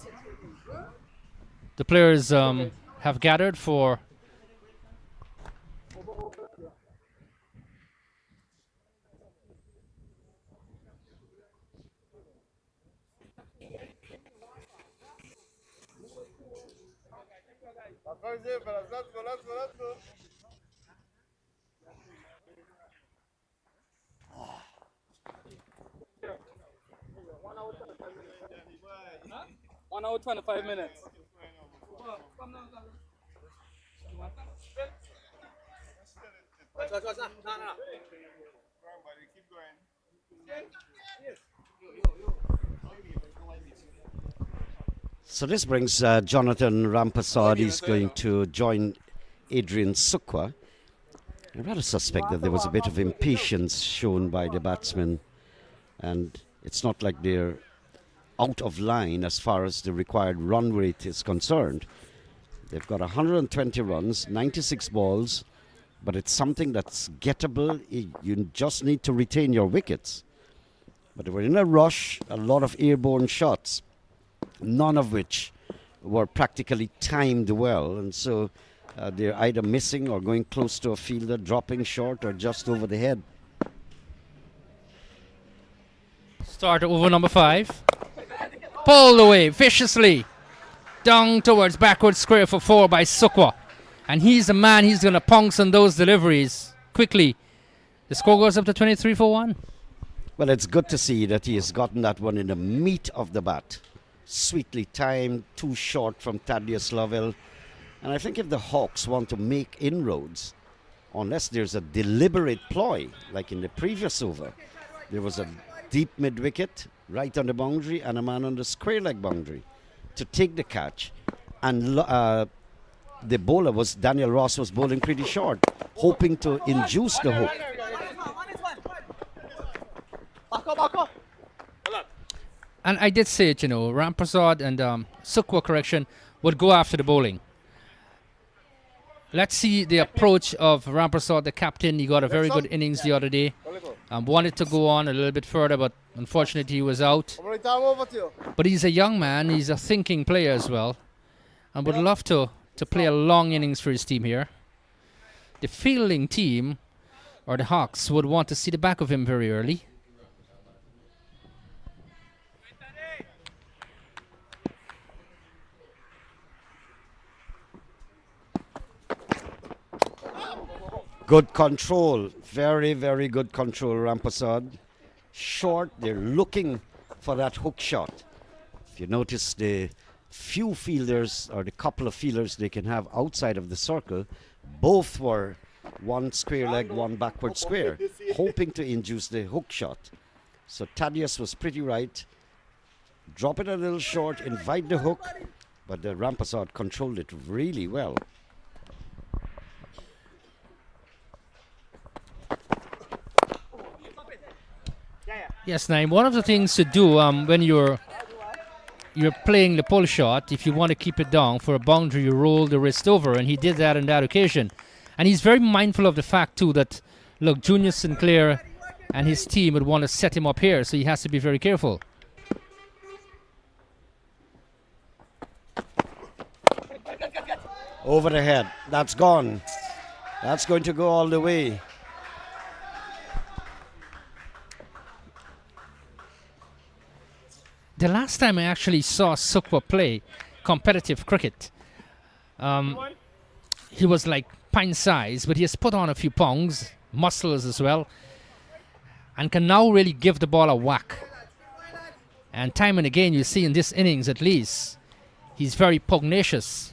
The players have gathered for Let's go. 1 hour 25 minutes. Keep going. So this brings Jonathan Rampasad. He's going to join Adrian Sukwa. I rather suspect that there was a bit of impatience shown by the batsmen, and it's not like they're out of line as far as the required run rate is concerned. They've got 120 runs, 96 balls, but it's something that's gettable. You just need to retain your wickets. But they were in a rush, a lot of airborne shots, none of which were practically timed well, and so they're either missing or going close to a fielder, dropping short or just over the head. start over number 5. Pulled away viciously. Down towards backward square for 4 by Sukwa. And he's the man, he's going to pounce on those deliveries quickly. The score goes up to 23 for 1. Well, it's good to see that he has gotten that one in the meat of the bat. Sweetly timed, too short from Thaddeus Lovell. And I think if the Hawks want to make inroads, unless there's a deliberate ploy, like in the previous over, there was a deep mid-wicket, right on the boundary, and a man on the square leg boundary to take the catch. And the bowler was, Daniel Ross was bowling pretty short, hoping to induce the hook. And I did say it, Ramprasad and Sukwa, correction, would go after the bowling. Let's see the approach of Ramprasad, the captain. He got a very good innings the other day. Wanted to go on a little bit further, but unfortunately he was out. But he's a young man. He's a thinking player as well. And would love to play a long innings for his team here. The fielding team, or the Hawks, would want to see the back of him very early. Good control, very, very good control, Rampasad. Short, they're looking for that hook shot. If you notice the few fielders, or the couple of fielders they can have outside of the circle, both were one square leg, one backward square, hoping to induce the hook shot. So Thaddeus was pretty right. Drop it a little short, invite the hook, but the Rampasad controlled it really well. Yes, Naim. One of the things to do when you're playing the pull shot, if you want to keep it down for a boundary, you roll the wrist over, and he did that on that occasion. And he's very mindful of the fact too that, look, Junior Sinclair and his team would want to set him up here, so he has to be very careful. Over the head. That's gone. That's going to go all the way. The last time I actually saw Sukwa play competitive cricket, he was like pint size, but he has put on a few pounds, muscles as well, and can now really give the ball a whack. And time and again, you see in this innings at least, he's very pugnacious.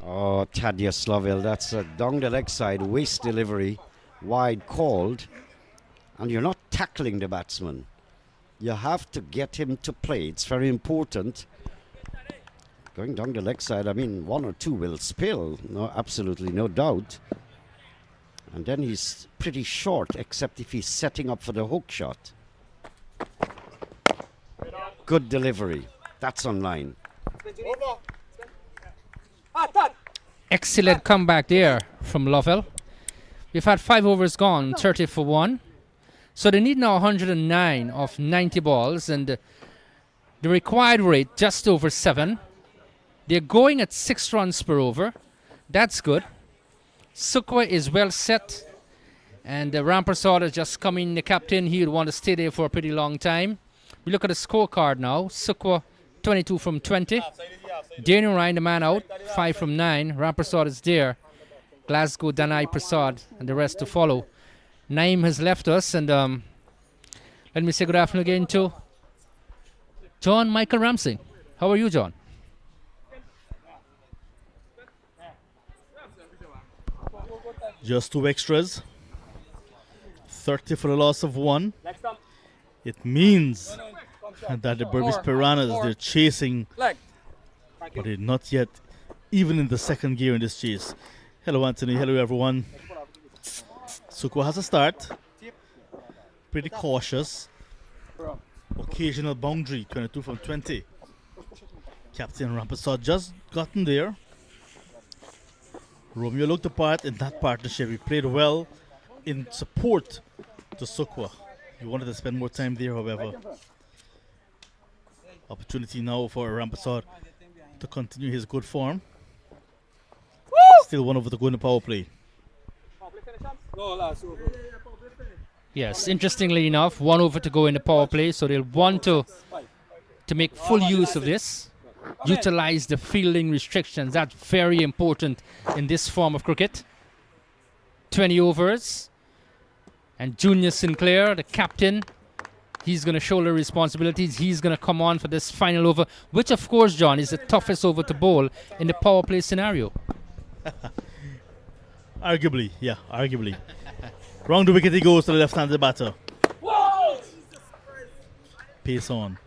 Oh, Thaddeus Lovell, that's a down the leg side, waste delivery, wide called, and you're not tackling the batsman. You have to get him to play. It's very important. Going down the leg side, I mean, one or two will spill. No, absolutely no doubt. And then he's pretty short, except if he's setting up for the hook shot. Good delivery. That's on line. Excellent comeback there from Lovell. We've had 5 overs gone, 30 for 1. So they need now 109 of 90 balls, and the required rate just over 7. They're going at 6 runs per over. That's good. Sukwa is well set, and Rampersad has just come in, the captain. He would want to stay there for a pretty long time. We look at the scorecard now. Sukwa 22 from 20. Daniel Ryan, the man out, 5 from 9. Rampersad is there. Glasgow, Danai Prasad, and the rest to follow. Naeem has left us, and let me say good afternoon again to John Michael Ramsey. How are you, John? Just 2 extras. 30 for a loss of 1. It means that the Berbice Piranhas, they're chasing, but they're not yet even in the second gear in this chase. Hello, Anthony. Hello, everyone. Sukwa has a start. Pretty cautious. Occasional boundary, 22 from 20. Captain Rampersad just gotten there. Romeo looked the part in that partnership. He played well in support to Sukwa. He wanted to spend more time there, however. Opportunity now for Rampersad to continue his good form. Still 1 over to go in the power play. Yes, interestingly enough, 1 over to go in the power play, so they'll want to make full use of this. Utilize the fielding restrictions. That's very important in this form of cricket. 20 overs. And Junior Sinclair, the captain, he's going to shoulder responsibilities. He's going to come on for this final over, which, of course, John, is the toughest over to bowl in the power play scenario. Arguably, yeah, arguably. Round the wicket he goes to the left-handed batter. Pace on.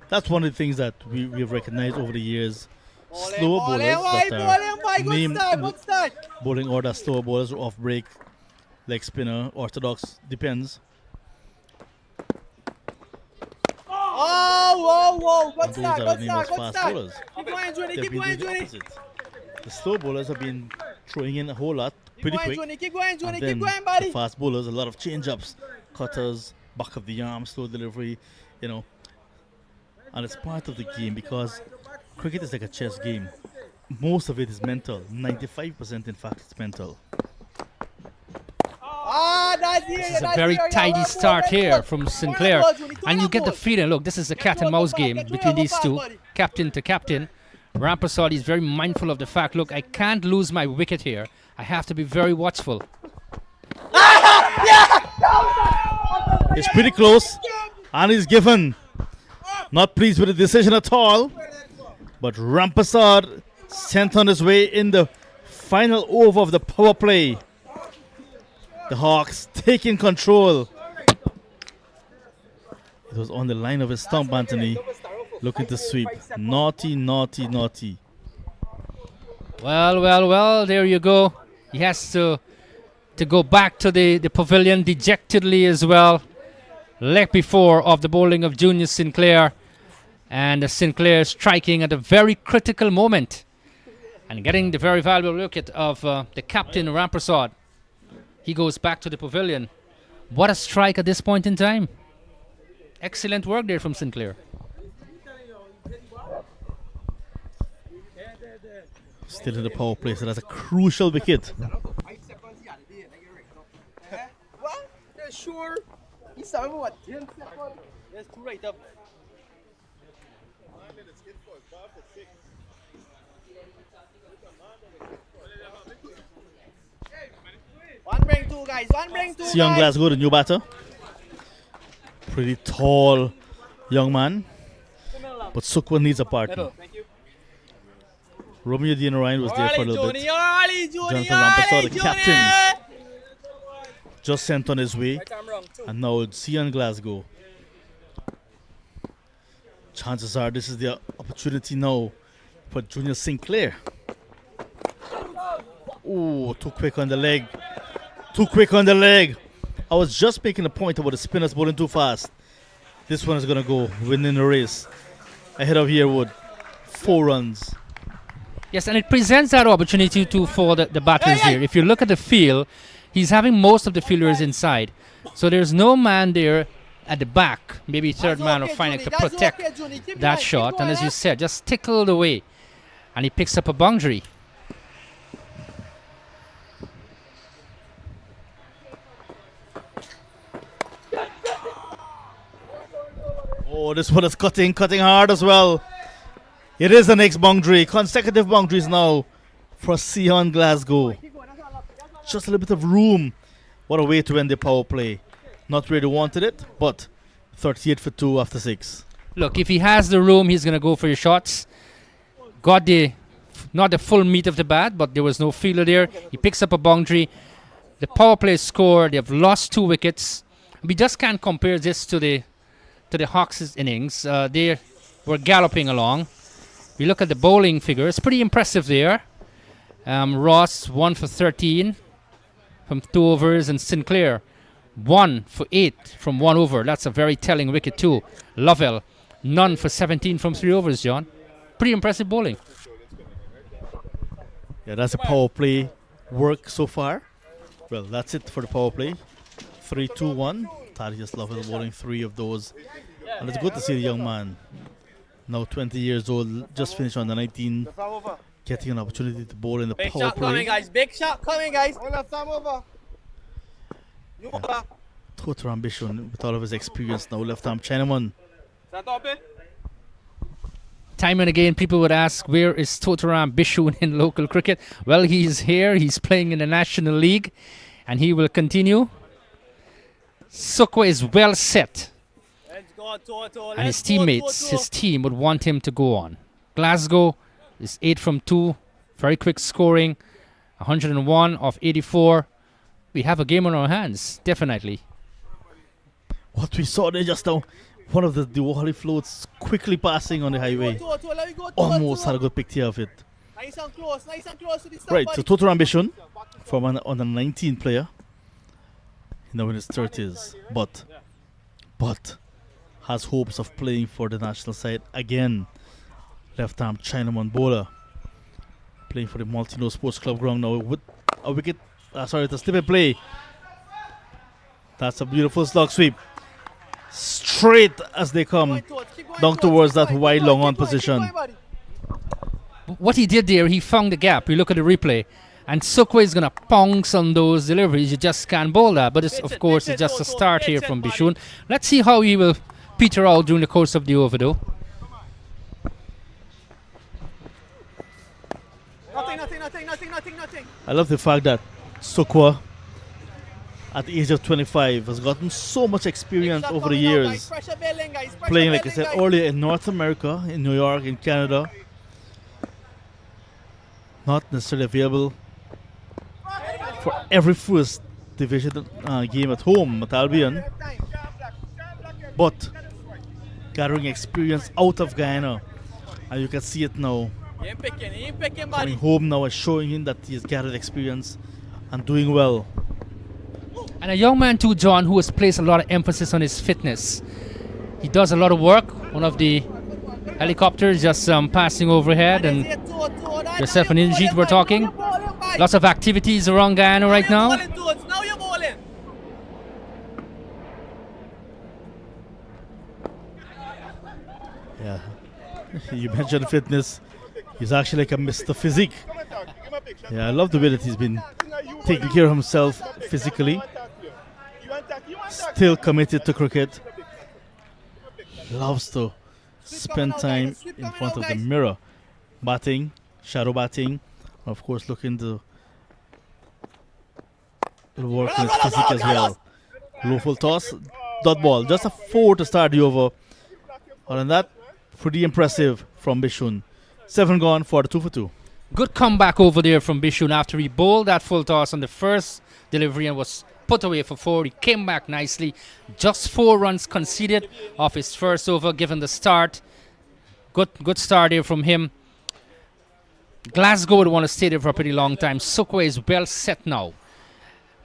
That's one of the things that we've recognized over the years. Slower bowlers that are named in the bowling order, slower bowlers, off break, leg spinner, orthodox, depends. Whoa! And those are named as fast bowlers. They've been doing the opposite. The slow bowlers have been throwing in a whole lot pretty quick. And then the fast bowlers, a lot of change-ups, cutters, back of the arm, slow delivery, you know. And it's part of the game because cricket is like a chess game. Most of it is mental. 95% in fact it's mental. This is a very tidy start here from Sinclair. And you get the feeling, look, this is a cat and mouse game between these two, captain to captain. Rampersad is very mindful of the fact, look, I can't lose my wicket here. I have to be very watchful. It's pretty close. And he's given. Not pleased with the decision at all. But Rampersad sent on his way in the final over of the power play. The Hawks taking control. It was on the line of his stump, Anthony. Looking to sweep. Naughty. Well, there you go. He has to go back to the pavilion dejectedly as well. Leg before of the bowling of Junior Sinclair. And Sinclair striking at a very critical moment. And getting the very valuable wicket of the captain, Rampersad. He goes back to the pavilion. What a strike at this point in time. Excellent work there from Sinclair. Still in the power play, so that's a crucial wicket. Sure. He's what? That's too right up. One bring two, guys. Young Glasgow, the new batter. Pretty tall young man. But Sukwa needs a partner. Romeo Demerara was there for a little bit. Jonathan Rampersad, the captain, just sent on his way. And now it's Ian Glasgow. Chances are this is the opportunity now for Junior Sinclair. Oh, too quick on the leg. Too quick on the leg. I was just making a point about the spinners bowling too fast. This one is going to go winning the race. Ahead of Yearwood. 4 runs. Yes, and it presents that opportunity for the batters here. If you look at the field, he's having most of the fielders inside. So there's no man there at the back, maybe third man or final, to protect that shot. And as you said, just tickled away. And he picks up a boundary. Oh, this one is cutting hard as well. It is the next boundary. Consecutive boundaries now for Sion Glasgow. Just a little bit of room. What a way to end the power play. Not where they wanted it, but 38 for 2 after 6. Look, if he has the room, he's going to go for his shots. Got not the full meat of the bat, but there was no fielder there. He picks up a boundary. The power play score. They've lost 2 wickets. We just can't compare this to the Hawks' innings. They were galloping along. We look at the bowling figures. Pretty impressive there. Ross 1 for 13 from 2 overs, and Sinclair 1 for 8 from 1 over. That's a very telling wicket too. Lovell none for 17 from 3 overs, John. Pretty impressive bowling. Yeah, that's a power play work so far. Well, that's it for the power play. 3-2-1. Thaddeus Lovell bowling 3 of those. And it's good to see the young man, now 20 years old, just finished on the 19, getting an opportunity to bowl in the Big power shot play. coming, guys. Big shot coming, guys. Left arm over. Total ambition with all of his experience now. Left arm Chinaman. Time and again, people would ask, where is Totaram Bishun in local cricket? Well, he's here. He's playing in the National League, and he will continue. Sukwa is well set. Let's go, Toto. And his teammates, his team would want him to go on. Glasgow is 8 from 2. Very quick scoring. 101 of 84. We have a game on our hands, definitely. What we saw there just now, one of the Diwali floats quickly passing on the highway. Almost had a good picture of it. Nice and close to the stop, Right, buddy. so total ambition from an under 19 player. Now in his 30s, but has hopes of playing for the national side again. Left arm Chinaman bowler playing for the Multino Sports Club ground now with a wicket. Sorry, it's a slip and play. That's a beautiful slog sweep. Straight as they come down towards that wide long on position. What he did there, he found the gap. You look at the replay, and Sukwa is going to pounce on those deliveries. You just can't bowl that. But of course, it's just a start here from Bishun. Let's see how he will peter out during the course of the over, though. Nothing. I love the fact that Sukwa, at the age of 25, has gotten so much experience over the years, playing, like I said earlier, in North America, in New York, in Canada. Not necessarily available for every first division game at home at Albion, but gathering experience out of Guyana, and you can see it now. Coming home now and showing him that he has gathered experience and doing well. And a young man too, John, who has placed a lot of emphasis on his fitness. He does a lot of work. One of the helicopters just passing overhead, and yourself and Injit were talking. Lots of activities around Guyana right now. Now you're bowling. Yeah, you mentioned fitness. He's actually like a Mr. Physique. Yeah, I love the way that he's been taking care of himself physically. Still committed to cricket. Loves to spend time in front of the mirror. Batting, shadow batting. Of course, looking to work on his physique as well. Low full toss, dot ball. Just a 4 to start the over. Other than that, pretty impressive from Bishun. 7 gone for the 2 for 2. Good comeback over there from Bishun after he bowled that full toss on the first delivery and was put away for 4. He came back nicely. Just 4 runs conceded off his first over, given the start Good start here from him. Glasgow would want to stay there for a pretty long time. Sukwa is well set now.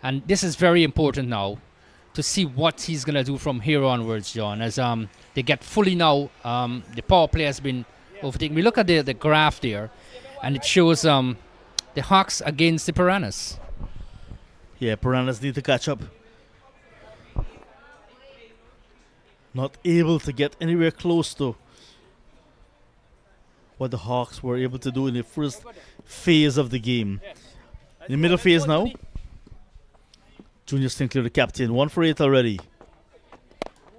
And this is very important now to see what he's going to do from here onwards, John. As they get fully now, the power play has been overtaken. We look at the graph there, and it shows the Hawks against the Piranhas. Yeah, Piranhas need to catch up. Not able to get anywhere close to what the Hawks were able to do in the first phase of the game. In the middle phase now, Junior Sinclair, the captain, 1 for 8 already.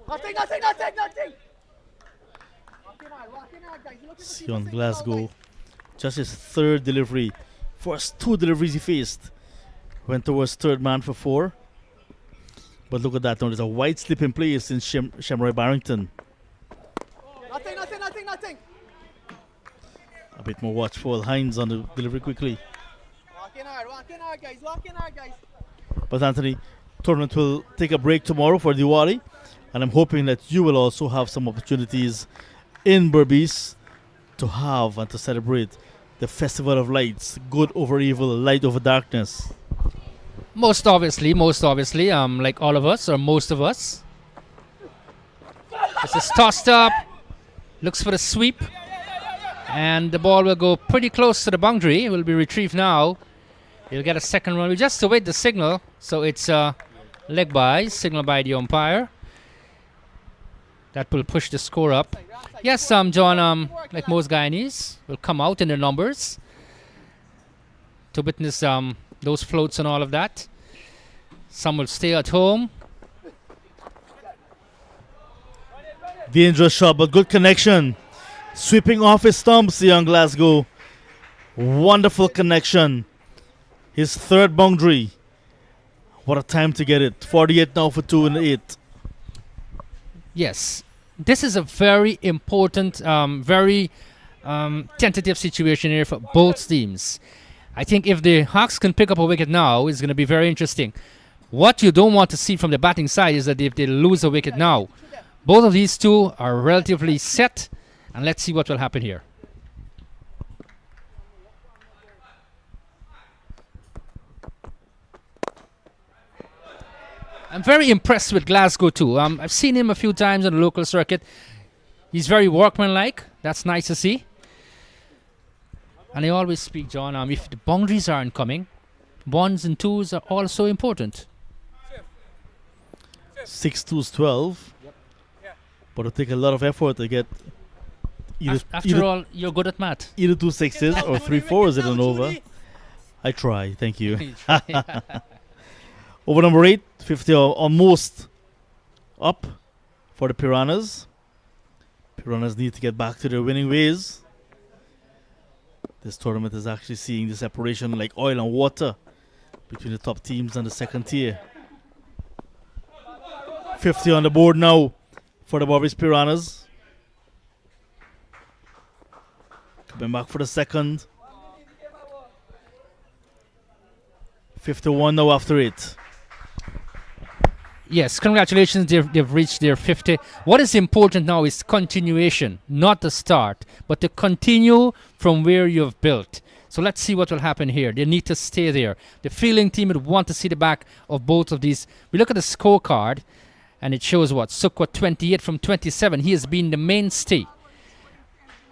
Nothing. Walking hard, guys. Look at the Sion people Glasgow, just his third delivery. First 2 deliveries he faced. Went towards third man for 4. But look at that now, there's a wide slip in place in Shamroy Barrington. Nothing. A bit more watchful. Hines on the delivery quickly. Walking hard, guys. But Anthony, tournament will take a break tomorrow for Diwali, and I'm hoping that you will also have some opportunities in Berbice to have and to celebrate the Festival of Lights, good over evil, light over darkness. Most obviously, like all of us, or most of us. This is tossed up, looks for the sweep, and the ball will go pretty close to the boundary. It will be retrieved now. He'll get a second run. We just await the signal, so it's leg by, signal by the umpire. That will push the score up. Yes, John, like most Guyanese, will come out in their numbers to witness those floats and all of that. Some will stay at home. Dangerous shot, but good connection. Sweeping off his stumps, young Glasgow. Wonderful connection. His third boundary. What a time to get it. 48 now for 2 and 8. Yes. This is a very important, very tentative situation here for both teams. I think if the Hawks can pick up a wicket now, it's going to be very interesting. What you don't want to see from the batting side is that if they lose a wicket now, both of these two are relatively set, and let's see what will happen here. I'm very impressed with Glasgow too. I've seen him a few times on the local circuit. He's very workmanlike. That's nice to see. And I always speak, John, if the boundaries aren't coming, 1s and 2s are also important. 6 2s 12. But it'll take a lot of effort to get After all, you're good at math. either 2 6s or 3 4s in an over. I try, thank you. Over number 8, 50 almost up for the Piranhas. Piranhas need to get back to their winning ways. This tournament is actually seeing the separation like oil and water between the top teams and the second tier. 50 on the board now for the Berbice Piranhas. Coming back for the second. 51 now after it. Yes, congratulations, they've reached their 50. What is important now is continuation, not the start, but to continue from where you've built. So let's see what will happen here. They need to stay there. The fielding team would want to see the back of both of these. We look at the scorecard, and it shows what? Sukwa 28 from 27. He has been the mainstay.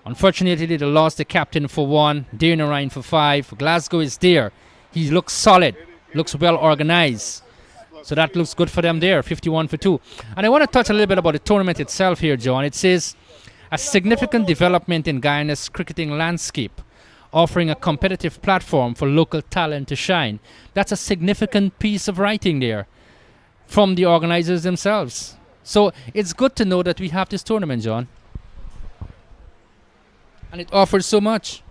Unfortunately, they lost the captain for 1, Demerara for 5. Glasgow is there. He looks solid, looks well organized. So that looks good for them there, 51 for 2. And I want to touch a little bit about the tournament itself here, John. It says, a significant development in Guyana's cricketing landscape, offering a competitive platform for local talent to shine. That's a significant piece of writing there from the organizers themselves. So it's good to know that we have this tournament, John. And it offers so much.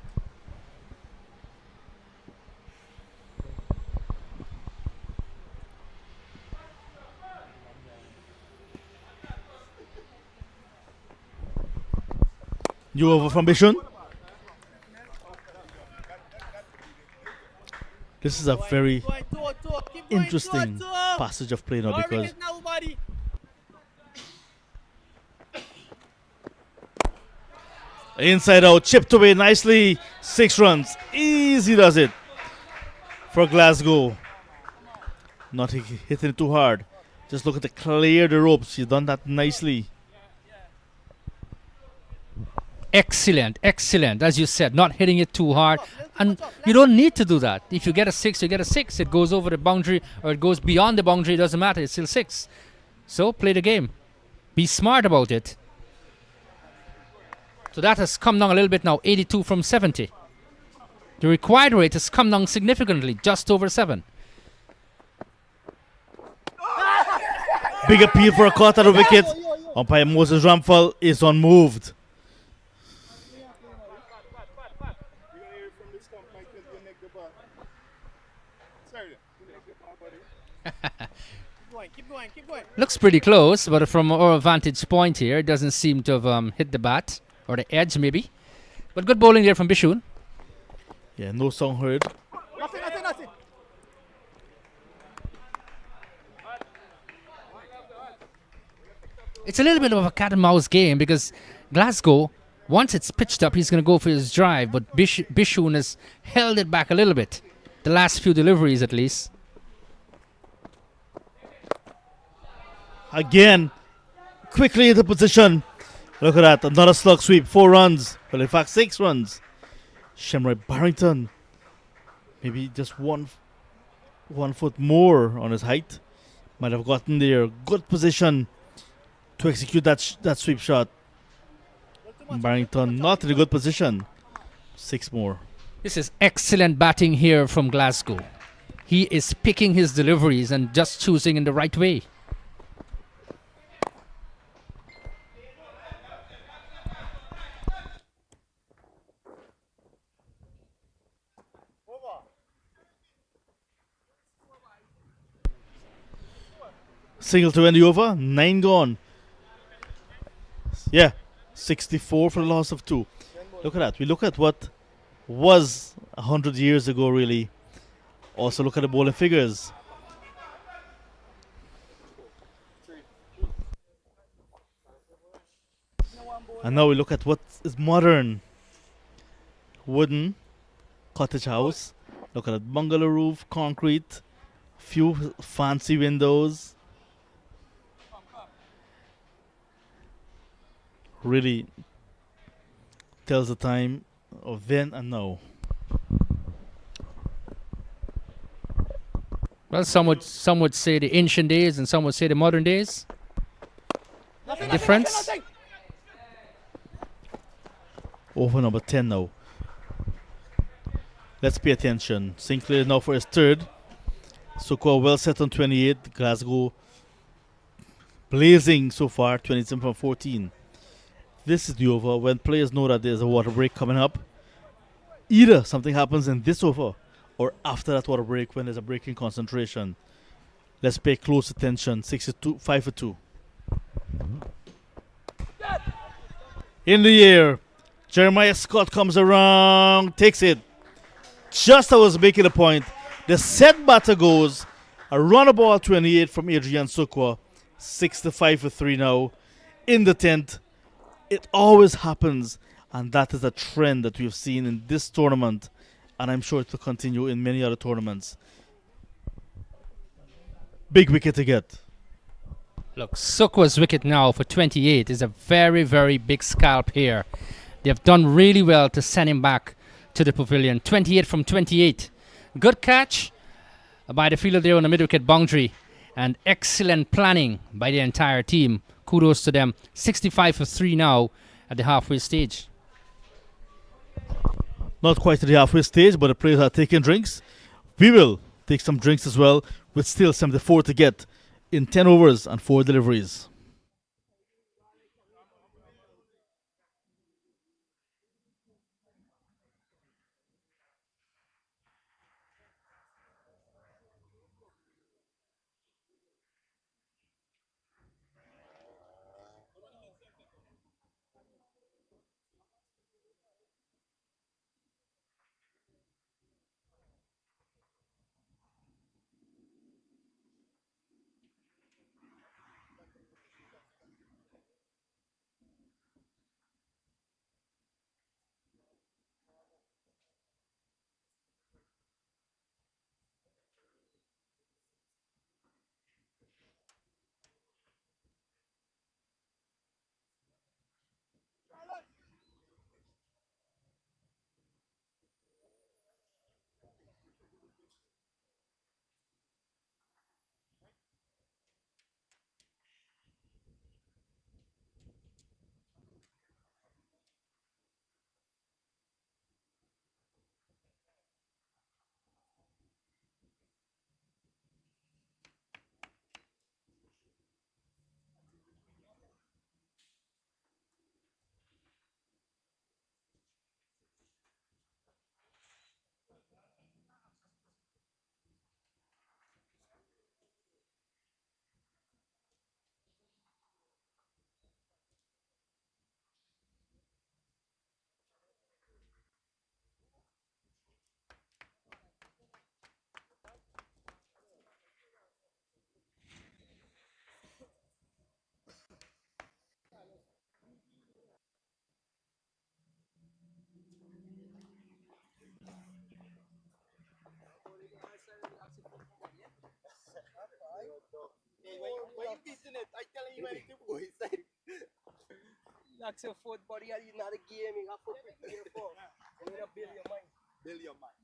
New over from Bishon. This is a very interesting passage of play now because Inside out, chipped away nicely. 6 runs. Easy does it for Glasgow. Not hitting it too hard. Just look at the clear the ropes. She's done that nicely. Excellent, excellent. As you said, not hitting it too hard. And you don't need to do that. If you get a 6, you get a 6. It goes over the boundary or it goes beyond the boundary. It doesn't matter. It's still 6. So play the game. Be smart about it. So that has come down a little bit now. 82 from 70. The required rate has come down significantly. Just over 7. Big appeal for a cut at the wicket. Umpire Moses Ramphal is unmoved. Keep going. Looks pretty close, but from our vantage point here, it doesn't seem to have hit the bat or the edge maybe. But good bowling there from Bishun. Yeah, no song heard. Nothing. It's a little bit of a cat and mouse game because Glasgow, once it's pitched up, he's going to go for his drive, but Bishun has held it back a little bit. The last few deliveries at least. Again, quickly into position. Look at that, another slug sweep, 4 runs. Well, in fact, 6 runs. Shamroy Barrington, maybe just one foot more on his height. Might have gotten there. Good position to execute that sweep shot. Barrington not in a good position. 6 more. This is excellent batting here from Glasgow. He is picking his deliveries and just choosing in the right way. Single to end the over, 9 gone. Yeah, 64 for the loss of 2. Look at that. We look at what was 100 years ago, really. Also look at the bowling figures. And now we look at what is modern. Wooden cottage house. Look at that bungalow roof, concrete, few fancy windows. Really tells the time of then and now. Well, some would say the ancient days and some would say the modern days. Difference? Over number 10 now. Let's pay attention. Sinclair now for his third. Sukwa well set on 28. Glasgow blazing so far, 27 from 14. This is the over when players know that there's a water break coming up. Either something happens in this over or after that water break when there's a break in concentration. Let's pay close attention. 5 for 2. In the air, Jeremiah Scott comes around, takes it. Just as I was making a point, the set batter goes a run ball 28 from Adrian Sukwa. 65 for 3 now in the 10th. It always happens, and that is a trend that we've seen in this tournament, and I'm sure it will continue in many other tournaments. Big wicket to get. Look, Sukwa's wicket now for 28 is a very, very big scalp here. They've done really well to send him back to the pavilion. 28 from 28. Good catch by the fielder there on the mid-wicket boundary, and excellent planning by the entire team. Kudos to them. 65 for 3 now at the halfway stage. Not quite at the halfway stage, but the players are taking drinks. We will take some drinks as well, with still 74 to get in 10 overs and 4 deliveries. beating it. I telling you anything go inside. That's your foot body and you're not a game. You have to prepare for. You need to build your mind. Build your mind.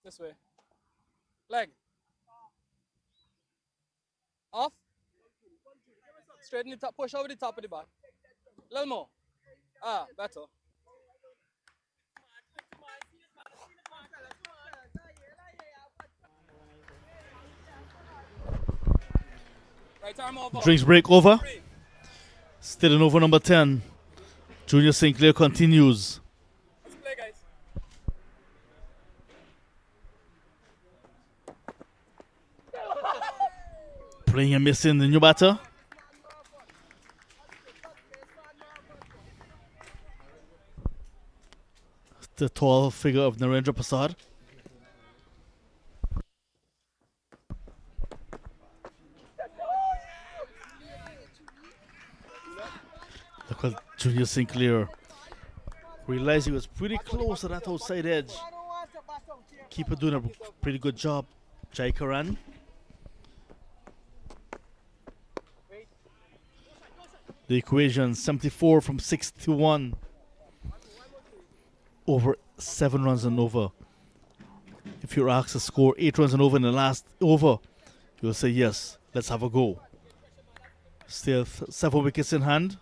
This way. Leg. Off. Straighten the top. Push over the top of the bat. A little more. Ah, better. Right arm over. Drinks break over. Still in over number 10. Junior Sinclair continues. Let's play, guys. Playing and missing the new batter. The tall figure of Narendra Prasad. Look at Junior Sinclair. Realized he was pretty close to that outside edge. Keeper doing a pretty good job. Jai Karan. The equation 74 from 61. Over 7 runs and over. If you're asked to score 8 runs and over in the last over, you'll say yes, let's have a go. Still 7 wickets in hand.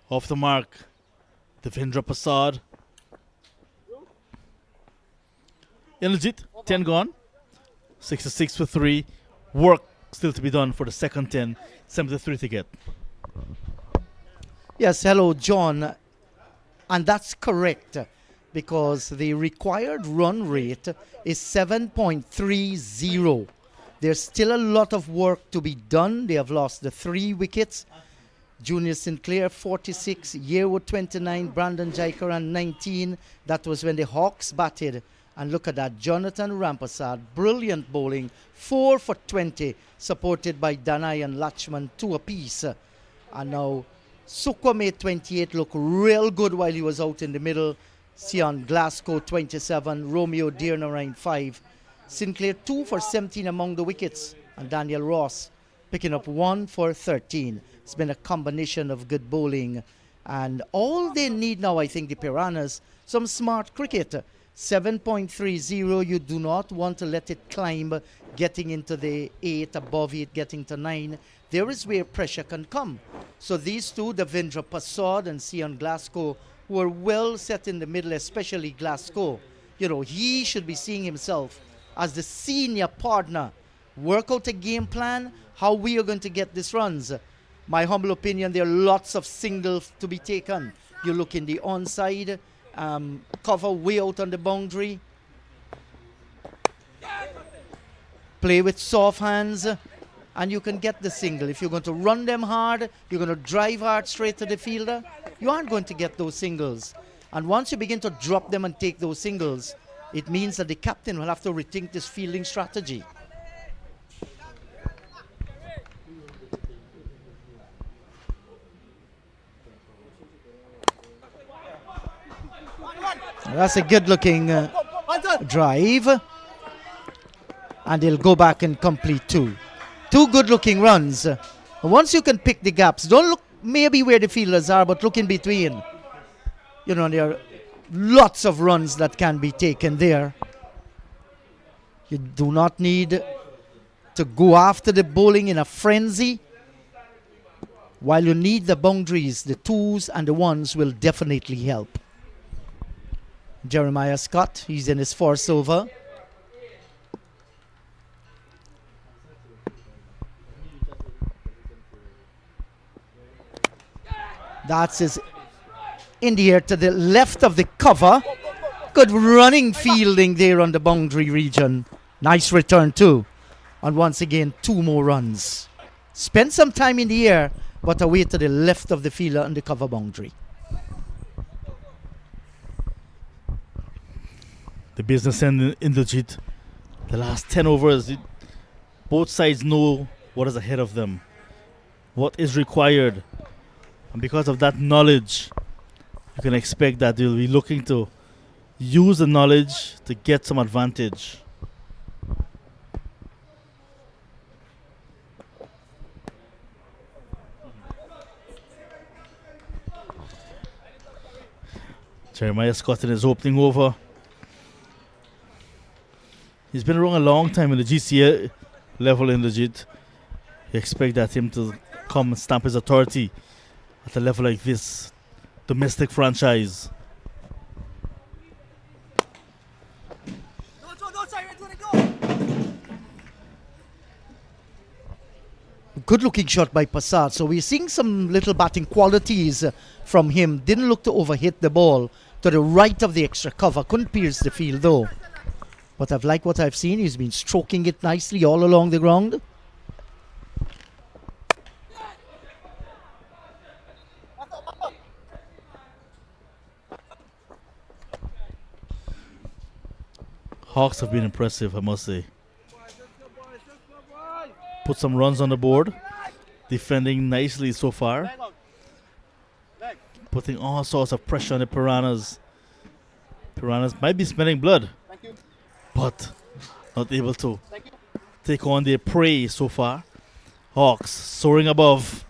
Off the mark, Devendra Prasad. Inajit, 10 gone. 66 for 3. Work still to be done for the second 10. 73 to get. Yes, hello, John. And that's correct because the required run rate is 7.30. There's still a lot of work to be done. They have lost the 3 wickets. Junior Sinclair 46, Yearwood 29, Brandon Jaikaran 19. That was when the Hawks batted. And look at that, Jonathan Rampasad, brilliant bowling, 4 for 20, supported by Danai and Lachman, 2 apiece. And now Sukwa made 28 look real good while he was out in the middle. Sion Glasgow 27, Romeo Dearnarine 5. Sinclair 2 for 17 among the wickets. And Daniel Ross picking up 1 for 13. It's been a combination of good bowling. And all they need now, I think, the Piranhas, some smart cricket. 7.30, you do not want to let it climb, getting into the 8, above 8, getting to 9. There is where pressure can come. So these two, Devendra Prasad and Sion Glasgow, who are well set in the middle, especially Glasgow. You know, he should be seeing himself as the senior partner. Work out a game plan, how we are going to get these runs. My humble opinion, there are lots of singles to be taken. You look in the onside, cover way out on the boundary. Play with soft hands, and you can get the single. If you're going to run them hard, you're going to drive hard straight to the fielder, you aren't going to get those singles. And once you begin to drop them and take those singles, it means that the captain will have to rethink this fielding strategy. That's a good-looking drive. And they'll go back and complete 2. 2 good-looking runs. Once you can pick the gaps, don't look maybe where the fielders are, but look in between. You know, there are lots of runs that can be taken there. You do not need to go after the bowling in a frenzy. While you need the boundaries, the 2s and the 1s will definitely help. Jeremiah Scott, he's in his 4th over. That's his in the air to the left of the cover. Good running fielding there on the boundary region. Nice return too. And once again, 2 more runs. Spent some time in the air, but away to the left of the fielder on the cover boundary. The business end in the last 10 overs, both sides know what is ahead of them, what is required. And because of that knowledge, you can expect that they'll be looking to use the knowledge to get some advantage. Jeremiah Scott in his opening over. He's been around a long time in the GCA level in legit. You expect that him to come and stamp his authority at a level like this. Domestic franchise. Good looking shot by Passat. So we're seeing some little batting qualities from him. Didn't look to overhit the ball to the right of the extra cover. Couldn't pierce the field though. But I've liked what I've seen. He's been stroking it nicely all along the ground. Hawks have been impressive, I must say. Put some runs on the board. Defending nicely so far. Putting all sorts of pressure on the Piranhas. Piranhas might be smelling blood, but not able to take on their prey so far. Hawks soaring above.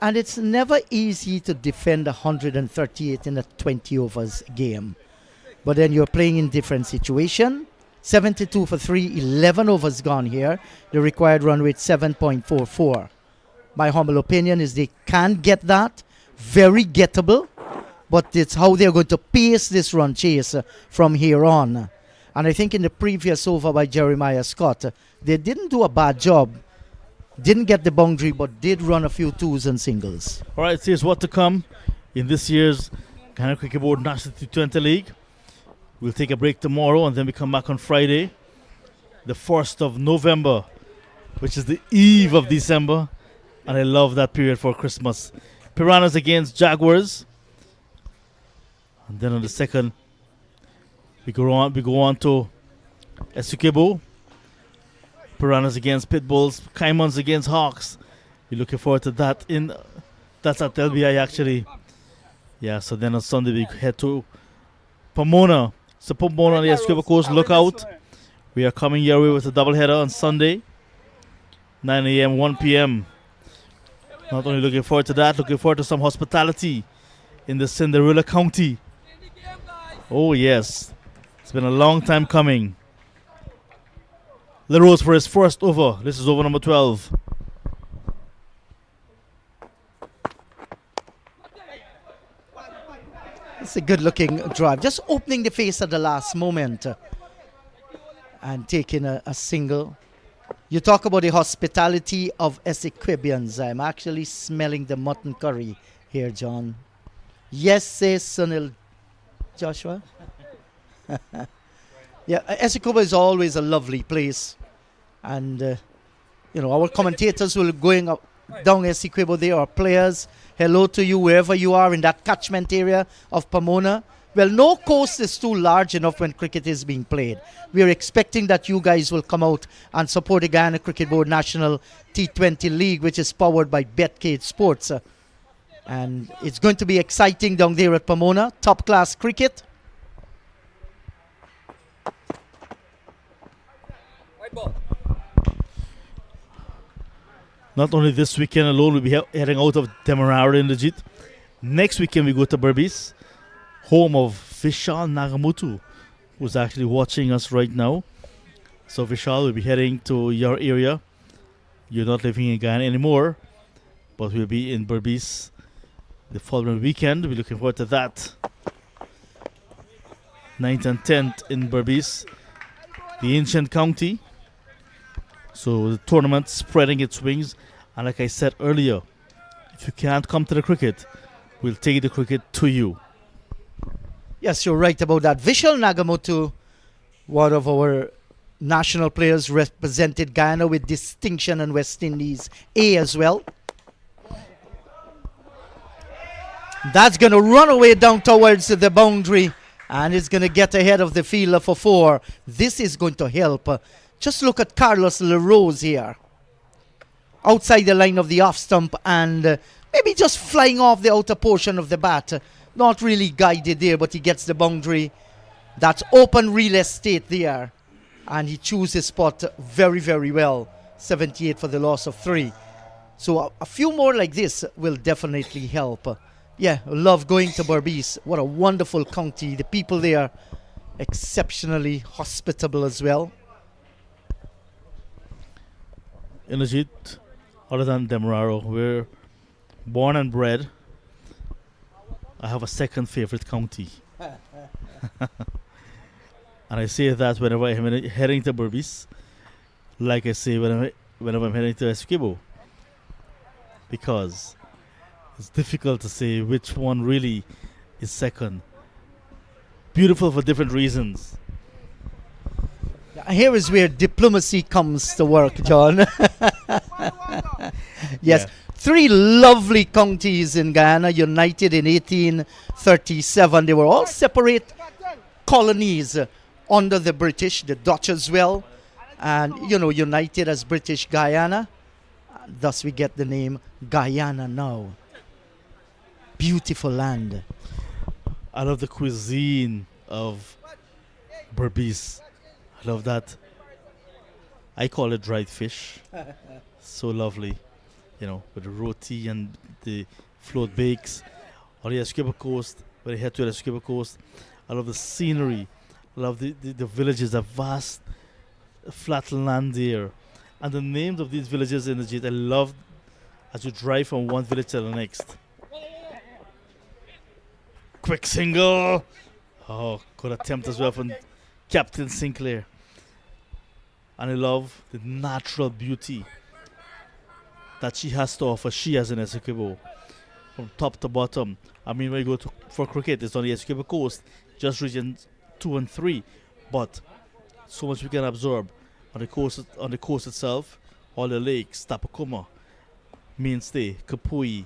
And it's never easy to defend 138 in a 20 overs game. But then you're playing in different situation. 72 for 3, 11 overs gone here. The required run rate 7.44. My humble opinion is they can get that. Very gettable. But it's how they're going to pace this run chase from here on. And I think in the previous over by Jeremiah Scott, they didn't do a bad job. Didn't get the boundary, but did run a few twos and singles. All right, here's what to come in this year's Guyana Cricket Board National T20 League. We'll take a break tomorrow, and then we come back on Friday, the 1st of November, which is the eve of December. And I love that period for Christmas. Piranhas against Jaguars. And then on the 2nd, we go on to Essequibo. Piranhas against Pitbulls, Caimans against Hawks. We're looking forward to that. That's at LBI actually. Yeah, so then on Sunday we head to Pomona. So Pomona on the Essequibo coast, look out. We are coming your way with a doubleheader on Sunday. 9 a.m., 1 p.m. Not only looking forward to that, looking forward to some hospitality in the Cinderella County. Oh yes, it's been a long time coming. LaRose for his first over. This is over number 12. It's a good looking drive. Just opening the face at the last moment and taking a single. You talk about the hospitality of Essequibians. I'm actually smelling the mutton curry here, John. Yes, says Sunil Joshua. Yeah, Essequibo is always a lovely place. And, our commentators will going up down Essequibo. They are players. Hello to you wherever you are in that catchment area of Pomona. Well, no coast is too large enough when cricket is being played. We are expecting that you guys will come out and support the Guyana Cricket Board National T20 League, which is powered by BetCageSports. And it's going to be exciting down there at Pomona. Top class cricket. Not only this weekend alone, we'll be heading out of Demerara in legit. Next weekend we go to Berbice, home of Vishal Nagamutu, who's actually watching us right now. So Vishal will be heading to your area. You're not living in Guyana anymore, but we'll be in Berbice the following weekend. We're looking forward to that. 9th and 10th in Berbice, the ancient county. So the tournament spreading its wings. And like I said earlier, if you can't come to the cricket, we'll take the cricket to you. Yes, you're right about that. Vishal Nagamutu, one of our national players, represented Guyana with distinction in West Indies A as well. That's going to run away down towards the boundary. And it's going to get ahead of the fielder for 4. This is going to help. Just look at Carlos LaRose here. outside the line of the off stump and maybe just flying off the outer portion of the bat. Not really guided there, but he gets the boundary. That's open real estate there. And he chooses his spot very, very well. 78 for the loss of 3. So a few more like this will definitely help. Yeah, love going to Berbice. What a wonderful county. The people there exceptionally hospitable as well. Inajit, other than Demerara, we're born and bred. I have a second favorite county. And I say that whenever I'm heading to Berbice, like I say whenever I'm heading to Essequibo. Because it's difficult to say which one really is second. Beautiful for different reasons. Here is where diplomacy comes to work, John. Yes, 3 lovely counties in Guyana, united in 1837. They were all separate colonies under the British, the Dutch as well, and, united as British Guyana. Thus we get the name Guyana now. Beautiful land. I love the cuisine of Berbice. I love that. I call it dried fish. So lovely, with the roti and the float bakes. On the Essequibo coast, when I head to the Essequibo coast, I love the scenery. I love the villages, the vast flat land there. And the names of these villages in the Jet, I love as you drive from one village to the next. Quick single. Oh, good attempt as well from Captain Sinclair. And I love the natural beauty that she has to offer. She has in Essequibo, from top to bottom. I mean, when you go for cricket, it's on the Essequibo coast, just regions 2 and 3. But so much we can absorb on the coast itself. All the lakes, Tapakuma, Mainstay, Kapui,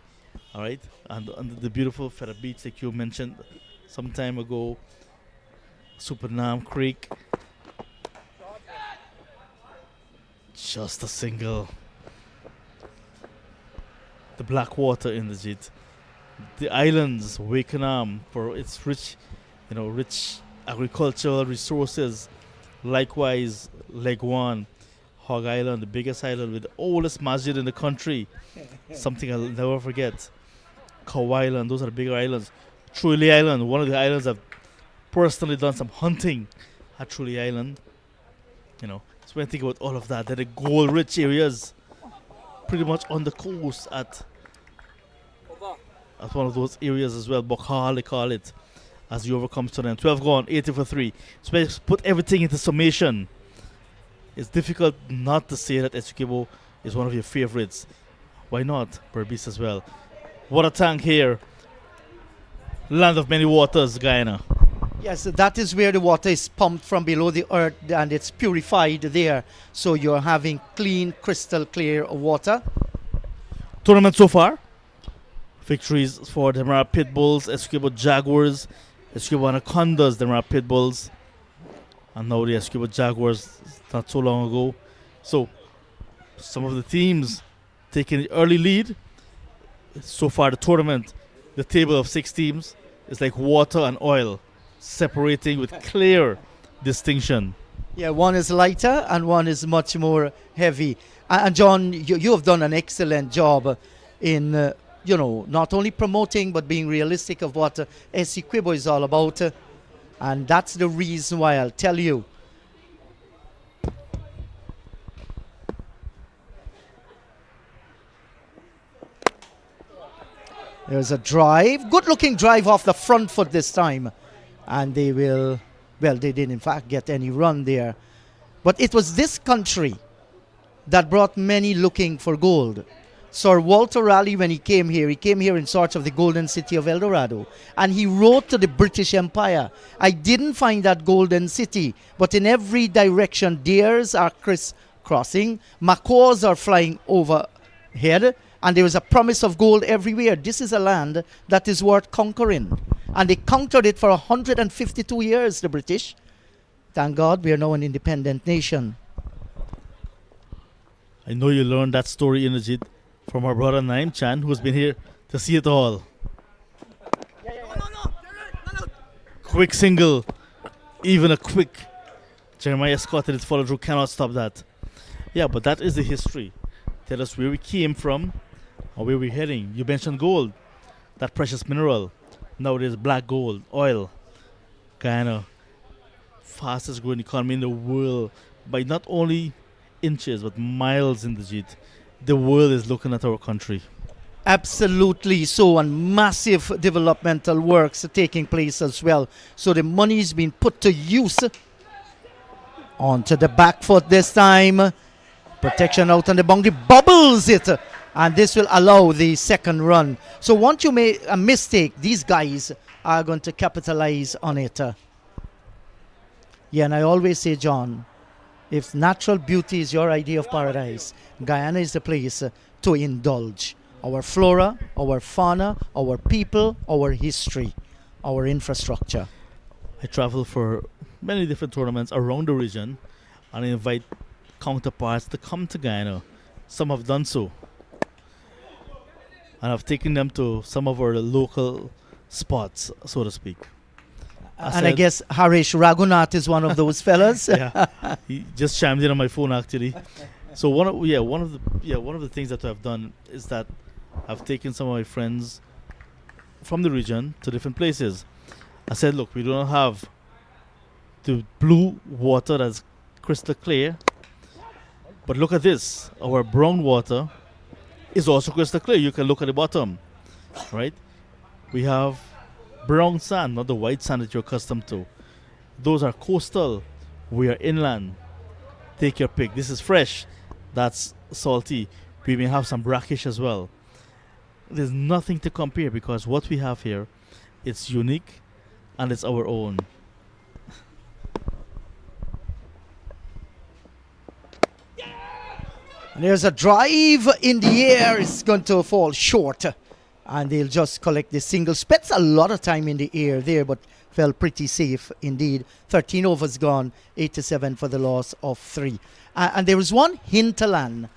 all right, and the beautiful Feather Beach, like you mentioned some time ago, Supernam Creek. Just a single. The black water in the Jit. The islands, Wakenham, for its rich agricultural resources. Likewise, Legwan, Hog Island, the biggest island with the oldest masjid in the country. Something I'll never forget. Cow Island, those are the bigger islands. Truly Island, one of the islands I've personally done some hunting at Truly Island. So when I think about all of that, the gold-rich areas, pretty much on the coast at one of those areas as well. Bokhal, they call it, as the over comes to them. 12 gone, 80 for 3. So when you put everything into summation, it's difficult not to say that Essequibo is one of your favorites. Why not Berbice as well? What a tank here. Land of many waters, Guyana. Yes, that is where the water is pumped from below the earth and it's purified there. So you're having clean, crystal clear water. Tournament so far. Victories for Demerara Pitbulls, Essequibo Jaguars, Essequibo Anacondas, Demerara Pitbulls. And now the Essequibo Jaguars not so long ago. So some of the teams taking the early lead. So far the tournament, the table of 6 teams is like water and oil, separating with clear distinction. Yeah, one is lighter and one is much more heavy. And John, you have done an excellent job in, not only promoting but being realistic of what Essequibo is all about. And that's the reason why I'll tell you. There's a drive. Good looking drive off the front foot this time. And they didn't in fact get any run there. But it was this country that brought many looking for gold. Sir Walter Raleigh, when he came here in search of the golden city of El Dorado. And he wrote to the British Empire, I didn't find that golden city, but in every direction deers are crisscrossing, macaws are flying overhead, and there is a promise of gold everywhere. This is a land that is worth conquering. And they conquered it for 152 years, the British. Thank God we are now an independent nation. I know you learned that story in Legit from our brother Naim Chan, who's been here to see it all. Quick single, even a quick Jeremiah Scott and his follow through cannot stop that. Yeah, but that is the history. Tell us where we came from or where we're heading. You mentioned gold, that precious mineral. Now there's black gold, oil. Guyana, fastest growing economy in the world by not only inches but miles in the JIT. The world is looking at our country. Absolutely so, and massive developmental works are taking place as well. So the money is being put to use. Onto the back foot this time. Protection out on the boundary, bubbles it, and this will allow the second run. So once you make a mistake, these guys are going to capitalize on it. Yeah, and I always say, John, if natural beauty is your idea of paradise, Guyana is the place to indulge. Our flora, our fauna, our people, our history, our infrastructure. I travel for many different tournaments around the region and I invite counterparts to come to Guyana. Some have done so. And I've taken them to some of our local spots, so to speak. I guess Harish Raghunath is one of those fellas. Yeah, he just chimed in on my phone actually. So one of the things that I've done is that I've taken some of my friends from the region to different places. I said, look, we don't have the blue water that's crystal clear, but look at this. Our brown water is also crystal clear. You can look at the bottom, right? We have brown sand, not the white sand that you're accustomed to. Those are coastal. We are inland. Take your pick. This is fresh. That's salty. We may have some brackish as well. There's nothing to compare because what we have here, it's unique and it's our own. And there's a drive in the air. It's going to fall short. And they'll just collect the single. Spends a lot of time in the air there, but fell pretty safe indeed. 13 overs gone, 87 for the loss of 3. And there was one hinterland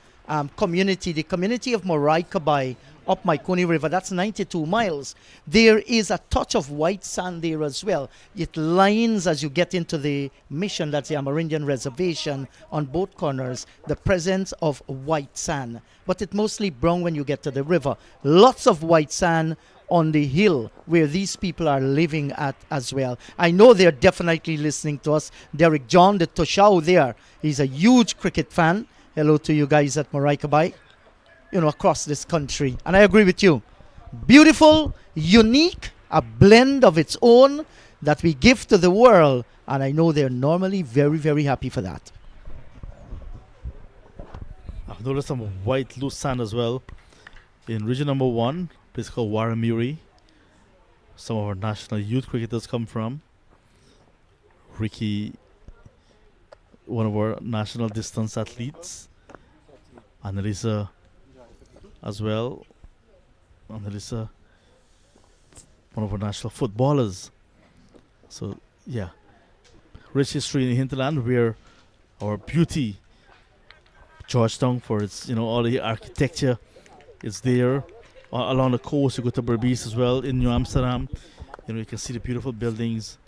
community, the community of Moraikabai up Maikoni River. That's 92 miles. There is a touch of white sand there as well. It lines as you get into the mission, that's the Amerindian reservation, on both corners, the presence of white sand. But it's mostly brown when you get to the river. Lots of white sand on the hill where these people are living at as well. I know they're definitely listening to us. Derek John, the Toshao there, he's a huge cricket fan. Hello to you guys at Moraikabai, across this country. And I agree with you. Beautiful, unique, a blend of its own that we give to the world. And I know they're normally very, very happy for that. I've noticed some white loose sand as well in region number 1, place called Warramuri. Some of our national youth cricketers come from. Ricky, one of our national distance athletes. Annalisa as well. Annalisa, one of our national footballers. So, yeah. Rich history in the hinterland where our beauty, Georgetown for its, all the architecture is there. Along the coast, you go to Berbice as well. In New Amsterdam, you can see the beautiful buildings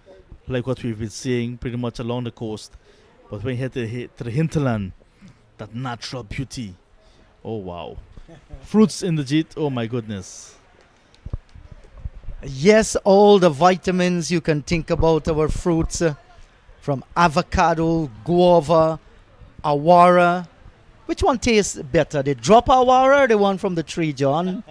like what we've been seeing pretty much along the coast. But when you head to the hinterland, that natural beauty, oh wow. Fruits in the JIT, oh my goodness. Yes, all the vitamins you can think about our fruits, from avocado, guava, awara. Which one tastes better, the drop awara or the one from the tree, John?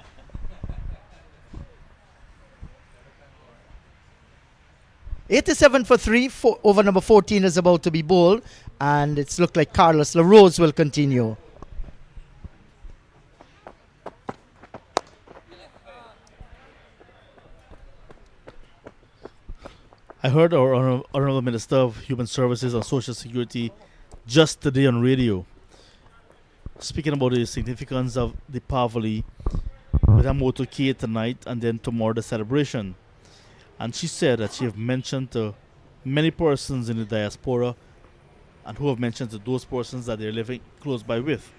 $87 for 3. Over number 14 is about to be bowled, and it's looked like Carlos LaRose will continue. I heard our Honorable Minister of Human Services and Social Security just today on radio, speaking about the significance of the Pavali with a motorcade tonight and then tomorrow the celebration. And she said that she have mentioned to many persons in the diaspora and who have mentioned to those persons that they're living close by with,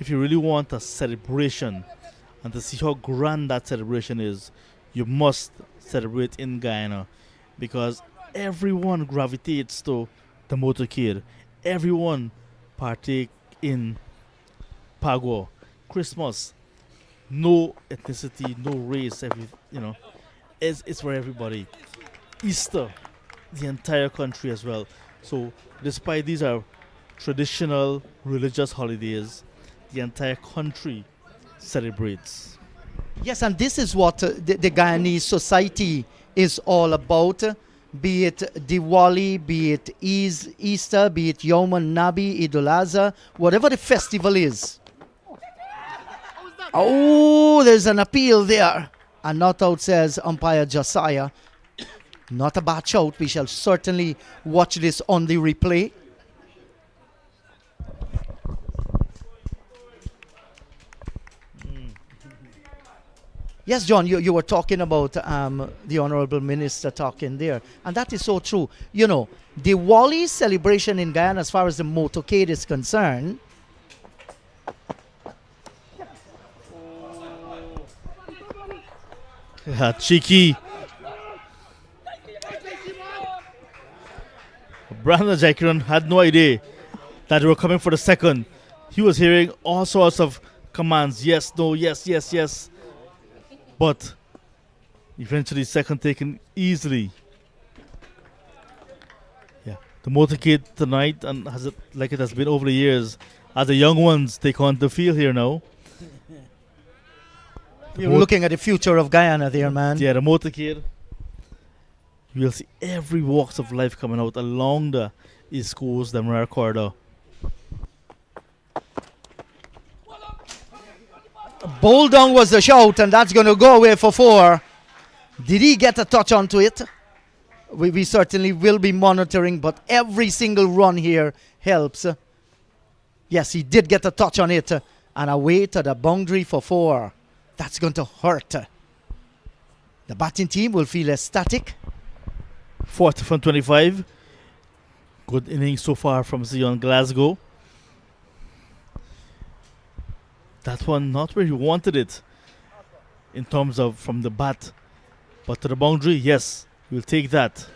if you really want a celebration and to see how grand that celebration is, you must celebrate in Guyana, because everyone gravitates to the motorcade. Everyone partake in Pagua, Christmas. No ethnicity, no race. It's for everybody. Easter, the entire country as well. So, despite these are traditional religious holidays, the entire country celebrates. Yes, and this is what the Guyanese society is all about. Be it Diwali, be it Easter, be it Yom Nabi, Eid al-Azha, whatever the festival is. Oh, there's an appeal there. And not out, says umpire Josiah. Not a bad shout. We shall certainly watch this on the replay. Yes, John, you were talking about the Honorable Minister talking there. And that is so true. You know, the Diwali celebration in Guyana, as far as the motorcade is concerned, Cheeky. Brandon Jakiran had no idea that they were coming for the second. He was hearing all sorts of commands. Yes, no, yes, yes, yes. But eventually second taken easily. Yeah. The motorcade tonight, and like it has been over the years, as the young ones take on the field here now. You're looking at the future of Guyana there, man. Yeah, the motorcade. You'll see every walks of life coming out along the East Coast, the Demerara corridor. Bowl down was the shout, and that's going to go away for 4. Did he get a touch onto it? We certainly will be monitoring, but every single run here helps. Yes, he did get a touch on it, and away to the boundary for 4. That's going to hurt. The batting team will feel ecstatic. 40 from 25. Good innings so far from Zion Glasgow. That one not where he wanted it in terms of from the bat, but to the boundary, yes, we'll take that.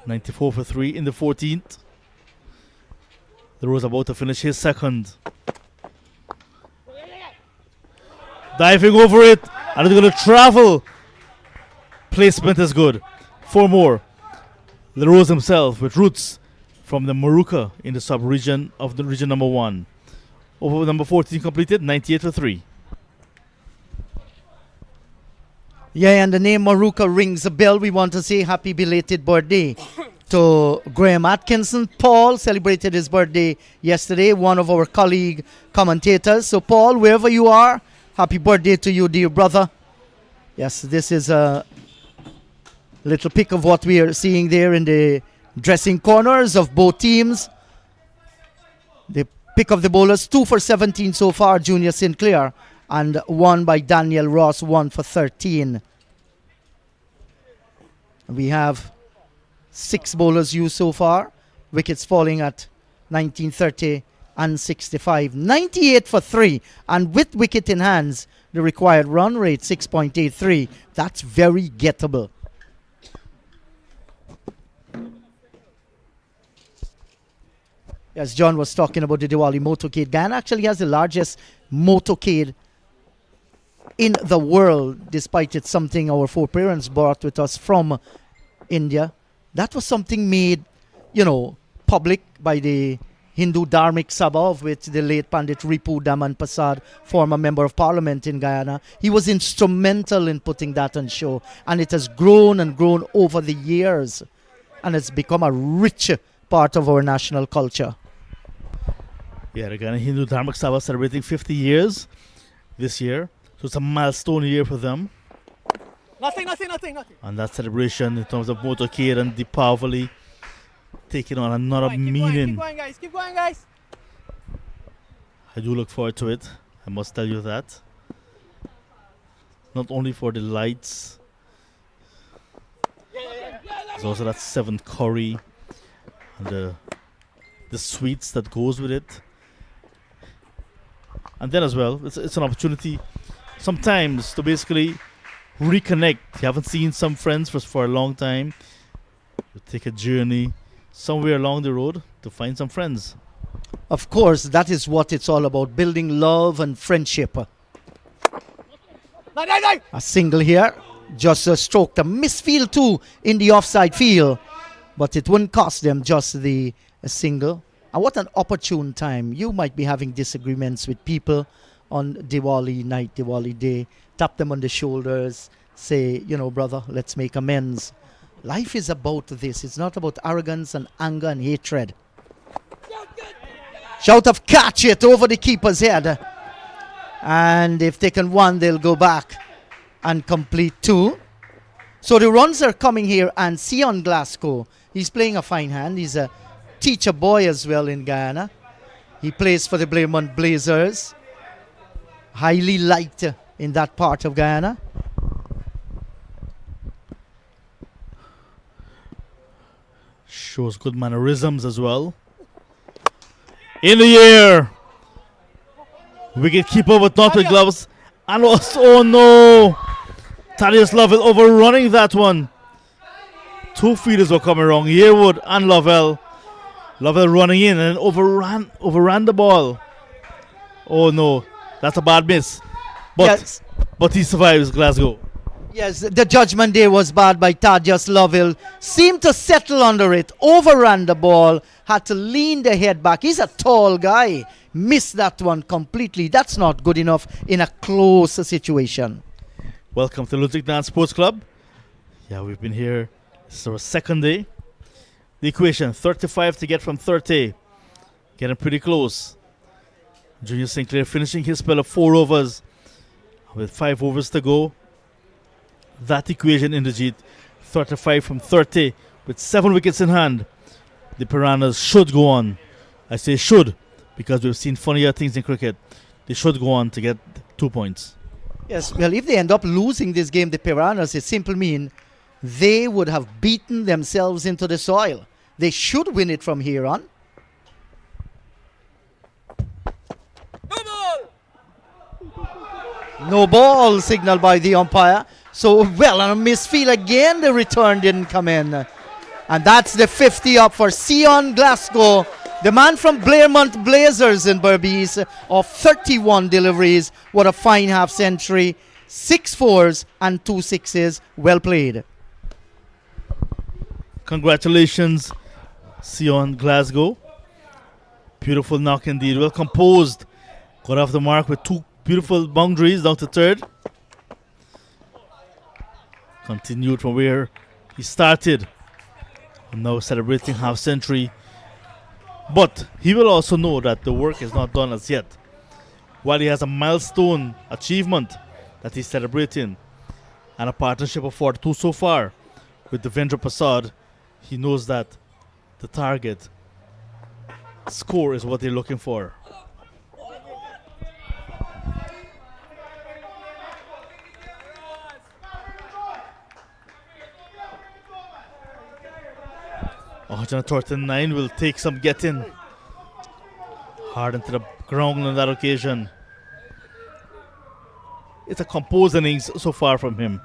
94 for 3 in the 14th. The Rose about to finish his second. Diving over it, and it's going to travel. Placement is good. 4 more. The Rose himself with roots from the Maruka in the sub-region of the region number 1. Over number 14 completed, 98 for 3. Yeah, and the name Maruka rings a bell. We want to say happy belated birthday to Graham Atkinson. Paul celebrated his birthday yesterday, one of our colleague commentators. So Paul, wherever you are, happy birthday to you, dear brother. Yes, this is a little pic of what we are seeing there in the dressing corners of both teams. The pick of the bowlers, 2 for 17 so far, Junior Sinclair, and 1 by Daniel Ross, 1 for 13. We have 6 bowlers used so far. Wickets falling at 1930 and 65. 98 for 3, and with wicket in hands, the required run rate 6.83. That's very gettable. As John was talking about the Diwali motorcade, Guyana actually has the largest motorcade in the world, despite it's something our foreparents brought with us from India. That was something made, public by the Hindu Dharmic Sabha, of which the late Pandit Ripu Daman Prasad, former member of parliament in Guyana, he was instrumental in putting that on show. And it has grown and grown over the years. And it's become a rich part of our national culture. Yeah, the Guyana Hindu Dharmic Sabha celebrating 50 years this year. So it's a milestone year for them. Nothing. And that celebration in terms of motorcade and Deepavali taking on another meaning. Keep going, guys. I do look forward to it. I must tell you that. Not only for the lights. There's also that 7 curry and the sweets that goes with it. And then as well, it's an opportunity sometimes to basically reconnect. You haven't seen some friends for a long time. You take a journey somewhere along the road to find some friends. Of course, that is what it's all about, building love and friendship. A single here, just stroked a misfield too in the offside field, but it wouldn't cost them just a single. And what an opportune time. You might be having disagreements with people on Diwali night, Diwali day. Tap them on the shoulders, say, brother, let's make amends. Life is about this. It's not about arrogance and anger and hatred. Shout of catch it over the keeper's head. And if they can one, they'll go back and complete two. So the runs are coming here, and Sion Glasgow, he's playing a fine hand. He's a teacher boy as well in Guyana. He plays for the Blairmont Blazers. Highly liked in that part of Guyana. Shows good mannerisms as well. In the air. Wicket keeper with not with gloves. And oh no. Thaddeus Lovell overrunning that one. Two fielders were coming wrong. Yearwood and Lovell. Lovell running in and overran the ball. Oh no. That's a bad miss. But he survives Glasgow. Yes, the judgment day was bad by Thaddeus Lovell. Seemed to settle under it. Overran the ball. Had to lean the head back. He's a tall guy. Missed that one completely. That's not good enough in a close situation. Welcome to Lusignan Sports Club. Yeah, we've been here. This is our second day. The equation, 35 to get from 30. Getting pretty close. Junior Sinclair finishing his spell of 4 overs with 5 overs to go. That equation in the Jeet, 35 from 30 with 7 wickets in hand. The Piranhas should go on. I say should because we've seen funnier things in cricket. They should go on to get 2 points. Yes, well, if they end up losing this game, the Piranhas, it simply means they would have beaten themselves into the soil. They should win it from here on. No ball signaled by the umpire. So, well, on a misfield again, the return didn't come in. And that's the 50 up for Sion Glasgow, the man from Blairmont Blazers in Berbice, of 31 deliveries. What a fine half century. 6 fours and 2 sixes. Well played. Congratulations, Sion Glasgow. Beautiful knock indeed. Well composed. Got off the mark with 2 beautiful boundaries down to third. Continued from where he started. And now celebrating half century. But he will also know that the work is not done as yet. While he has a milestone achievement that he's celebrating and a partnership of 42 so far with Devendra Prasad, he knows that the target score is what they're looking for. $139 will take some getting. Hard into the ground on that occasion. It's a composed innings so far from him.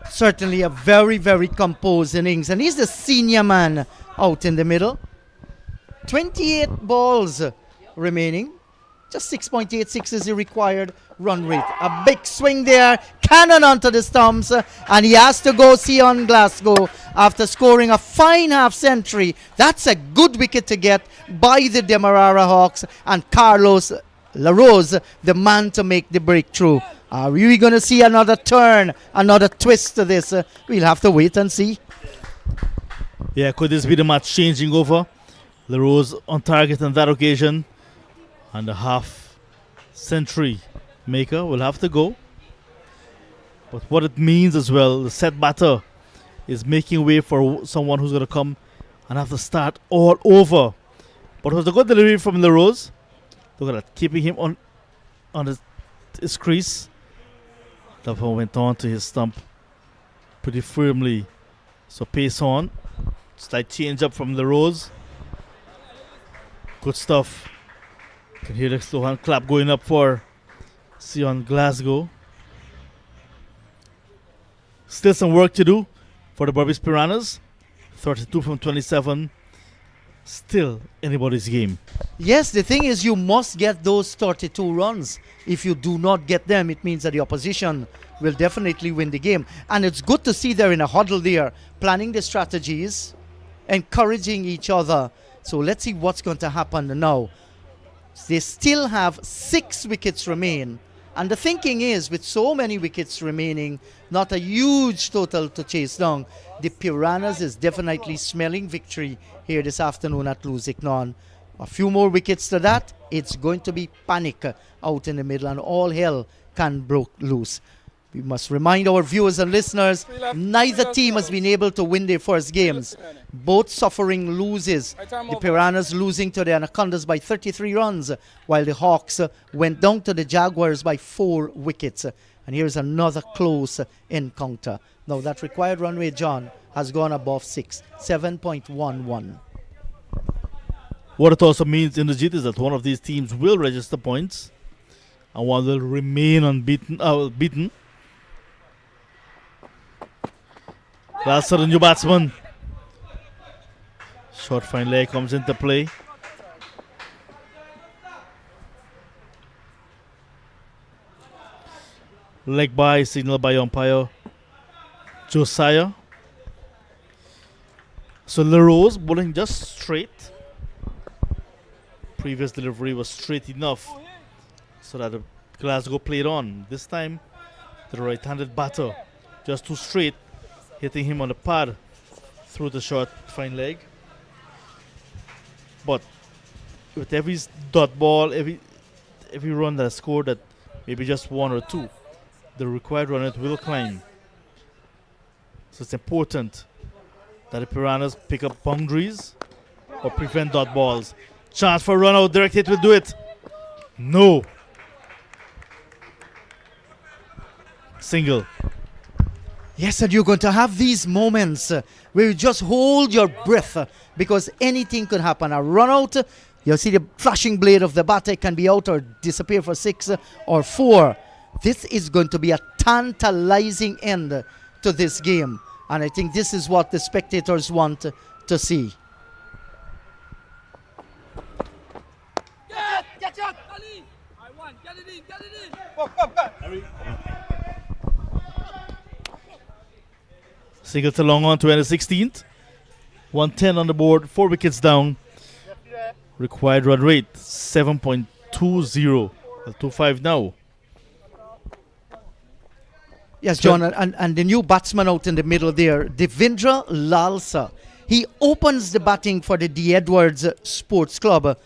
Certainly a very, very composed innings. And he's the senior man out in the middle. 28 balls remaining. Just 6.86 is the required run rate. A big swing there. Cannon onto the stumps. And he has to go Sion Glasgow after scoring a fine half century. That's a good wicket to get by the Demerara Hawks. And Carlos LaRose, the man to make the breakthrough. Are we going to see another turn, another twist to this? We'll have to wait and see. Yeah, could this be the match changing over? LaRose on target on that occasion. And the half century maker will have to go. But what it means as well, the set batter is making way for someone who's going to come and have to start all over. But it was a good delivery from LaRose. Look at that, keeping him on his crease. That one went on to his stump pretty firmly. So pace on. Slight change up from LaRose. Good stuff. Can hear the slow hand clap going up for Sion Glasgow. Still some work to do for the Barbados Piranhas. 32 from 27. Still anybody's game. Yes, the thing is you must get those 32 runs. If you do not get them, it means that the opposition will definitely win the game. And it's good to see they're in a huddle there, planning the strategies, encouraging each other. So let's see what's going to happen now. They still have 6 wickets remain. And the thinking is, with so many wickets remaining, not a huge total to chase down, the Piranhas is definitely smelling victory here this afternoon at Lusignan. A few more wickets to that, it's going to be panic out in the middle and all hell can break loose. We must remind our viewers and listeners, neither team has been able to win their first games. Both suffering loses. The Piranhas losing to the Anacondas by 33 runs, while the Hawks went down to the Jaguars by 4 wickets. And here's another close encounter. Now that required run rate, John, has gone above 6, 7.11. What it also means in the JIT is that one of these teams will register points and one will remain beaten. That's the new batsman. Short fine leg comes into play. Leg by, signal by umpire Josiah. So LaRose bowling just straight. Previous delivery was straight enough so that the Glasgow played on. This time the right-handed batter just too straight, hitting him on the pad through the short fine leg. But with every dot ball, every run that's scored at maybe just 1 or 2, the required run rate will climb. So it's important that the Piranhas pick up boundaries or prevent dot balls. Chance for run out, direct hit will do it. No. Single. Yes, and you're going to have these moments where you just hold your breath because anything could happen. A run out, you'll see the flashing blade of the batter can be out or disappear for 6 or 4. This is going to be a tantalizing end to this game. And I think this is what the spectators want to see. Get out, Ali! I want, get it in! Single to long on to end the 16th. 110 on the board, 4 wickets down. Required run rate 7.20. 25 now. Yes, John, and the new batsman out in the middle there, Devendra Lalsa. He opens the batting for the D. Edwards Sports Club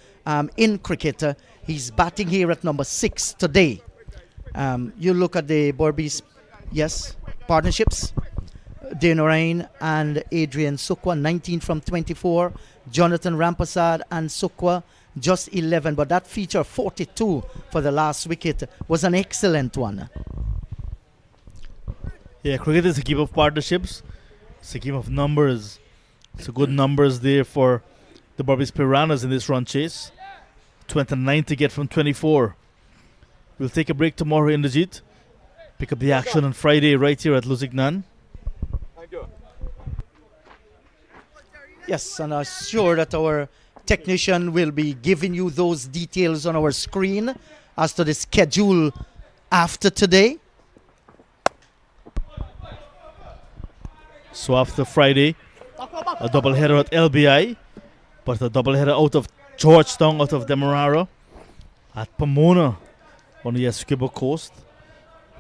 in cricket. He's batting here at number 6 today. You look at the Barbados, yes, partnerships. Demerara and Adrian Sukwa, 19 from 24. Jonathan Rampasad and Sukwa, just 11. But that feature, 42 for the last wicket, was an excellent one. Yeah, cricket is a game of partnerships. It's a game of numbers. It's a good numbers there for the Barbados Piranhas in this run chase. 29 to get from 24. We'll take a break tomorrow in the JIT. Pick up the action on Friday right here at Lusignan. Yes, and I'm sure that our technician will be giving you those details on our screen as to the schedule after today. So after Friday, a doubleheader at LBI, but a doubleheader out of Georgetown, out of Demerara, at Pomona on the Essequibo coast.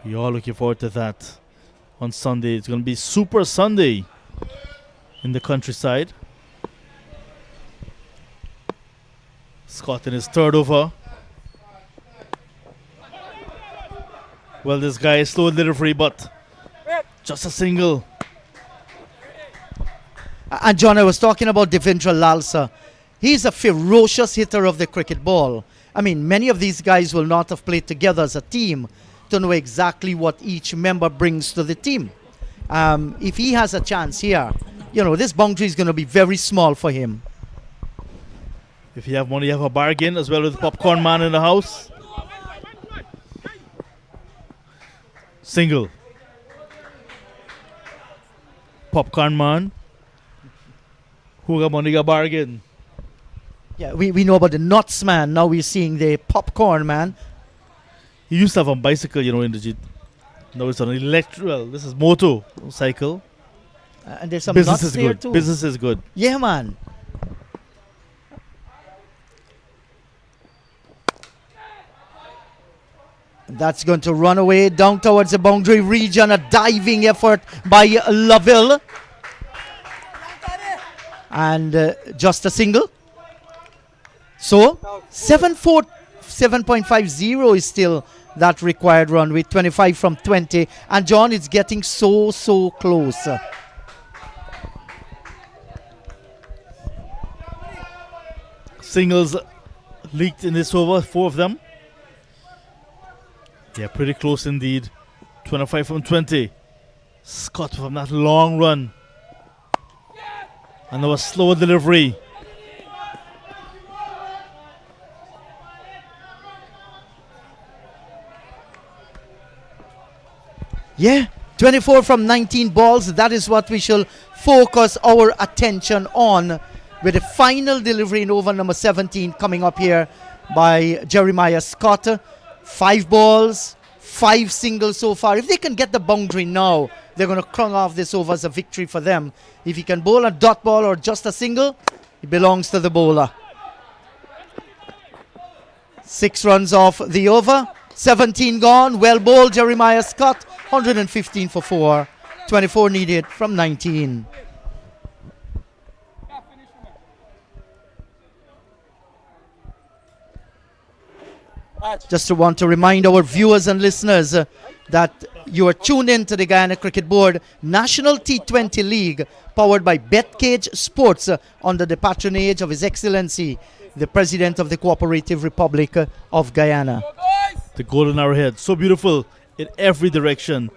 We are looking forward to that on Sunday. It's going to be Super Sunday in the countryside. Scott in his third over. Well, this guy is slow delivery, but just a single. And John, I was talking about Devendra Lalsa. He's a ferocious hitter of the cricket ball. I mean, many of these guys will not have played together as a team to know exactly what each member brings to the team. If he has a chance here, you know, this boundary is going to be very small for him. If you have money, you have a bargain as well with the popcorn man in the house. Single. Popcorn man. Who got money, got bargain. Yeah, we know about the nuts man. Now we're seeing the popcorn man. He used to have a bicycle, in the Jeep. Now it's an electrical. This is motorcycle. And there's some Business nuts is there good. too. Business is good. Yeah, man. That's going to run away down towards the boundary region. A diving effort by Laville. And just a single. So 7.50 is still that required run with 25 from 20. And John, it's getting so close. Singles leaked in this over, 4 of them. Yeah, pretty close indeed. 25 from 20. Scott from that long run. And there was slower delivery. Yeah, 24 from 19 balls. That is what we shall focus our attention on, with the final delivery in over number 17 coming up here by Jeremiah Scott. 5 balls, 5 singles so far. If they can get the boundary now, they're going to crown off this over as a victory for them. If he can bowl a dot ball or just a single, it belongs to the bowler. 6 runs off the over. 17 gone. Well bowled, Jeremiah Scott. 115 for 4. 24 needed from 19. Just to want to remind our viewers and listeners that you are tuned in to the Guyana Cricket Board National T20 League, powered by BetCageSports, under the patronage of His Excellency, the President of the Cooperative Republic of Guyana. The golden arrowhead, so beautiful in every direction.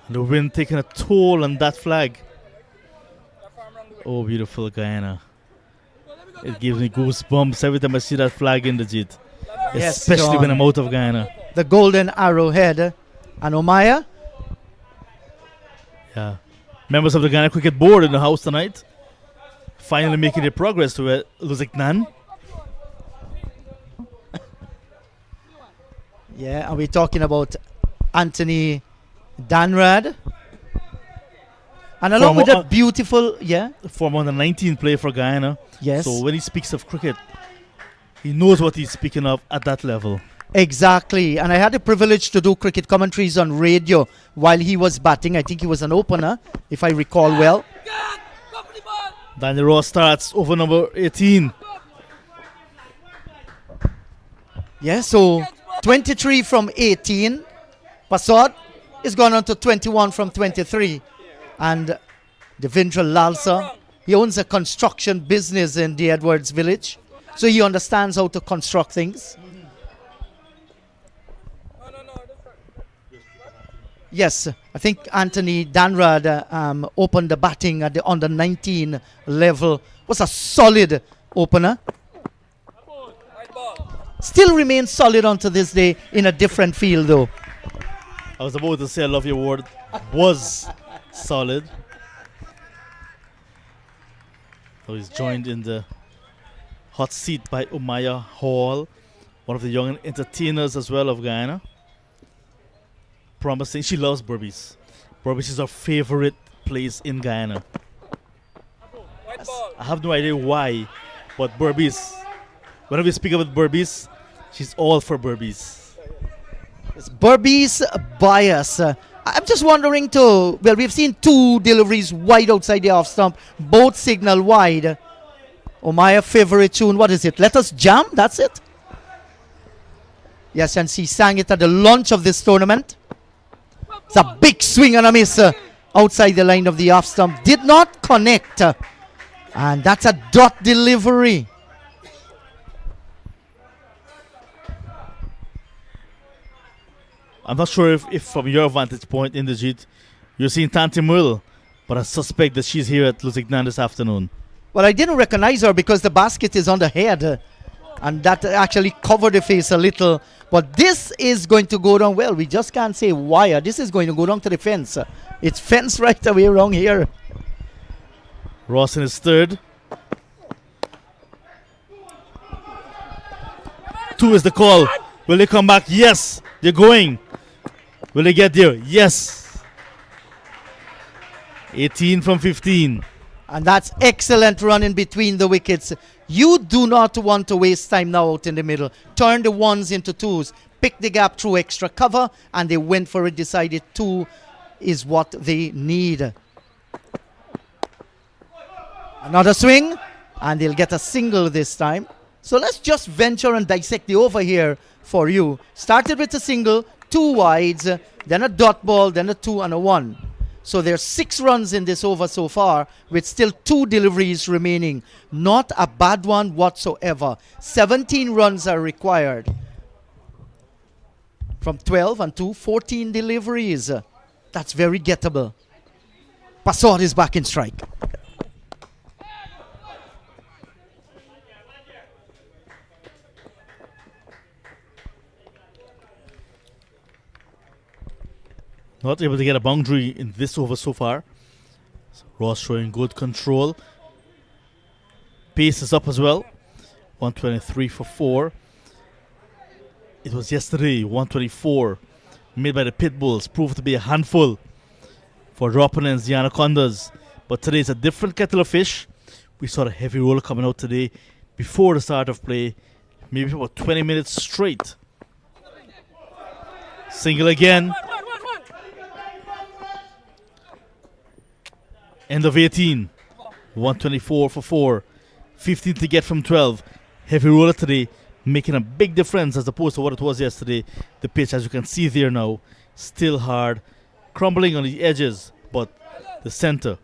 And the wind taking a toll on that flag. Oh, beautiful Guyana. It gives me goosebumps every time I see that flag in the JIT. Yes, Especially John. when I'm out of Guyana. The golden arrowhead. And Omaya? Yeah. Members of the Guyana Cricket Board in the house tonight. Finally making their progress to Lusignan. Yeah, and we're talking about Anthony Danrad. And along with that beautiful, former under 19 player for Guyana. Yes. So when he speaks of cricket, he knows what he's speaking of at that level. Exactly. And I had the privilege to do cricket commentaries on radio while he was batting. I think he was an opener, if I recall well. Daniel Ross starts over number 18. Yeah, so 23 from 18. Pasad is gone on to 21 from 23. And Devendra Lalsa, he owns a construction business in the Edwards Village. So he understands how to construct things. Yes, I think Anthony Danrad opened the batting at the under 19 level. Was a solid opener. Still remains solid onto this day in a different field though. I was about to say I love your word. Was solid. So he's joined in the hot seat by Umaya Hall, one of the young entertainers as well of Guyana. Promising. She loves Berbice. Berbice is her favorite place in Guyana. I have no idea why, but Berbice, whenever we speak about Berbice, she's all for Berbice. It's Berbice bias. I'm just wondering too, well, we've seen 2 deliveries wide outside the off stump, both signal wide. Omaya favorite tune, what is it? Let Us Jam, that's it? Yes, and she sang it at the launch of this tournament. It's a big swing and a miss outside the line of the off stump. Did not connect. And that's a dot delivery. I'm not sure if from your vantage point in the JIT, you're seeing Tanti Murl, but I suspect that she's here at Lusignan this afternoon. Well, I didn't recognize her because the basket is on the head. And that actually covered the face a little. But this is going to go down well. We just can't say wire. This is going to go down to the fence. It's fence right away around here. Ross in his third. 2 is the call. Will they come back? Yes. They're going. Will they get there? Yes. 18 from 15. And that's excellent running between the wickets. You do not want to waste time now out in the middle. Turn the ones into twos. Pick the gap through extra cover. And they went for it. Decided 2 is what they need. Another swing. And they'll get a single this time. So let's just venture and dissect the over here for you. Started with a single, 2 wides, then a dot ball, then a 2 and a 1. So there's 6 runs in this over so far, with still 2 deliveries remaining. Not a bad one whatsoever. 17 runs are required. From 12 and 2, 14 deliveries. That's very gettable. Passard is back in strike. Not able to get a boundary in this over so far. Ross showing good control. Pace is up as well. 123 for 4. It was yesterday, 124. Made by the Pitbulls. Proved to be a handful for their opponents, the Anacondas. But today is a different kettle of fish. We saw the heavy roller coming out today before the start of play. Maybe for about 20 minutes straight. Single again. End of 18. 124 for 4. 15 to get from 12. Heavy roller today, making a big difference as opposed to what it was yesterday. The pitch, as you can see there now, still hard. Crumbling on the edges, but the center,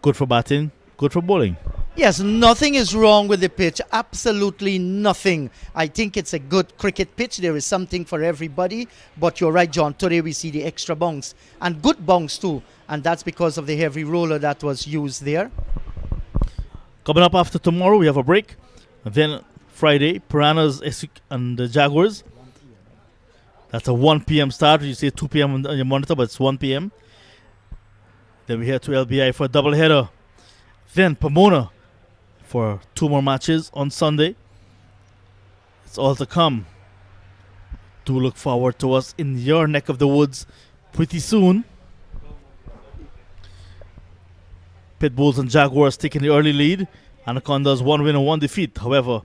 good for batting, good for bowling. Yes, nothing is wrong with the pitch. Absolutely nothing. I think it's a good cricket pitch. There is something for everybody. But you're right, John. Today we see the extra bounce. And good bounce too. And that's because of the heavy roller that was used there. Coming up after tomorrow, we have a break. And then Friday, Piranhas and the Jaguars. That's a 1 p.m. start. You say 2 p.m. on your monitor, but it's 1 p.m. Then we head to LBI for a doubleheader. Then Pomona for 2 more matches on Sunday. It's all to come. Do look forward to us in your neck of the woods pretty soon. Pitbulls and Jaguars taking the early lead. Anacondas 1 win and 1 defeat. However,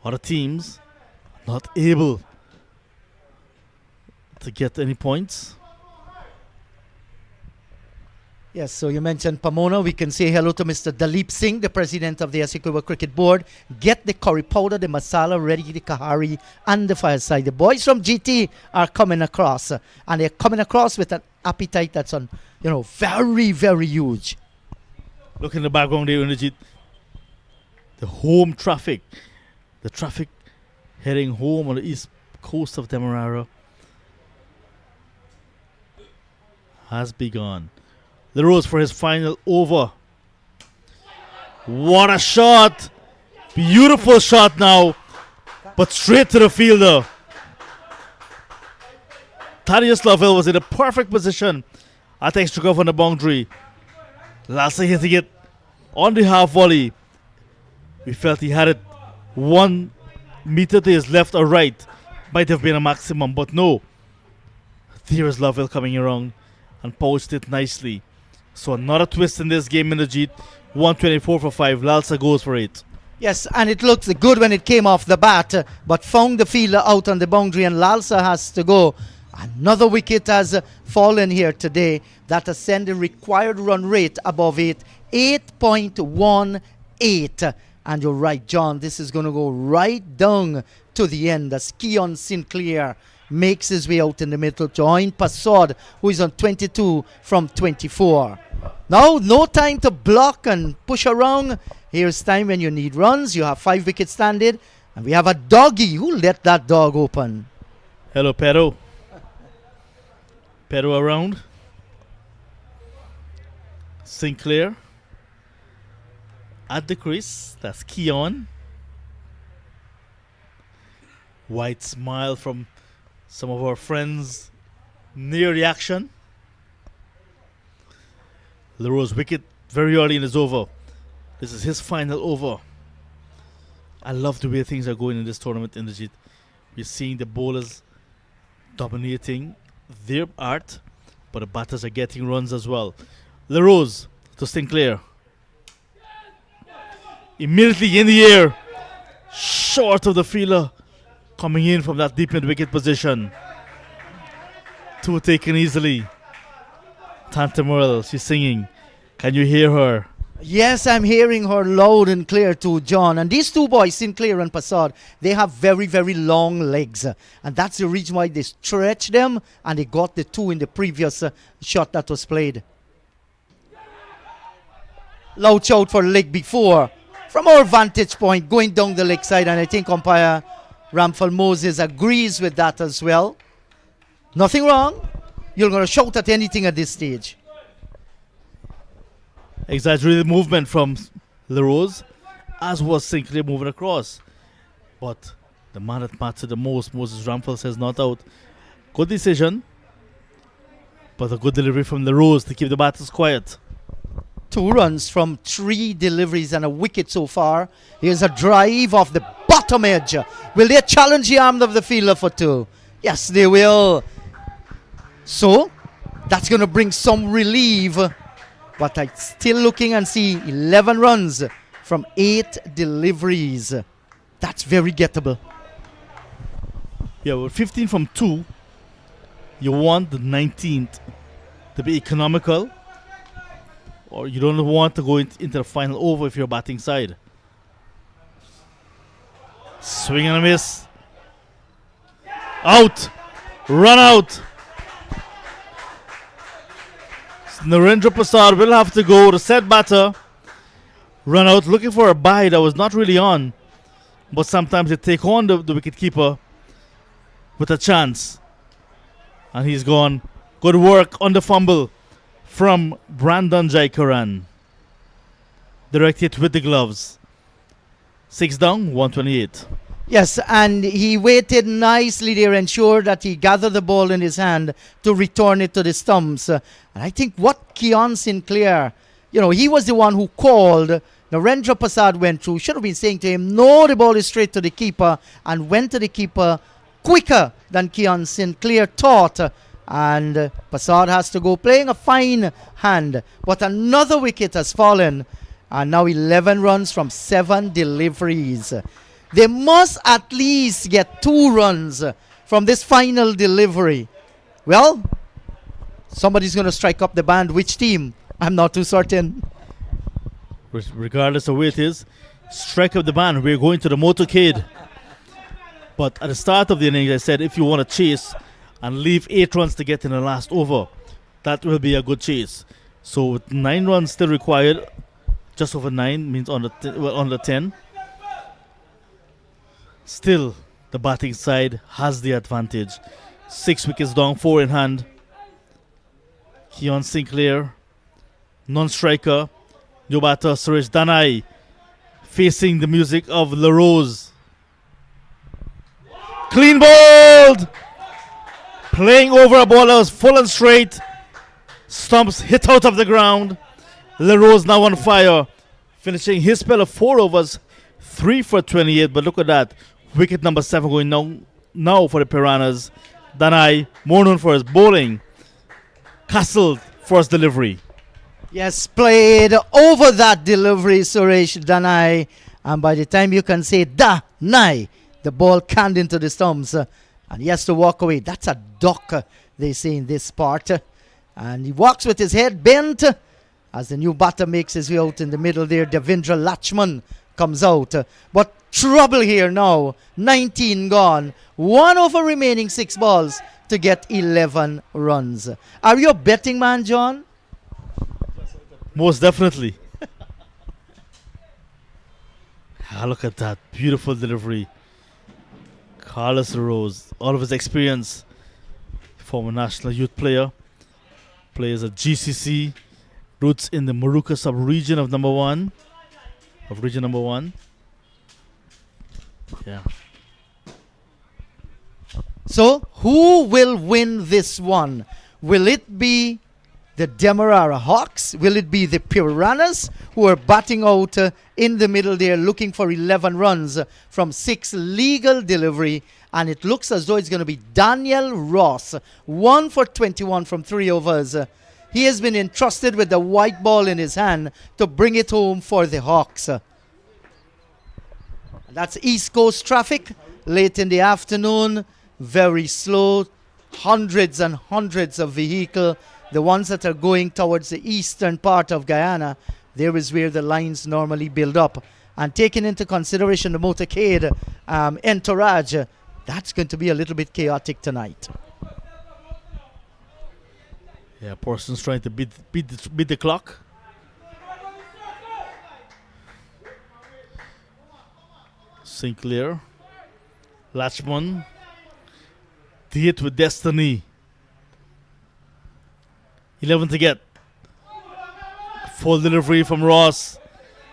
other teams not able to get any points. Yes, so you mentioned Pomona. We can say hello to Mr. Dalip Singh, the president of the Essequibo Cricket Board. Get the curry powder, the masala ready, the kahari, and the fireside. The boys from GT are coming across, and they're coming across with an appetite that's on, very, very huge. Look in the background there, Unajit. The home traffic. The traffic heading home on the east coast of Demerara has begun. The Rose for his final over. What a shot! Beautiful shot now, but straight to the fielder. Thaddeus Lovell was in a perfect position at extra cover on the boundary. Lalsa hitting it on the half volley. We felt he had it 1 meter to his left or right. Might have been a maximum, but no. There is Lovell coming around and poached it nicely. So another twist in this game in the Jeet. 124 for 5. Lalsa goes for 8. Yes, and it looked good when it came off the bat, but found the fielder out on the boundary, and Lalsa has to go. Another wicket has fallen here today. That has sent the required run rate above 8. 8.18. And you're right, John, this is going to go right down to the end as Keon Sinclair makes his way out in the middle to join Passard, who is on 22 from 24. Now, no time to block and push around. Here's time when you need runs. You have 5 wickets standing. And we have a doggy. Who let that dog open? Hello, Pero. Pero around. Sinclair at the crease. That's Keon. White smile from some of our friends near the action. Leroux's wicket very early in his over. This is his final over. I love the way things are going in this tournament, Indrajit. We're seeing the bowlers dominating their art, but the batters are getting runs as well. Leroux to Sinclair. Immediately in the air, short of the fielder, coming in from that deep mid wicket position. Two taken easily. Tante Merle, she's singing. Can you hear her? Yes, I'm hearing her loud and clear too, John. And these two boys, Sinclair and Passad, they have very, very long legs. And that's the reason why they stretch them and they got the two in the previous shot that was played. Loud shout for leg before. From our vantage point, going down the leg side, and I think umpire Ramphal Moses agrees with that as well. Nothing wrong. You're going to shout at anything at this stage. Exaggerated movement from Leroux, as was Sinclair moving across. But the man that mattered the most, Moses Ramphal, says not out. Good decision, but a good delivery from Leroux to keep the batters quiet. 2 runs from 3 deliveries and a wicket so far. Here's a drive off the bottom edge. Will they challenge the arm of the fielder for 2? Yes, they will. So, that's going to bring some relief. But I'm still looking and see 11 runs from 8 deliveries. That's very gettable. Yeah, well, 15 from 2. You want the 19th to be economical, or you don't want to go into the final over if you're batting side. Swing and a miss. Out. Run out. Narendra Prasad will have to go. The set batter run out looking for a bye that was not really on. But sometimes they take on the wicket keeper with a chance. And he's gone. Good work on the fumble from Brandon Jaikaran. Direct hit with the gloves. 6 down, 128. Yes, and he waited nicely there, ensured that he gathered the ball in his hand to return it to the stumps. And I think what Keon Sinclair, he was the one who called. Narendra Prasad went through, should have been saying to him, no, the ball is straight to the keeper, and went to the keeper quicker than Keon Sinclair thought. And Prasad has to go, playing a fine hand. But another wicket has fallen, and now 11 runs from 7 deliveries. They must at least get 2 runs from this final delivery. Well, somebody's going to strike up the band. Which team? I'm not too certain. Regardless of where it is, strike up the band. We're going to the motorcade. But at the start of the innings, I said if you want to chase and leave 8 runs to get in the last over, that will be a good chase. So with 9 runs still required, just over 9 means under 10. Still, the batting side has the advantage. 6 wickets down, 4 in hand. Keon Sinclair, non-striker. New batter Suresh Danai, facing the music of Leroux. Clean bowled! Playing over a ball that was full and straight. Stumps hit out of the ground. Leroux now on fire. Finishing his spell of 4 overs, 3 for 28. But look at that. Wicket number 7 going now for the Piranhas. Danai, more known for his bowling. Castled first delivery. Yes, played over that delivery, Suresh Danai. And by the time you can say Danai, the ball canned into the stumps. And he has to walk away. That's a duck, they say in this part. And he walks with his head bent as the new batter makes his way out in the middle there. Devendra Lachman comes out. But trouble here now. 19 gone. 1 over remaining 6 balls to get 11 runs. Are you a betting man, John? Most definitely. Look at that. Beautiful delivery. Carlos Leroux, all of his experience. Former national youth player. Plays at GCC. Roots in the Maruka sub-region of region number 1. Yeah. So, who will win this one? Will it be the Demerara Hawks? Will it be the Piranhas, who are batting out in the middle there, looking for 11 runs from 6 legal delivery? And it looks as though it's going to be Daniel Ross, 1 for 21 from 3 overs. He has been entrusted with the white ball in his hand to bring it home for the Hawks. That's East Coast traffic late in the afternoon. Very slow. Hundreds and hundreds of vehicles. The ones that are going towards the eastern part of Guyana, there is where the lines normally build up. And taking into consideration the motorcade entourage, that's going to be a little bit chaotic tonight. Yeah, Parsons trying to beat the clock. Sinclair, Latchman, the hit with destiny. 11 to get. Full delivery from Ross.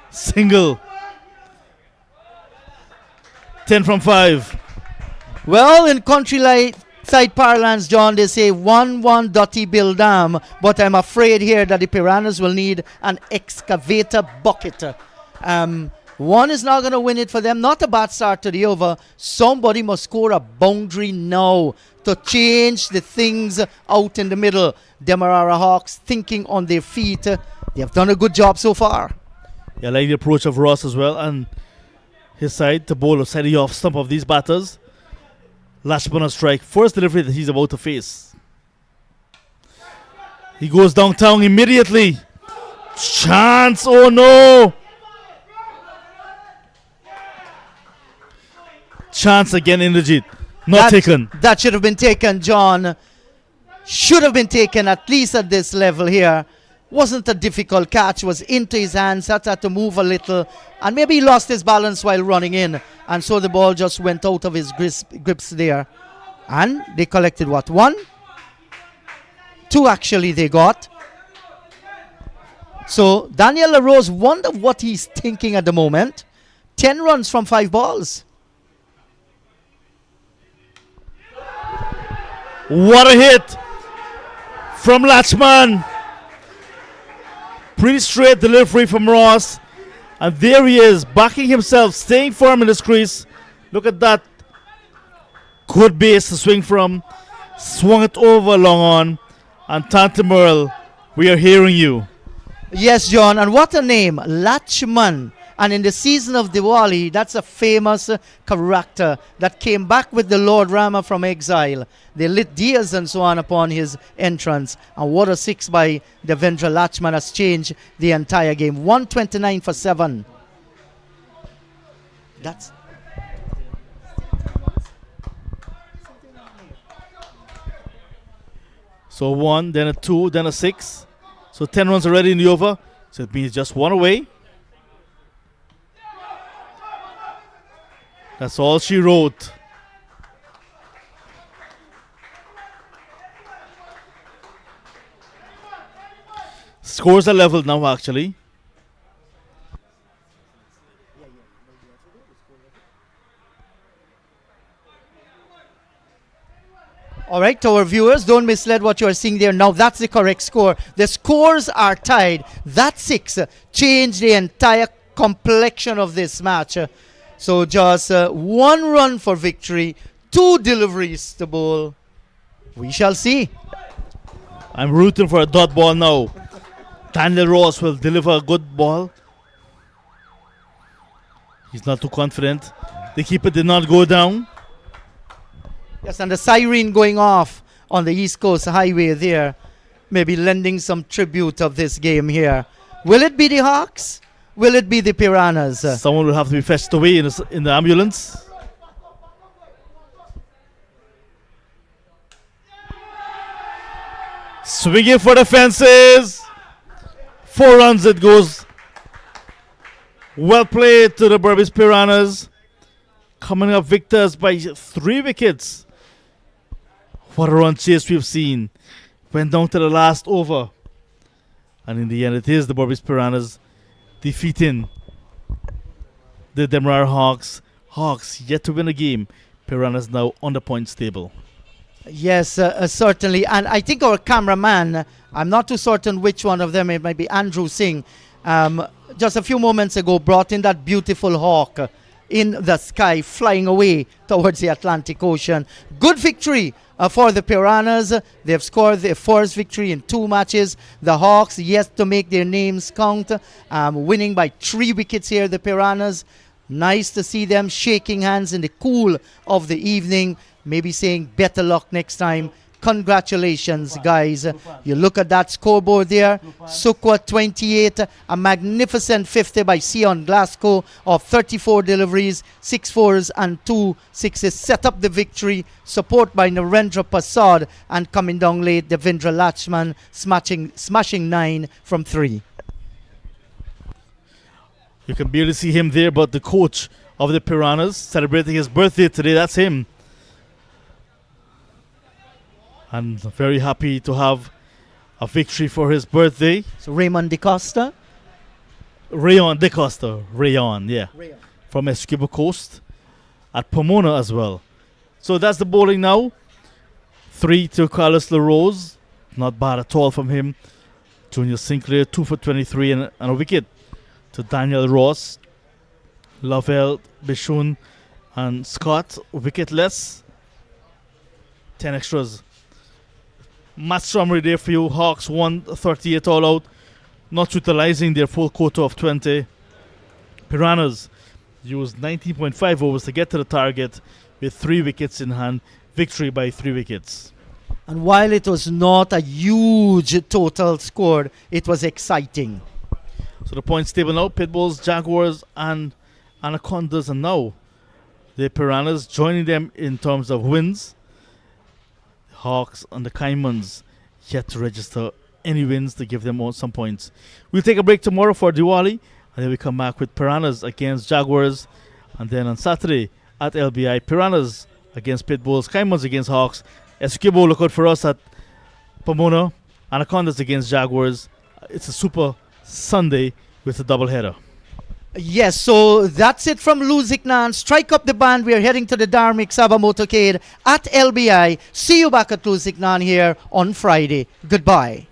Single. 10 from 5. Well, in countryside parlance, John, they say 1-1 Dotty Bill Dam, but I'm afraid here that the Piranhas will need an excavator bucket. One is not going to win it for them. Not a bad start to the over. Somebody must score a boundary now to change the things out in the middle. Demerara Hawks thinking on their feet. They have done a good job so far. Yeah, I like the approach of Ross as well, and his side to bowl a side off stump of these batters. Lashman on strike. First delivery that he's about to face. He goes downtown immediately. Chance. Oh no. Chance again, Indrajit. Not taken. That should have been taken, John. Should have been taken at least at this level here. Wasn't a difficult catch. Was into his hands. Had to move a little. And maybe he lost his balance while running in. And so the ball just went out of his grips there. And they collected what? 1? 2 actually they got. So Daniel LaRose, wonder what he's thinking at the moment. 10 runs from 5 balls. What a hit from Latchman. Pretty straight delivery from Ross. And there he is, backing himself, staying firm in his crease. Look at that. Good base to swing from. Swung it over long on. And Tantamerl, we are hearing you. Yes, John. And what a name. Latchman. And in the season of Diwali, that's a famous character that came back with the Lord Rama from exile. They lit diyas and so on upon his entrance. And what a 6 by Devendra Latchman has changed the entire game. 129 for 7. That's... So 1, then a 2, then a 6. So 10 runs already in the over. So it means just 1 away. That's all she wrote. Scores are leveled now, actually. All right, to our viewers, don't mislead what you are seeing there. Now, that's the correct score. The scores are tied. That 6 changed the entire complexion of this match. So just 1 run for victory, 2 deliveries to bowl. We shall see. I'm rooting for a dot ball now. Daniel Ross will deliver a good ball. He's not too confident. The keeper did not go down. Yes, and the siren going off on the East Coast Highway there, maybe lending some tribute of this game here. Will it be the Hawks? Will it be the Piranhas? Someone will have to be fetched away in the ambulance. Swinging for the fences. 4 runs it goes. Well played to the Berbice Piranhas. Coming up victors by 3 wickets. What a run chase we've seen. Went down to the last over. And in the end it is the Berbice Piranhas defeating the Demerara Hawks. Hawks yet to win a game. Piranhas now on the points table. Yes, certainly. And I think our cameraman, I'm not too certain which one of them, it might be Andrew Singh, just a few moments ago brought in that beautiful hawk in the sky, flying away towards the Atlantic Ocean. Good victory for the Piranhas. They've scored their first victory in 2 matches. The Hawks yet to make their names count, winning by 3 wickets here, the Piranhas. Nice to see them shaking hands in the cool of the evening, maybe saying better luck next time. Congratulations, guys. You look at that scoreboard there. Sukwa 28, a magnificent 50 by Sion Glasgow of 34 deliveries, 6 fours and 2 sixes. Set up the victory. Support by Narendra Prasad, and coming down late, Devendra Lachman smashing 9 from 3. You can barely see him there, but the coach of the Piranhas celebrating his birthday today, that's him. And very happy to have a victory for his birthday. So Raymond DeCosta? Rayon DeCosta. Rayon, yeah. Rayon. From Esquibo Coast at Pomona as well. So that's the bowling now. 3 to Carlos LaRose. Not bad at all from him. Junior Sinclair, 2 for 23 and a wicket to Daniel Ross. Lovell, Bishun and Scott, wicketless. 10 extras. Match summary there for you. Hawks 138 all out, not utilizing their full quota of 20. Piranhas used 19.5 overs to get to the target with 3 wickets in hand. Victory by 3 wickets. And while it was not a huge total score, it was exciting. So the points table now, Pitbulls, Jaguars and Anacondas, and now the Piranhas joining them in terms of wins. Hawks and the Caimans yet to register any wins to give them all some points. We'll take a break tomorrow for Diwali, and then we come back with Piranhas against Jaguars, and then on Saturday at LBI, Piranhas against Pitbulls, Caimans against Hawks. Esquibo, look out for us at Pomona, Anacondas against Jaguars. It's a super Sunday with a doubleheader. Yes, so that's it from Lusignan. Strike up the band. We are heading to the Dharmic Sabha Motorcade at LBI. See you back at Lusignan here on Friday. Goodbye.